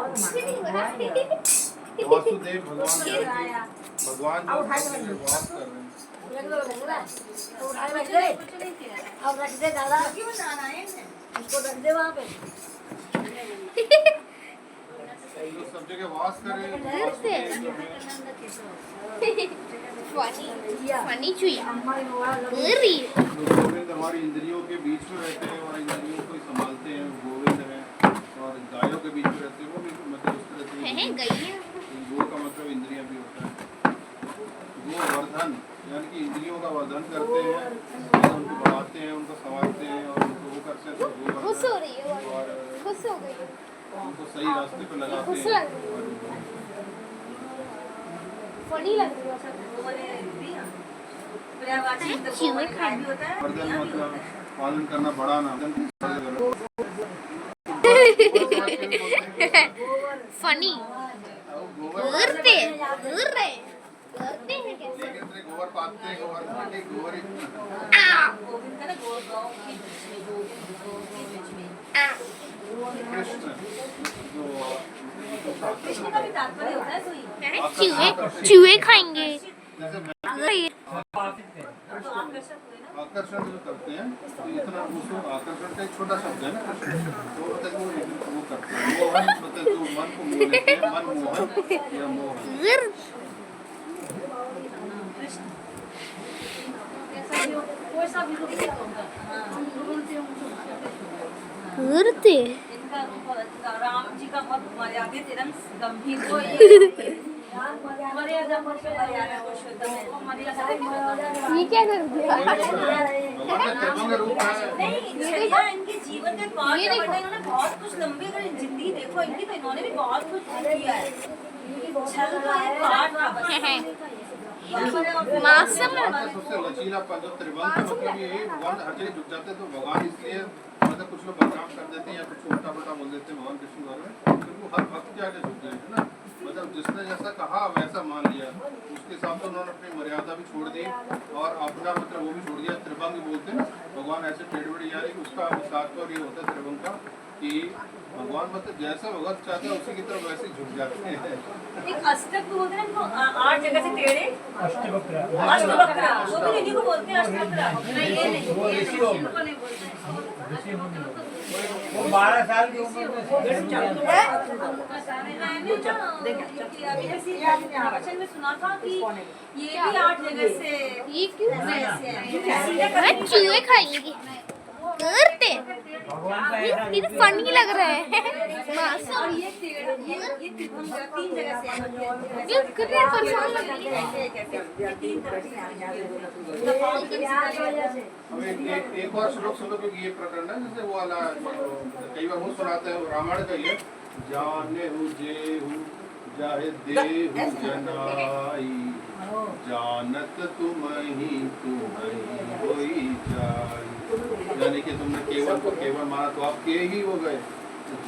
वासुदेव भगवान जो है कि भगवान जो अब उठा के है रख दो। वास कर रहे हैं अब रख दे दादा क्यों नारायण है इसको रख दे वहाँ पे तो सब जगह वास करें वासुदेव जो है फनी चुई कर रही है तो गोविंद हमारी इंद्रियों के बीच में रहते हैं और इंद्रियों को ही संभालते हैं गोविंद हैं और गायों के बीच में रहते हैं वो भी मतलब उस तरह से गई है गो का मतलब इंद्रियां भी होता है गोवर्धन यानी कि इंद्रियों का वर्धन करते हैं उनको बढ़ाते हैं उनको संभालते हैं और उनको वो करते हैं तो खुश हो गोवर्धन रही है और खुश हो गई उनको सही रास्ते पे लगाते खुश हैं लग फनी लग रही है चूहे खाएंगे वर्धन मतलब पालन करना बढ़ाना फनी करते करते करते हैं कैसे लेकिन तेरे गोबर पाते हैं गोबर पाते गोबर कृष्ण जो कृष्ण का भी तात्पर्य होता है कोई चूहे चूहे खाएंगे जैसे आकर्षण जो करते हैं तो इतना उसको आकर्षण का एक छोटा शब्द है ना तो मतलब वो करते हैं मोहन मतलब जो मन को मोह लेते हैं मन मोहन या मोहन करते का राम जी का बहुत मर्यादित एवं गंभीर वो है। मर्यादा पुरुषोत्तम है। वो मर्यादा ये क्या कर दिया? भगवान का त्रिभंग रूप है। नहीं, चलिया इनके जीवन का पार्ट है, वरना इन्होंने बहुत कुछ लंबे अगर जिंदगी देखो इनकी, तो इन्होंने भी बहुत कुछ किया है। छल तो एक पार्ट था बस। मासम भगवान का सबसे लचीलापन जो त्रिभंग का मतलब ये है, भगवान हर जगह झुक जाते हैं, तो भगवान इसलिए मतलब कुछ लोग बदनाम कर देते हैं या कुछ उल्टा पुल्टा बोल देते हैं भगवान कृष्ण के बारे में, क्योंकि वो हर भक्त के आगे झुक गए है ना। मतलब जिसने जैसा कहा वैसा मान लिया, उसके हिसाब से उन्होंने अपनी मर्यादा भी छोड़ दी और अपना मतलब वो भी छोड़ दिया। त्रिभंग बोलते हैं ना, भगवान ऐसे टेढ़ बेढ़ यानी उसका तात्पर्य ये होता है त्रिभंग का कि भगवान मतलब जैसा भगत चाहते हैं उसी की तरफ वैसे ही झुक जाते हैं। एक अष्टक भी बोलते हैं ना, 8 जगह से टेढ़े अष्टवक्र अष्टवक्र, वो भी इन्हीं को बोलते हैं अष्टवक्र। नहीं, ये नहीं, वो ये ऋषि नहीं, लोग। इनको नहीं बोलते हैं। ऋषि मुनि लोग। वो 12 साल की उम्र में प्रवचन में सुना था कि ये भी 8 जगह से ये क्यों? ऐसे हैं। मैं चूहे खाएंगे करते। भगवान का ऐसा ये फनी लग रहा है। मासम और ये त्रिभंग 3 जगह से है। ये कितने परेशान लग रही है। ऐसे कैसे ये 3 तरफ से अब एक और श्लोक सुनो, क्योंकि ये प्रकरण है जैसे वो वाला कई बार वो सुनाते हैं, रामायण का ही है। जाने हूँ जे हूँ जाहे देहु जनाई, जानत तुम ही होई जाई। यानी कि तुमने केवल को केवल माना तो आप के ही हो गए।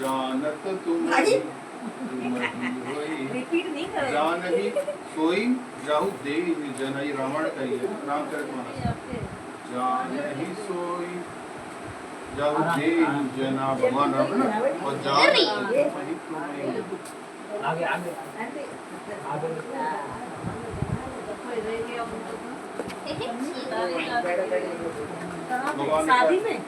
जानत तुम ही होई रिपीट नहीं करें। जान ही सोई जाहु देहु जनाई, रामायण का ही है, रामचरितमानस। जान ही सोई जाहु देहु जना, भगवान राम है ना। और जान ही आगे आगे आगे शादी में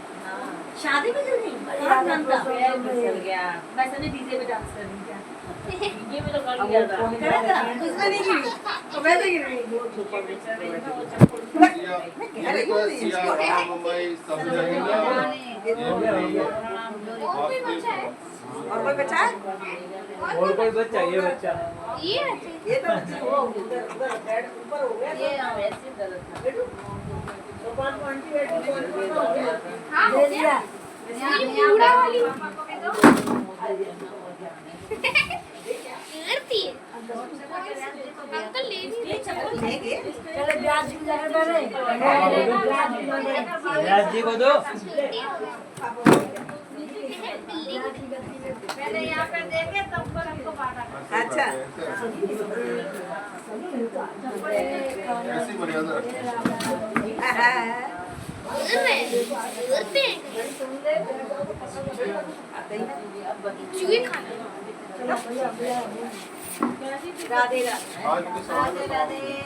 शादी में क्यों नहीं? कहाँ नाम था? चल गया। मैं समझे डीजे पे डांस कर रही क्या? ये में तो कर लिया था। करा था? उसमें नहीं गिरी, तो मैं तो गिर गई। ये तो सिया राममय सब जगह और कोई बच्चा है? और कोई बचा है? और कोई बच्चा, ये बच्चा ये बच्चे ये तो वो उधर उधर बेड ऊपर हो गया। ये ऐसे गलत था। बेटू सोपान को आंटी बैठी हो गया। हाँ हो गया। ये बूढ़ा वाली करती है। अंकल ले भी ये चप्पल लेंगे। चलो ब्याज की जगह पे रहे। राज जी को दो। पहले यहाँ पे देखे तब पर हमको बांटा। अच्छा। ऐसी मर्यादा रखते करते चूहे खाना। राधे राधे। आज के सवाल में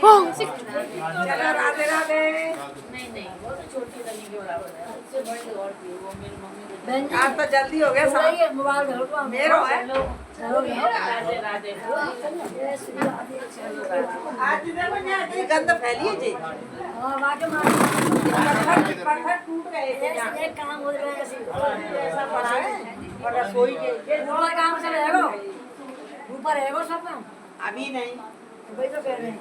वाह सिक चलो राधे राधे। नहीं नहीं, वो तो छोटी वाली के बराबर है। उससे बड़ी और थी, वो मेरी मम्मी को आज तो जल्दी हो गया सब। मेरो है। राधे राधे। आज देखो यहाँ ये गंद फैली है जी। पत्थर टूट गए थे यहाँ। काम हो रहा है ऐसा पड़ा है। और रसोई के ऊपर काम से रहेगा, ऊपर रहेगा सब काम। अभी नहीं। वही तो कह रहे हैं।